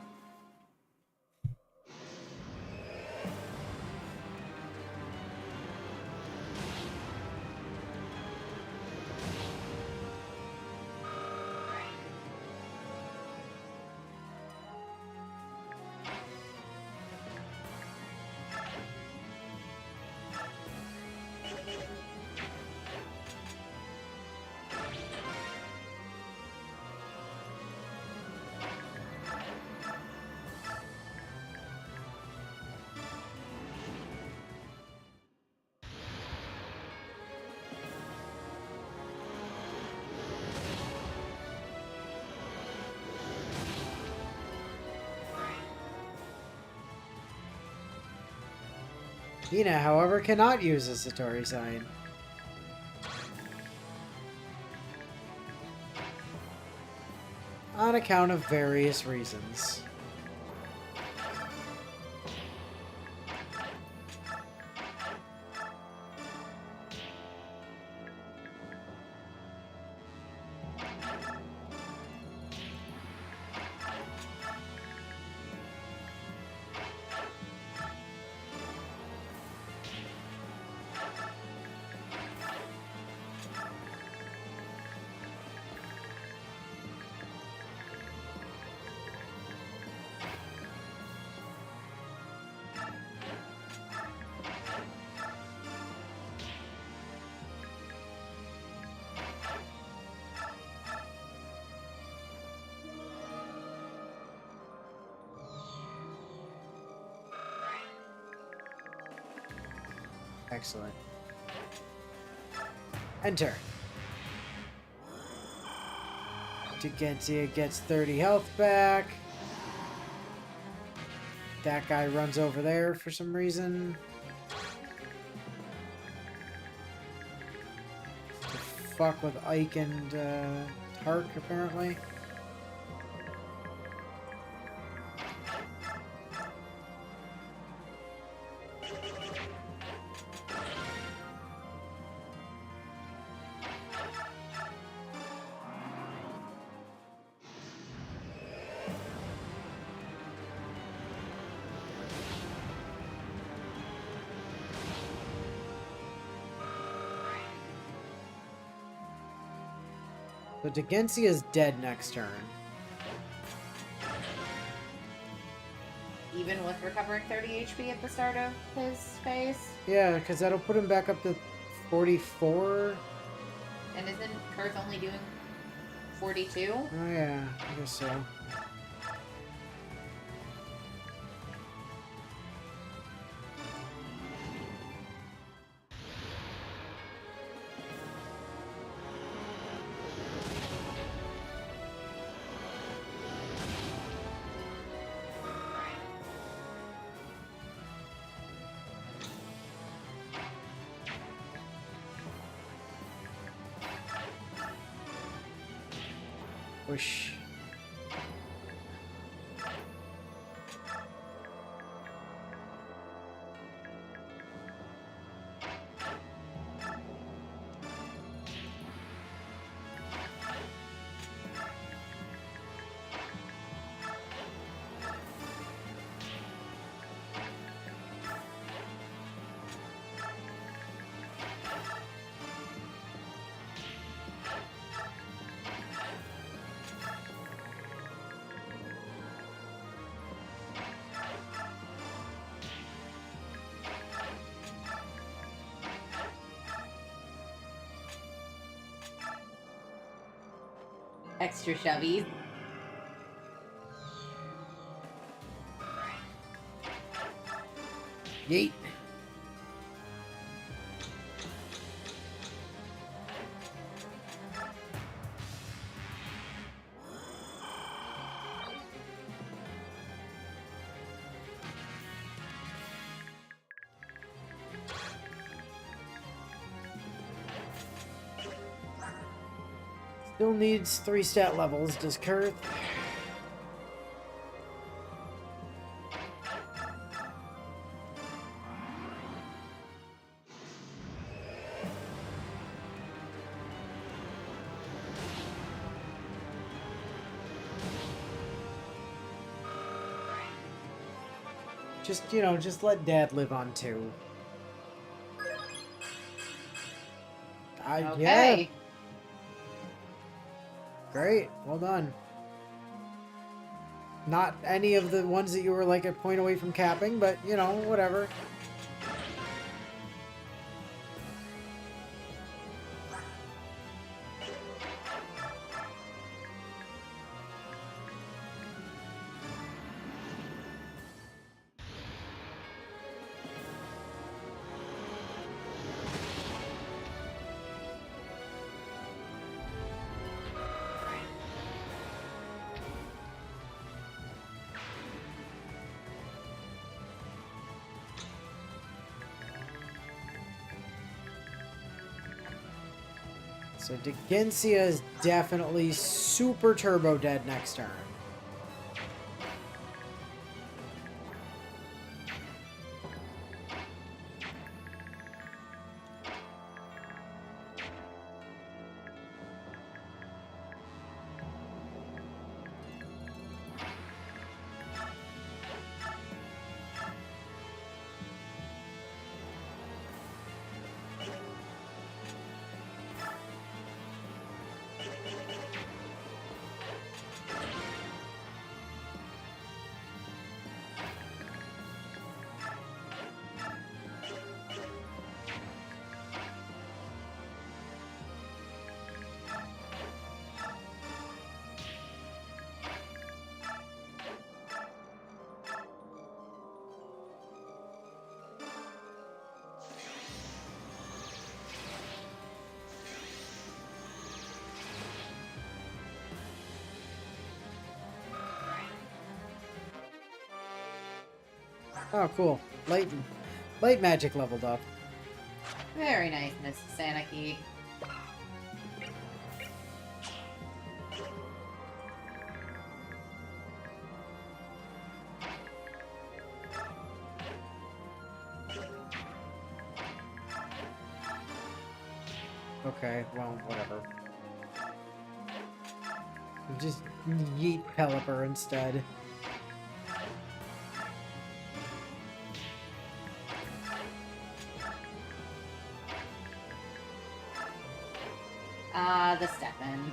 Hina, however, cannot use the Satori sign. On account of various reasons. Excellent. Enter. Degenzia gets 30 health back. That guy runs over there for some reason. To fuck with Ike and Tark, apparently. So Degenzia is dead next turn. Even with recovering 30 HP at the start of his phase? Yeah, because that'll put him back up to 44. And isn't Kurth only doing 42? Oh yeah, I guess so. Whoosh. Extra shovies. Yeet. Still needs 3 stat levels, does Kurth? Just, you know, just let Dad live on 2. Okay. Yeah. Great. Well done. Not any of the ones that you were like a point away from capping, but, you know, whatever. So Digensia is definitely super turbo dead next turn. Oh, cool. Light magic leveled up. Very nice, Miss Sanaki. Okay, well, whatever. Just yeet Pelipper instead. The Stefan.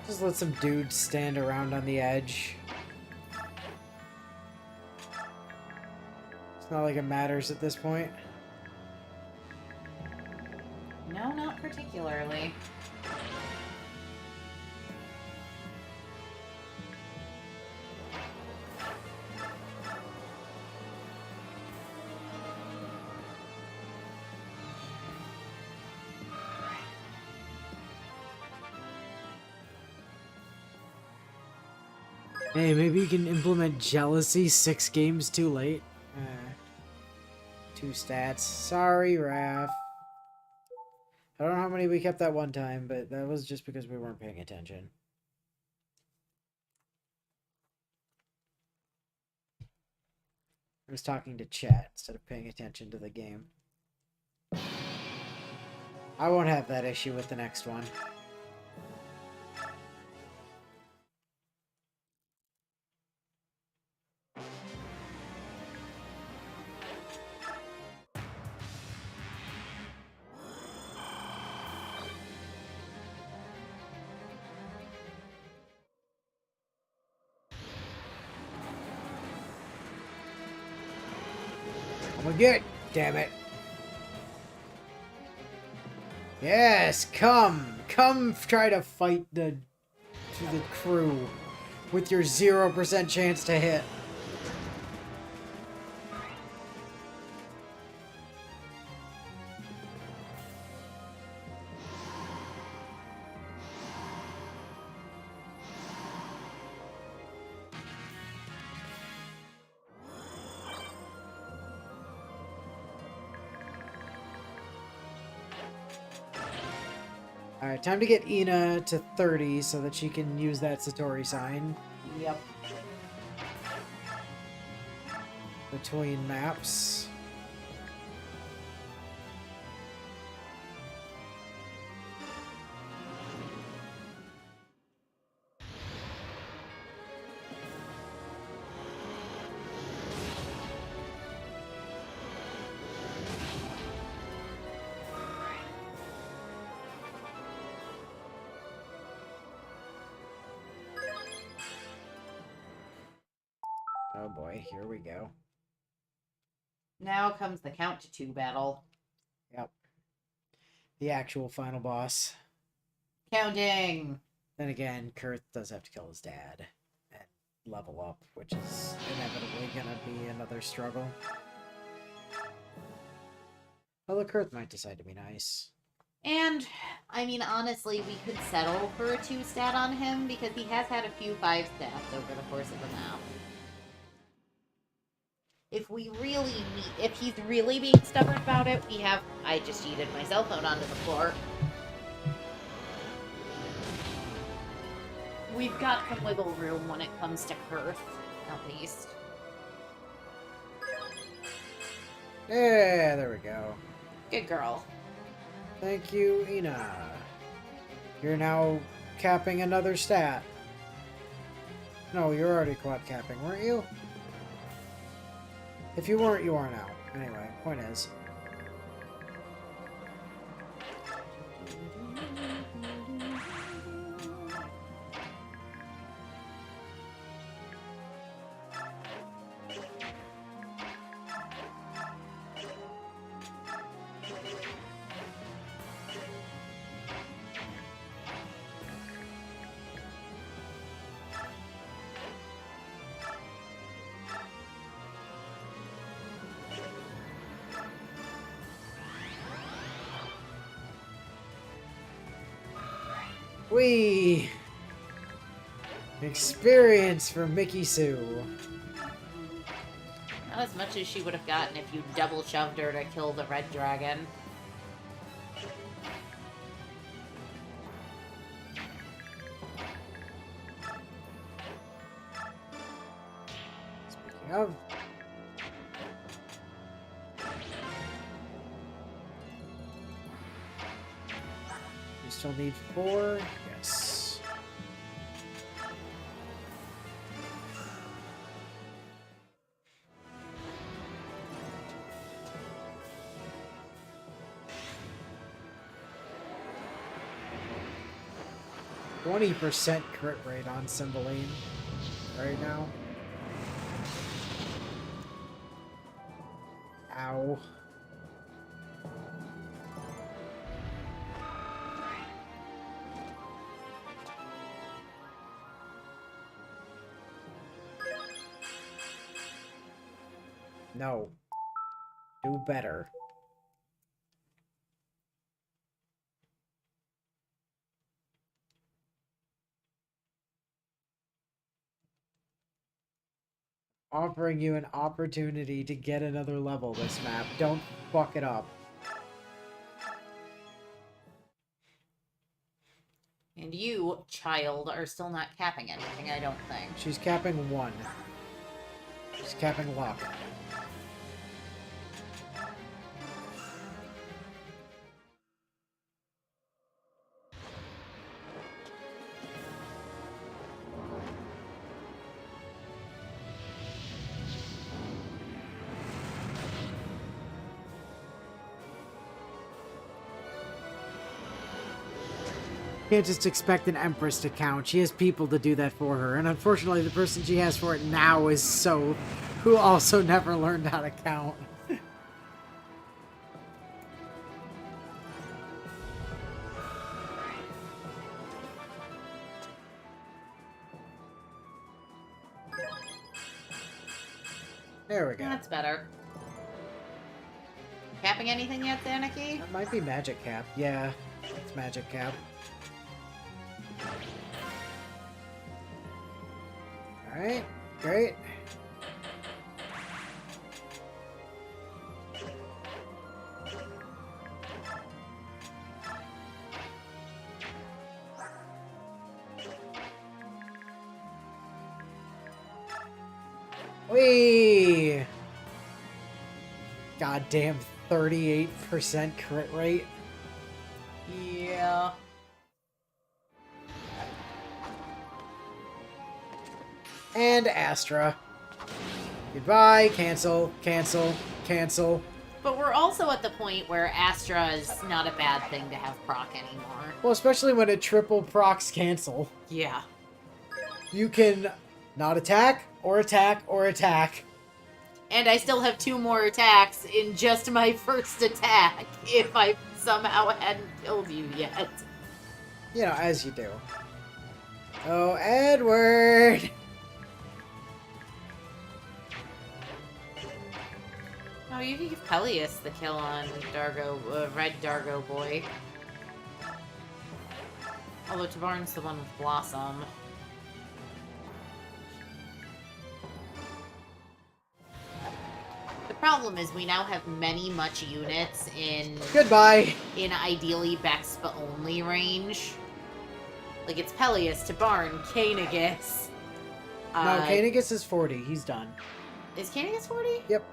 Just let some dudes stand around on the edge. It's not like it matters at this point. No, not particularly. Hey, maybe you can implement jealousy 6 games too late. 2 stats. Sorry, Raph. I don't know how many we kept that one time, but that was just because we weren't paying attention. I was talking to chat instead of paying attention to the game. I won't have that issue with the next one. I'm gonna get, damn it. Yes, come try to fight the crew with your 0% chance to hit. Alright, time to get Ina to 30 so that she can use that Satori sign. Yep. Between maps. Oh boy, here we go. Now comes the count to 2 battle. Yep. The actual final boss. Counting! Then again, Kurth does have to kill his dad. And level up, which is inevitably gonna be another struggle. Well, the Kurth might decide to be nice. And, I mean, honestly, we could settle for a 2-stat on him because he has had a few 5-stats over the course of the map. If he's really being stubborn about it, I just yeeted my cell phone onto the floor. We've got some wiggle room when it comes to Kurth, at least. Yeah, there we go. Good girl. Thank you, Ina. You're now capping another stat. No, you're already quad capping, weren't you? If you weren't, you are now. Anyway, point is. Whee! Experience for Mickey Sue. Not as much as she would have gotten if you double shoved her to kill the red dragon. Speaking of... You still need 4? Yes. %20 crit rate on Cymbeline right now. Ow. No. Do better. Offering you an opportunity to get another level this map. Don't fuck it up. And you, child, are still not capping anything, I don't think. She's capping 1. She's capping luck. Can't just expect an Empress to count. She has people to do that for her. And unfortunately, the person she has for it now is Soph, who also never learned how to count. There we go. That's better. Capping anything yet, Zanucky? That might be Magic Cap. Yeah, it's Magic Cap. Alright, great. Whee! Goddamn 38% crit rate. Yeah. And Astra. Goodbye, cancel, cancel, cancel. But we're also at the point where Astra is not a bad thing to have proc anymore. Well, especially when it triple procs cancel. Yeah. You can not attack, or attack, or attack. And I still have 2 more attacks in just my first attack, if I somehow hadn't killed you yet. You know, as you do. Oh, Edward! Oh, you can give Peleus the kill on Dargo, Red Dargo Boy. Although Tabarn's the one with Blossom. The problem is we now have many much units in... Goodbye! In ideally Bexpa only range. Like, it's Peleus, Tabarn, Kanegus. No, Kanegus is 40. He's done. Is Kanegus 40? Yep.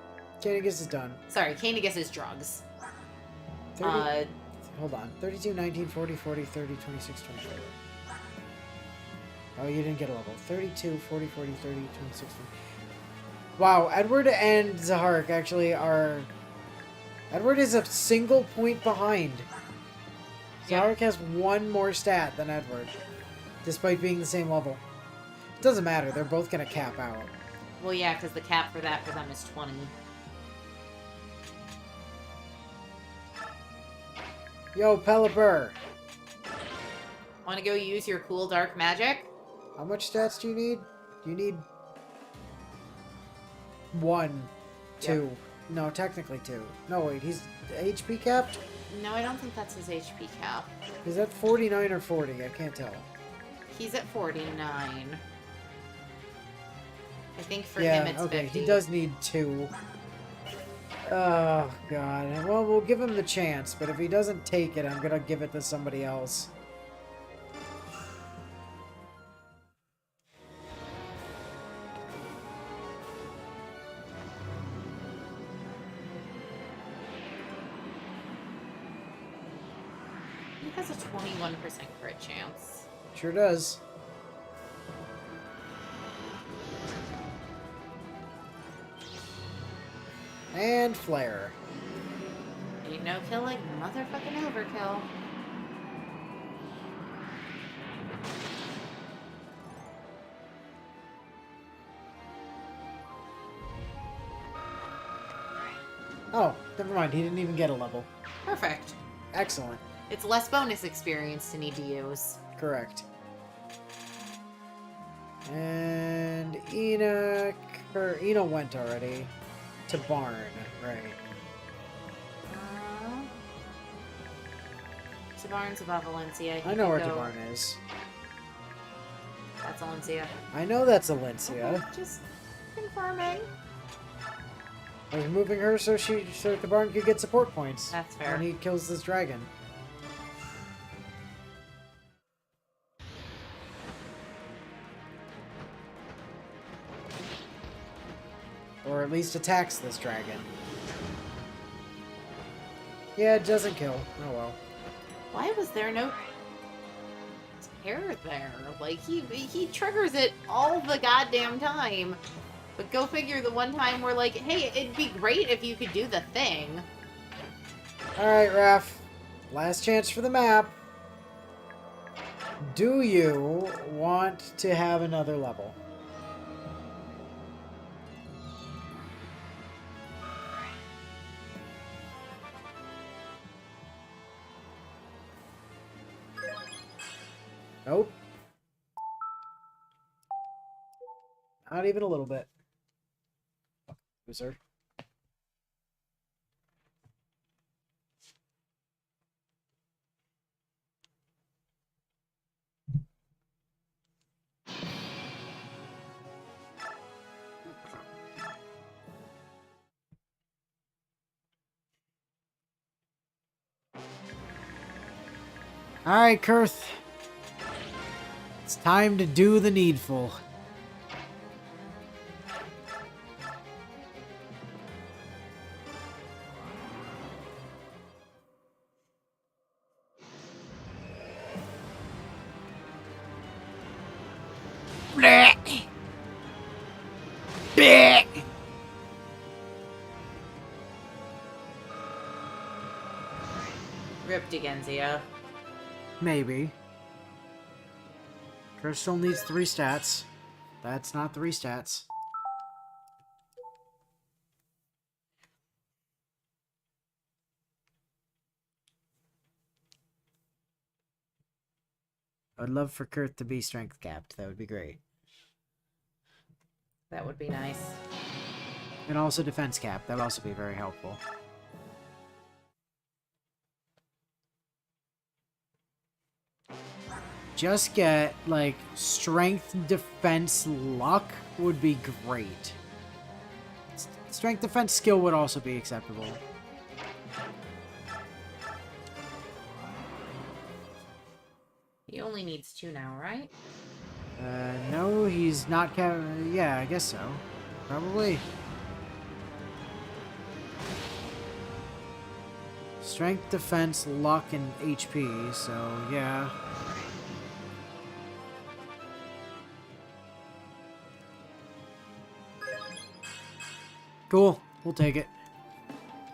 Kanegus is done. Sorry, Kanegus is drugs. 30, hold on. 32, 19, 40, 40, 30, 26, 24. Oh, you didn't get a level. 32, 40, 40, 30, 26, 20. Wow, Edward and Zaharik actually are... Edward is a single point behind. Zaharik has one more stat than Edward, despite being the same level. It doesn't matter. They're both going to cap out. Well, yeah, because the cap for that for them is 20. Yo, Pelipper. Want to go use your cool dark magic? How much stats do you need? You need... 1, 2. Yep. No, technically 2. No, wait, he's HP capped? No, I don't think that's his HP cap. Is that 49 or 40? I can't tell. He's at 49. I think for Yeah, him it's okay, 50. he does need 2. Oh, God. Well, we'll give him the chance, but if he doesn't take it, I'm gonna give it to somebody else. He has a 21% crit chance. Sure does. And flare. Ain't no kill like motherfucking overkill. Oh, never mind. He didn't even get a level. Perfect. Excellent. It's less bonus experience to need to use. Correct. And Enoch... Eno went already. To Barn, right. Tabarn's above Valencia. I know where Tabarn is. That's Valencia. I know that's Alencia. Okay, just confirming. I was moving her so Tabarn could get support points. That's fair. When he kills this dragon. Or at least attacks this dragon. Yeah, it doesn't kill. Oh well. Why was there no terror there? Like, he triggers it all the goddamn time. But go figure, the one time we're like, hey, it'd be great if you could do the thing. Alright, Raph. Last chance for the map. Do you want to have another level? Nope. Not even a little bit. Loser. Alright, Kurth. It's time to do the needful. Ripped again, Zia. Maybe. Crystal needs 3 stats. That's not 3 stats. I'd love for Kurt to be strength capped. That would be great. That would be nice. And also defense cap. That would also be very helpful. Just get, like, strength, defense, luck would be great. Strength, defense, skill would also be acceptable. He only needs 2 now, right? No, he's not yeah, I guess so. Probably. Strength, defense, luck, and HP, so yeah. Cool. We'll take it.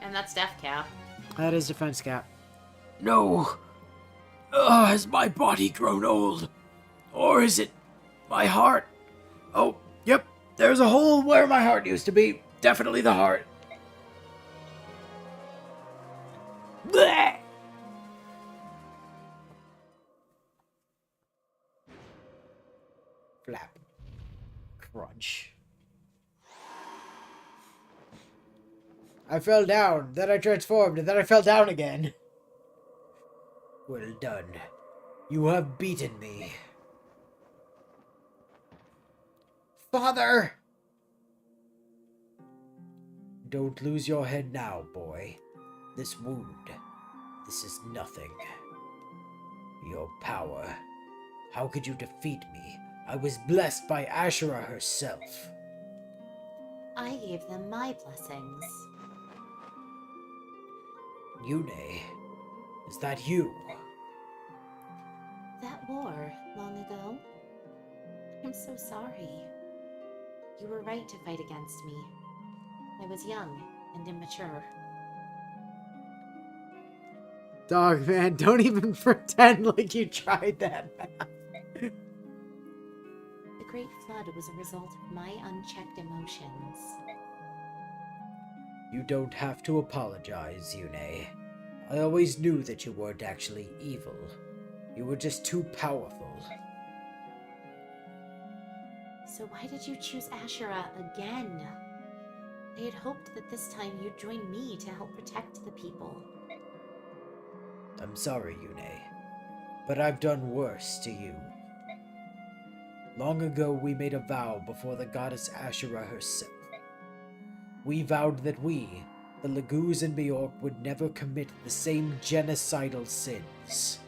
And that's death cap. That is defense cap. No! Has my body grown old? Or is it my heart? Oh, yep. There's a hole where my heart used to be. Definitely the heart. Blech! Flap. Crunch. I fell down, then I transformed, and then I fell down again. Well done. You have beaten me. Father! Don't lose your head now, boy. This wound, this is nothing. Your power. How could you defeat me? I was blessed by Ashura herself. I gave them my blessings. Yune, is that you? That war long ago. I'm so sorry. You were right to fight against me. I was young and immature. Dog, man, don't even pretend like you tried that. The Great Flood was a result of my unchecked emotions. You don't have to apologize, Yune. I always knew that you weren't actually evil. You were just too powerful. So why did you choose Ashura again? I had hoped that this time you'd join me to help protect the people. I'm sorry, Yune, but I've done worse to you. Long ago, we made a vow before the goddess Ashura herself. We vowed that we, the Laguz and Bjork, would never commit the same genocidal sins.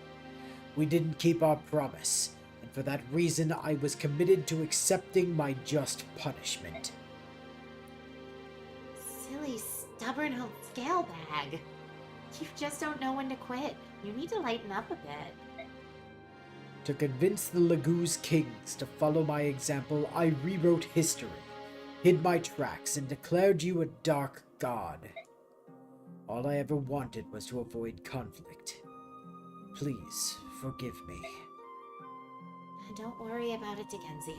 We didn't keep our promise, and for that reason I was committed to accepting my just punishment. Silly, stubborn old scale bag. You just don't know when to quit. You need to lighten up a bit. To convince the Laguz kings to follow my example, I rewrote history, hid my tracks, and declared you a dark god. All I ever wanted was to avoid conflict. Please, forgive me. Don't worry about it, Dickensia.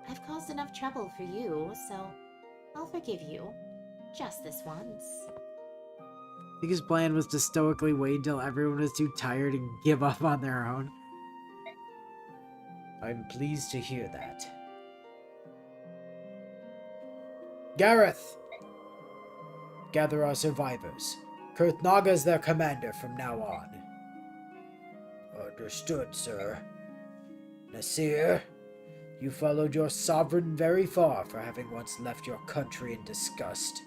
I've caused enough trouble for you, so I'll forgive you. Just this once. I think his plan was to stoically wait until everyone was too tired and give up on their own. I'm pleased to hear that. Gareth! Gather our survivors. Kurthnaga's their commander from now on. Understood, sir. Nasir, you followed your sovereign very far for having once left your country in disgust.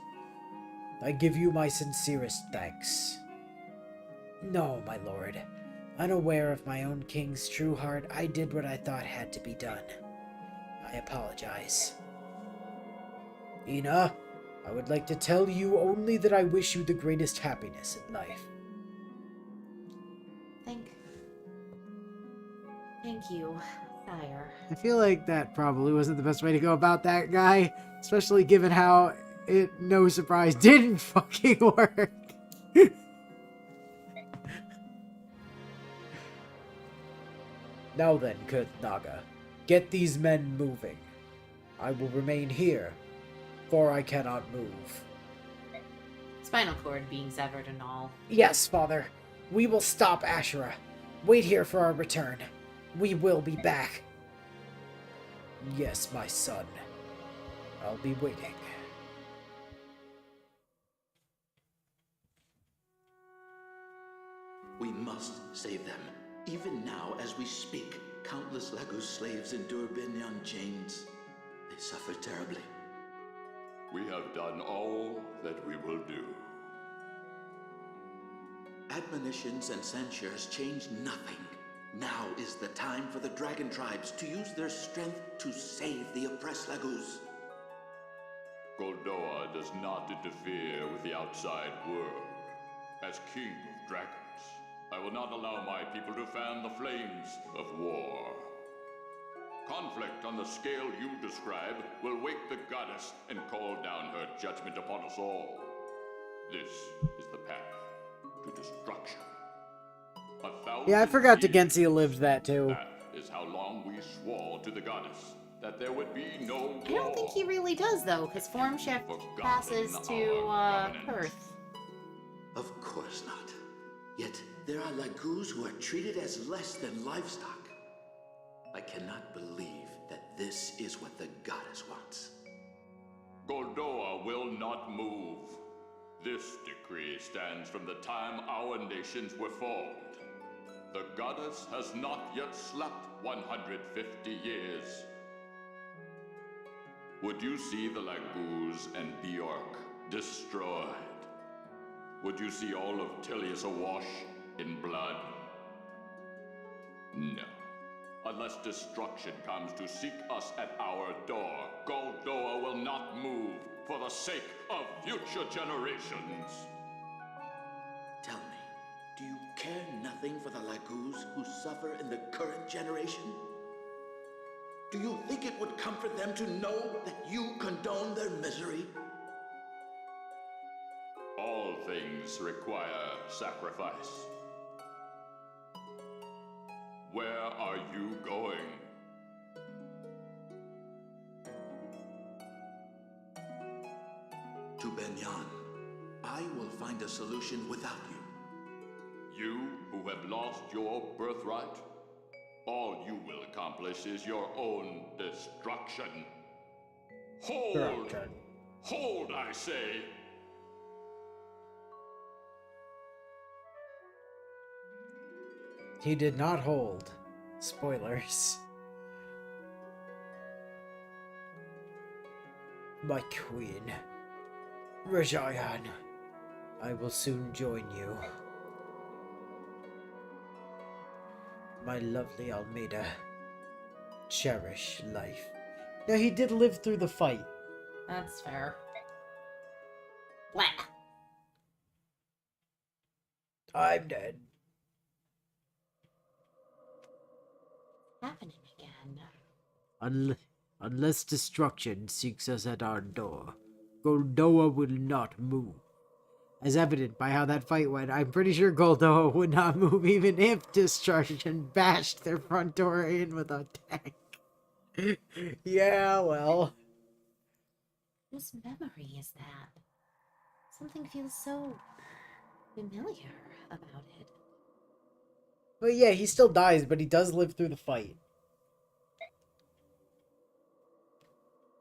I give you my sincerest thanks. No, my lord. Unaware of my own king's true heart, I did what I thought had to be done. I apologize. Ina, I would like to tell you only that I wish you the greatest happiness in life. Thank you, sire. I feel like that probably wasn't the best way to go about that guy, especially given how it, no surprise, didn't fucking work. Now then, Kurtnaga, get these men moving. I will remain here, for I cannot move. Spinal cord being severed and all. Yes, father. We will stop Ashura. Wait here for our return. We will be back. Yes, my son. I'll be waiting. must save them. Even now, as we speak, countless Lagu slaves endure Binyan chains. They suffer terribly. We have done all that we will do. Admonitions and censures change nothing. Now is the time for the dragon tribes to use their strength to save the oppressed Lagus. Goldoa does not interfere with the outside world. As king of dragons, I will not allow my people to fan the flames of war. Conflict on the scale you describe will wake the goddess and call down her judgment upon us all. This is the path to destruction. Yeah, I forgot years, Tegensia lived that too. That is how long we swore to the goddess that there would be no war. I don't think he really does, though, because form shift passes to Earth. Of course not. Yet there are Lagus who are treated as less than livestock. I cannot believe that this is what the goddess wants. Goldoa will not move. This decree stands from the time our nations were formed. The goddess has not yet slept 150 years. Would you see the Lagus and Bjork destroyed? Would you see all of Tilius awash in blood? No. Unless destruction comes to seek us at our door, Goldoa will not move for the sake of future generations. Tell me, do you care nothing for the Lagus who suffer in the current generation? Do you think it would comfort them to know that you condone their misery? All things require sacrifice. Where are you going? To Benyan. I will find a solution without you. You who have lost your birthright? All you will accomplish is your own destruction. Hold! Hold, I say! He did not hold. Spoilers. My queen, Rajayan, I will soon join you. My lovely Almeida, cherish life. Now, he did live through the fight. That's fair. Blah. I'm dead. Happening again. Unless destruction seeks us at our door, Goldoa will not move. As evident by how that fight went, I'm pretty sure Goldoa would not move even if destruction bashed their front door in with a tank. Yeah, well. Whose memory is that? Something feels so familiar about it. Well, yeah, he still dies, but he does live through the fight.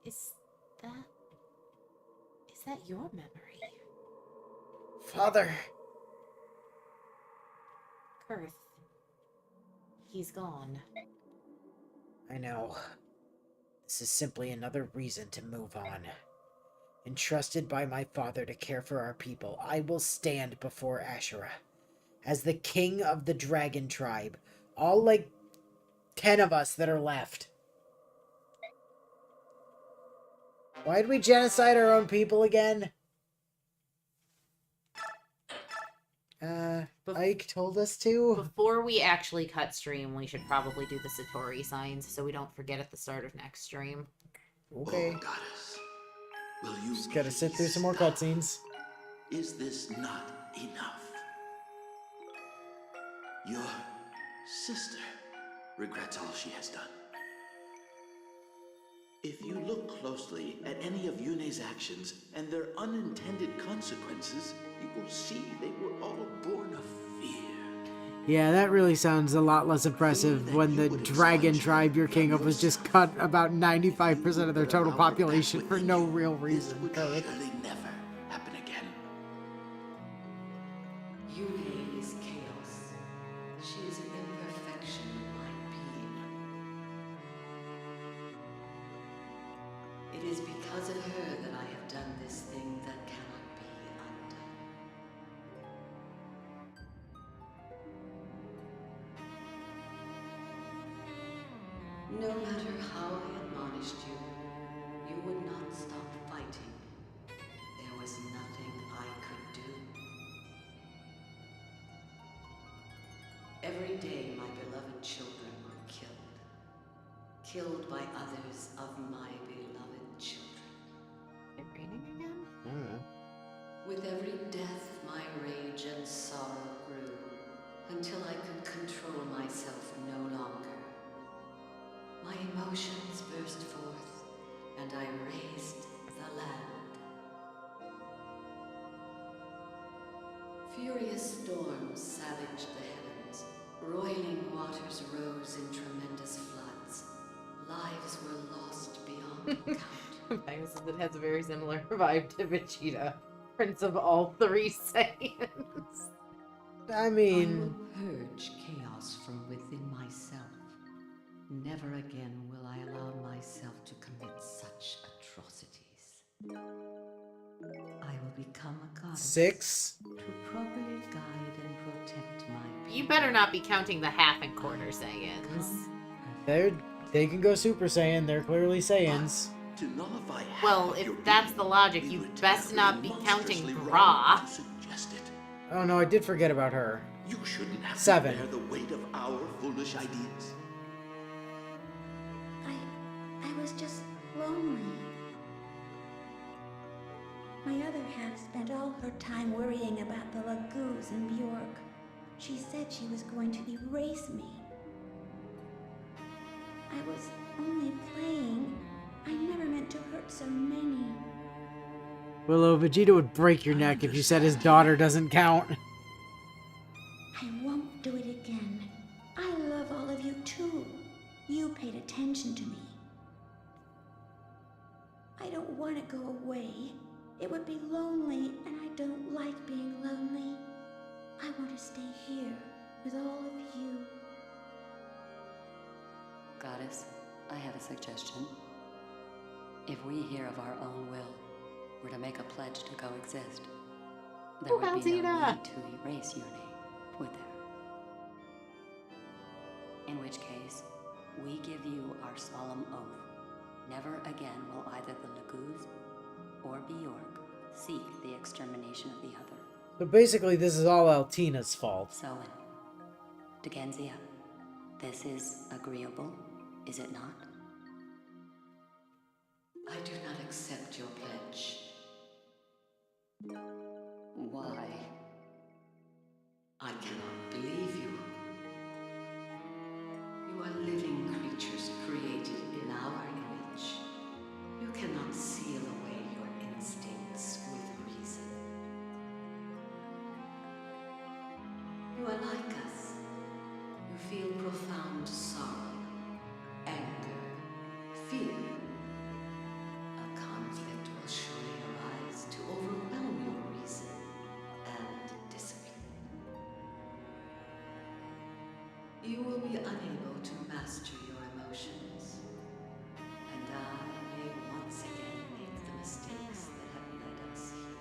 Is that your memory? Father. Kurth. He's gone. I know. This is simply another reason to move on. Entrusted by my father to care for our people, I will stand before Ashura as the king of the dragon tribe. All like 10 of us that are left. Why'd we genocide our own people again? Ike told us to. Before we actually cut stream, we should probably do the Satori signs so we don't forget at the start of next stream. Okay. Oh, goddess. Will you Just gotta sit through some more cutscenes. Is this not enough? Your sister regrets all she has done. If you look closely at any of Yune's actions and their unintended consequences, you will see they were all born of fear. Yeah, that really sounds a lot less impressive when the dragon tribe you're king of was just cut about 95% of their total population for no real reason. This would surely never happen again. Yune is chaos. is because of her that I have done this thing that cannot be undone. No matter how I admonished you, you would not stop fighting. There was nothing I could do. Every day my beloved children were killed. Killed by others of my beloved children. Is it raining again? I don't know. With every death, my rage and sorrow grew, until I could control myself no longer. My emotions burst forth, and I raised the land. Furious storms savaged the heavens. Roiling waters rose in tremendous floods. Lives were lost beyond count. Magnus says it has a very similar vibe to Vegeta, Prince of all three Saiyans. I I mean, will purge chaos from within myself. Never again will I allow myself to commit such atrocities. I will become a goddess 6? to properly guide and protect my people. You better not be counting the half and quarter Saiyans. They can go Super Saiyan. They're clearly Saiyans. To nullify half Well, of if your that's being, the logic, it you would best be not be counting monstrously Ra. wrong to suggest it. Oh no, I did forget about her. You shouldn't have 7. to bear the weight of our foolish ideas. I was just lonely. My other half spent all her time worrying about the Lagoos and Bjork. She said she was going to erase me. I was only playing. I never meant to hurt so many. Willow, Vegeta would break your neck if you said his daughter doesn't count. I won't do it again. I love all of you too. You paid attention to me. I don't want to go away. It would be lonely, and I don't like being lonely. I want to stay here with all of you. Goddess, I have a suggestion. If we here of our own will were to make a pledge to coexist, there would be no Alcina! need to erase your name, would there? In which case, we give you our solemn oath. Never again will either the Lagoos or Bjork seek the extermination of the other. So basically, this is all Altina's fault. Soen, Degenzia, this is agreeable, is it not? I do not accept your pledge. Why? I cannot believe you. You are living creatures created in our image. You cannot seal away your instincts with reason. You are like us. You feel profound sorrow, anger, fear. A conflict will surely arise to overwhelm your reason and discipline. You will be unable to master your emotions, and I may once again make the mistakes that have led us here.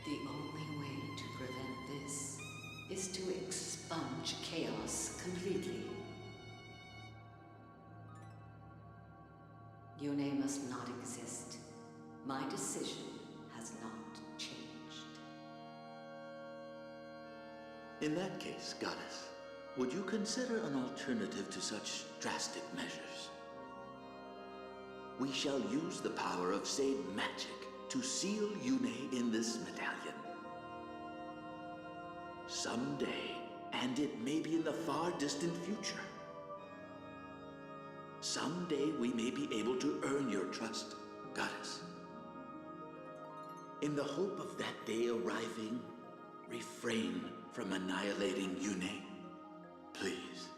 The only way to prevent this is to expunge chaos completely. Yone must not exist. My decision has not changed. In that case, Goddess, would you consider an alternative to such drastic measures? We shall use the power of Sade magic to seal Yune in this medallion. Someday, and it may be in the far distant future, someday we may be able to earn your trust, Goddess. In the hope of that day arriving, refrain from annihilating Yune, please.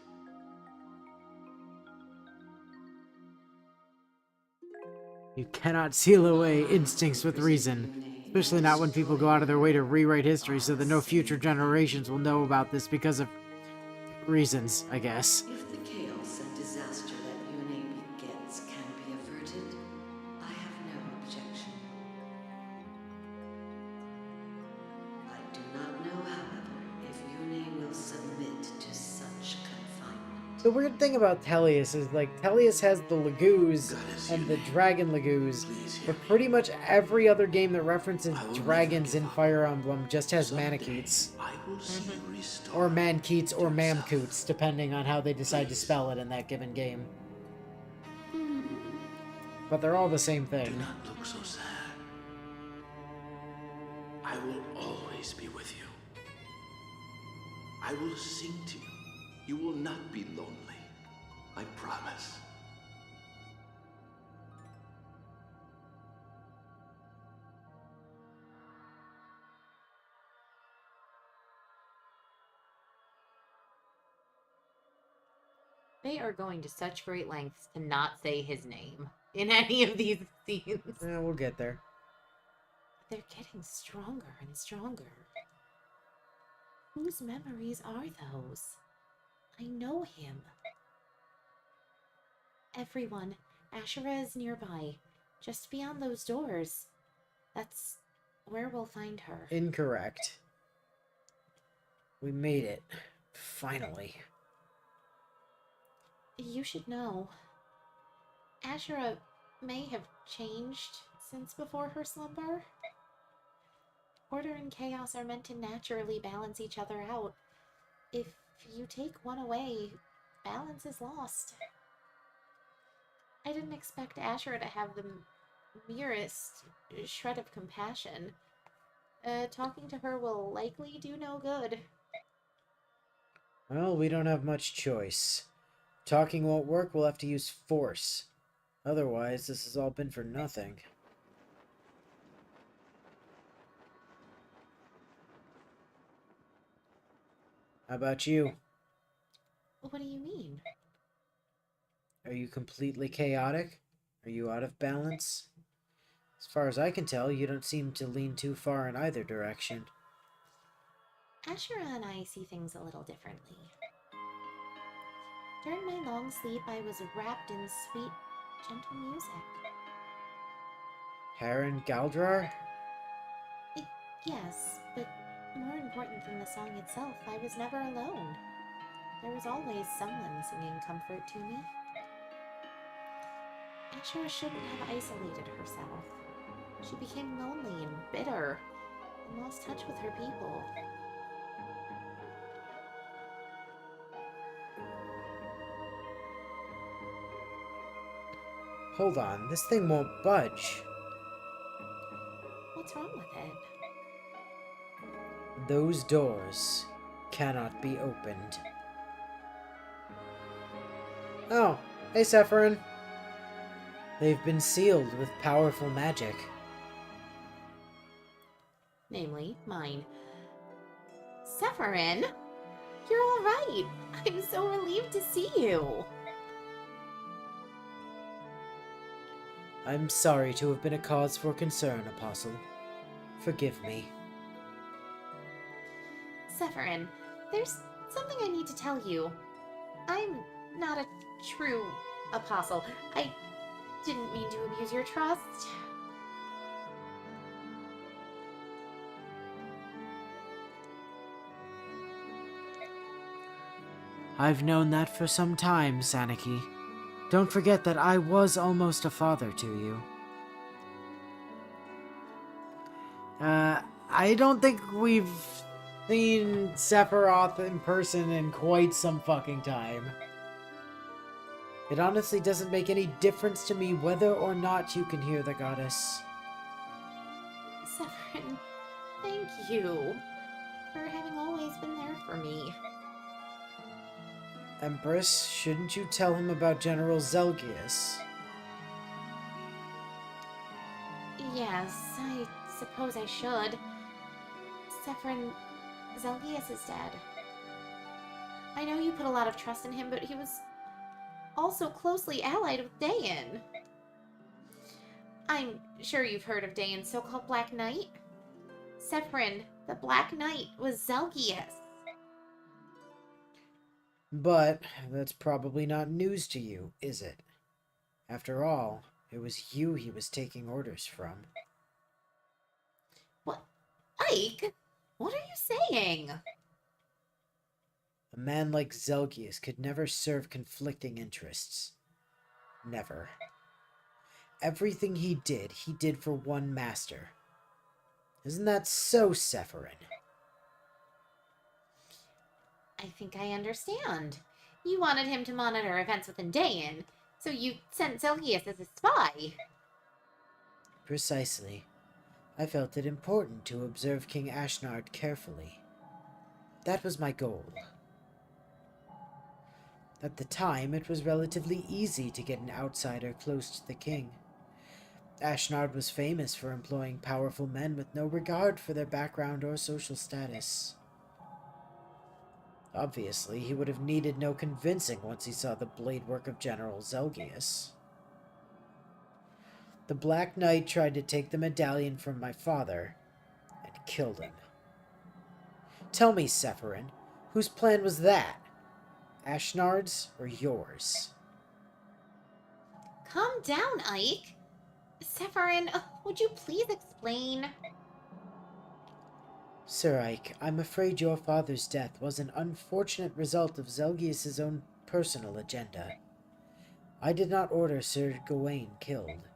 You cannot seal away instincts with reason, especially not when people go out of their way to rewrite history so that no future generations will know about this because of reasons, I guess. If the chaos and disaster that Yune The weird thing about Tellius is, like, Tellius has the Lagoos Goddess and the Yune, Dragon Lagoos, please hear but me. pretty much every other game that references I will never dragons give in up. Fire Emblem just has Someday, Manakutes. I will see you restore Or Mankeets or to yourself. Mamcoots, depending on how they decide to Please. spell it in that given game. Hmm. But they're all the same Do thing. not look so sad. I will always be with you. I will sing to you. You will not be lonely. I promise. They are going to such great lengths to not say his name in any of these scenes. Yeah, we'll get there. They're getting stronger and stronger. Whose memories are those? I know him. Everyone, Ashura is nearby, just beyond those doors. That's where we'll find her. Incorrect. We made it. Finally. You should know. Ashura may have changed since before her slumber. Order and chaos are meant to naturally balance each other out. If you take one away, balance is lost. I didn't expect Ashura to have the merest shred of compassion. Talking to her will likely do no good. Well, we don't have much choice. Talking won't work, we'll have to use force. Otherwise, this has all been for nothing. How about you? What do you mean? Are you completely chaotic? Are you out of balance? As far as I can tell, you don't seem to lean too far in either direction. Ashura and I see things a little differently. During my long sleep, I was wrapped in sweet, gentle music. Harren Galdrar? Yes, but more important than the song itself, I was never alone. There was always someone singing comfort to me. Ashura shouldn't have isolated herself. She became lonely and bitter, and lost touch with her people. Hold on, this thing won't budge. What's wrong with it? Those doors cannot be opened. Oh, hey Sephirin. They've been sealed with powerful magic. Namely, mine. Sephirin! You're alright! I'm so relieved to see you! I'm sorry to have been a cause for concern, Apostle. Forgive me. Sephirin, there's something I need to tell you. I'm not a true apostle. I didn't mean to abuse your trust. I've known that for some time, Saniki. Don't forget that I was almost a father to you. I don't think we've seen Sephiroth in person in quite some fucking time. It honestly doesn't make any difference to me whether or not you can hear the goddess. Sephirin, thank you for having always been there for me. Empress, shouldn't you tell him about General Zelgius? Yes, I suppose I should. Sephirin, Zelgius is dead. I know you put a lot of trust in him, but he was also closely allied with Dayan. I'm sure you've heard of Dayan's so-called Black Knight. Sephirin, the Black Knight, was Zelgius. But that's probably not news to you, is it? After all, it was you he was taking orders from. What? Ike? What are you saying? A man like Zelgius could never serve conflicting interests. Never. Everything he did for one master. Isn't that so, Sephirin? I think I understand. You wanted him to monitor events within Dayan, so you sent Zelgius as a spy. Precisely. I felt it important to observe King Ashnard carefully. That was my goal. At the time, it was relatively easy to get an outsider close to the king. Ashnard was famous for employing powerful men with no regard for their background or social status. Obviously, he would have needed no convincing once he saw the blade work of General Zelgius. The Black Knight tried to take the medallion from my father and killed him. Tell me, Sephirin, whose plan was that? Ashnard's or yours? Calm down, Ike. Sephirin, would you please explain? Sir Ike, I'm afraid your father's death was an unfortunate result of Zelgius's own personal agenda. I did not order Sir Gawain killed.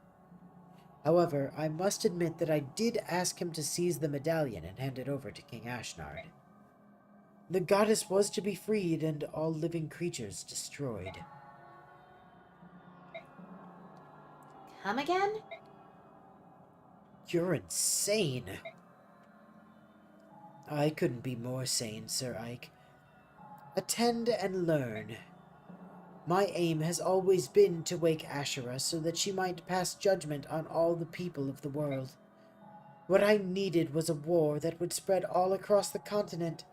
However, I must admit that I did ask him to seize the medallion and hand it over to King Ashnard. The goddess was to be freed and all living creatures destroyed. Come again? You're insane. I couldn't be more sane, Sir Ike. Attend and learn. My aim has always been to wake Ashura so that she might pass judgment on all the people of the world. What I needed was a war that would spread all across the continent.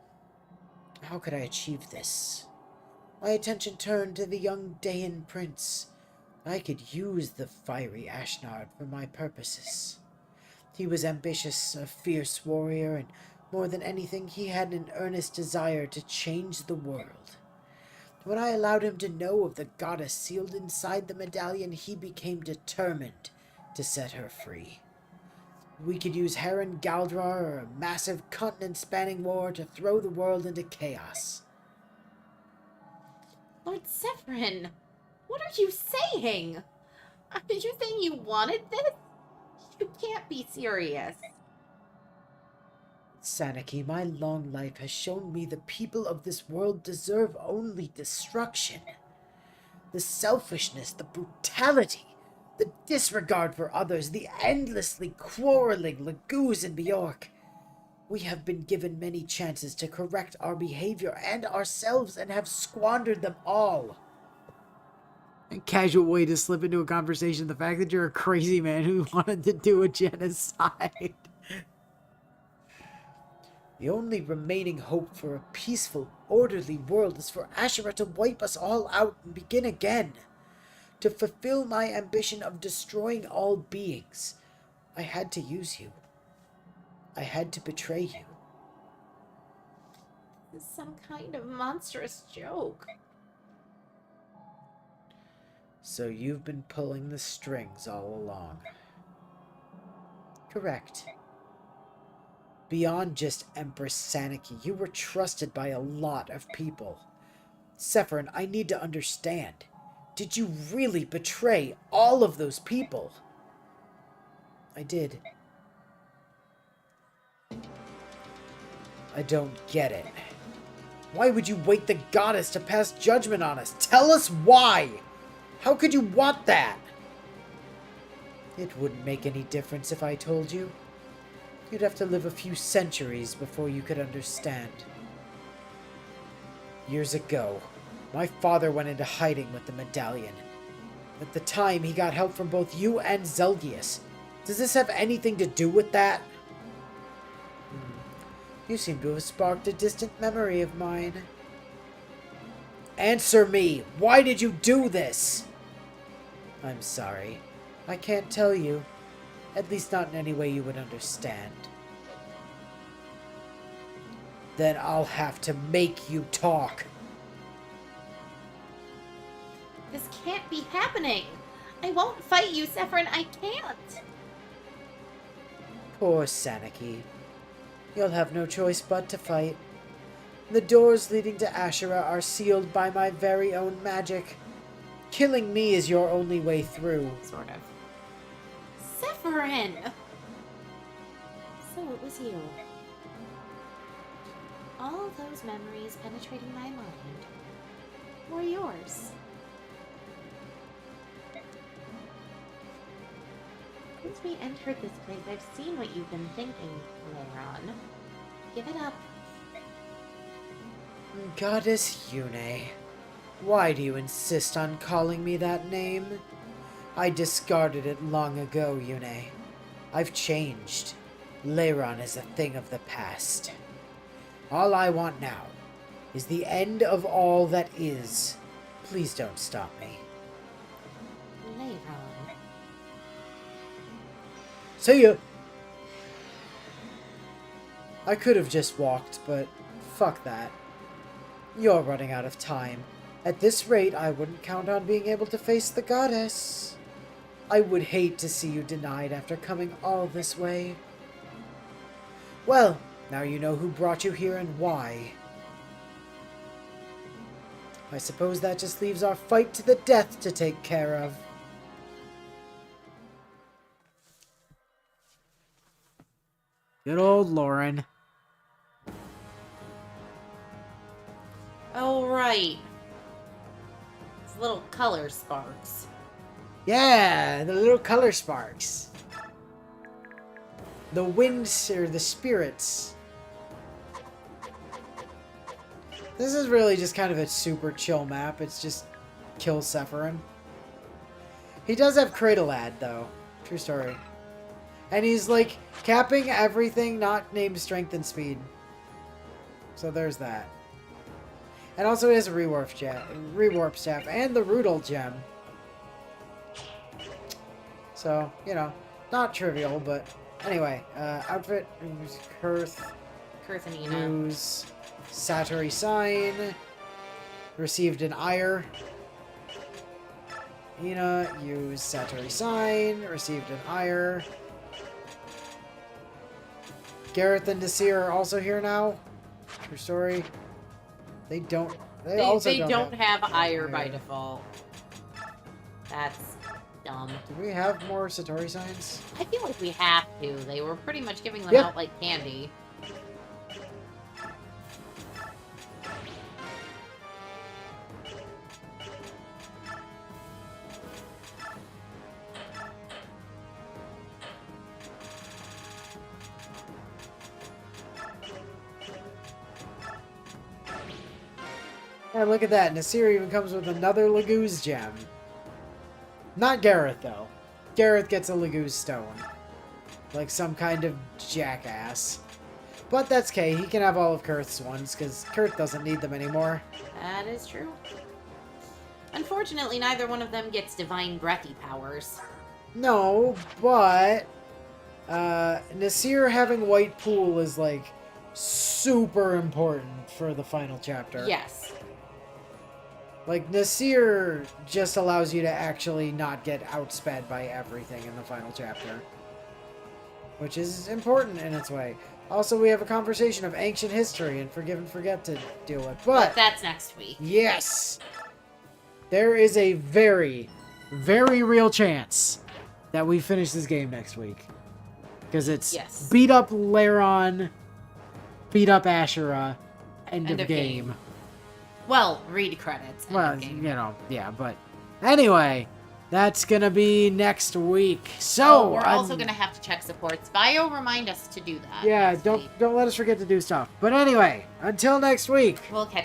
How could I achieve this? My attention turned to the young Dayan prince. I could use the fiery Ashnard for my purposes. He was ambitious, a fierce warrior, and more than anything, he had an earnest desire to change the world. When I allowed him to know of the goddess sealed inside the medallion, he became determined to set her free. We could use Heron Galdrar or a massive continent-spanning war to throw the world into chaos. Lord Sephirin, what are you saying? Are you saying you wanted this? You can't be serious. Sanaki, my long life has shown me the people of this world deserve only destruction. The selfishness, the brutality, the disregard for others, the endlessly quarreling Laguz and Bjork. We have been given many chances to correct our behavior and ourselves and have squandered them all. A casual way to slip into a conversation the fact that you're a crazy man who wanted to do a genocide. The only remaining hope for a peaceful, orderly world is for Ashura to wipe us all out and begin again. To fulfill my ambition of destroying all beings, I had to use you. I had to betray you. This is some kind of monstrous joke. So you've been pulling the strings all along. Correct. Beyond just Empress Sanaki, you were trusted by a lot of people. Sephirin, I need to understand. Did you really betray all of those people? I did. I don't get it. Why would you wait the goddess to pass judgment on us? Tell us why! How could you want that? It wouldn't make any difference if I told you. You'd have to live a few centuries before you could understand. Years ago, my father went into hiding with the medallion. At the time, he got help from both you and Zelgius. Does this have anything to do with that? You seem to have sparked a distant memory of mine. Answer me! Why did you do this? I'm sorry. I can't tell you. At least not in any way you would understand. Then I'll have to make you talk. This can't be happening. I won't fight you, Sephirin. I can't. Poor Sanaki. You'll have no choice but to fight. The doors leading to Ashura are sealed by my very own magic. Killing me is your only way through. Sort of. Severin! So it was you. All those memories penetrating my mind were yours. Since we entered this place, I've seen what you've been thinking, Leiron. Give it up. Goddess Yune, why do you insist on calling me that name? I discarded it long ago, Yune. I've changed. Leiron is a thing of the past. All I want now is the end of all that is. Please don't stop me. Leiron. See ya! I could have just walked, but fuck that. You're running out of time. At this rate, I wouldn't count on being able to face the goddess. I would hate to see you denied after coming all this way. Well, now you know who brought you here and why. I suppose that just leaves our fight to the death to take care of. Good old Lauren. Oh, right. It's little color sparks. Yeah, the little color sparks. The winds, or the spirits. This is really just kind of a super chill map. It's just kill Severin. He does have Cradlead, though. True story. And he's, like, capping everything not named Strength and Speed. So there's that. And also he has a rewarp staff and the Rudel gem. So, you know, not trivial, but anyway, outfit, Kurth, Kurthanina. use Satori sign, received an ire. Ina, use Satori sign, received an ire. Gareth and Nasir are also here now. True story. They don't. They also don't have ire by default. That's dumb. Do we have more Satori signs? I feel like we have to. They were pretty much giving them Yep. out like candy. Yeah, look at that. Nasir even comes with another Laguz gem. Not Gareth, though. Gareth gets a Laguz stone. Like some kind of jackass. But that's okay. He can have all of Kurth's ones, because Kurth doesn't need them anymore. That is true. Unfortunately, neither one of them gets divine breathy powers. No, but... Nasir having White Pool is, like, super important for the final chapter. Yes. Like, Nasir just allows you to actually not get outsped by everything in the final chapter. Which is important in its way. Also, we have a conversation of ancient history and Forgive and Forget to deal with. But that's next week. yes! There is a very, very real chance that we finish this game next week. Because it's beat up Leiron, beat up Ashura, end of game. Well, read credits. Well, you know, yeah, but anyway, that's gonna be next week. So we're also gonna have to check supports. Bio, remind us to do that. Yeah, don't let us forget to do stuff. But anyway, until next week. We'll catch you.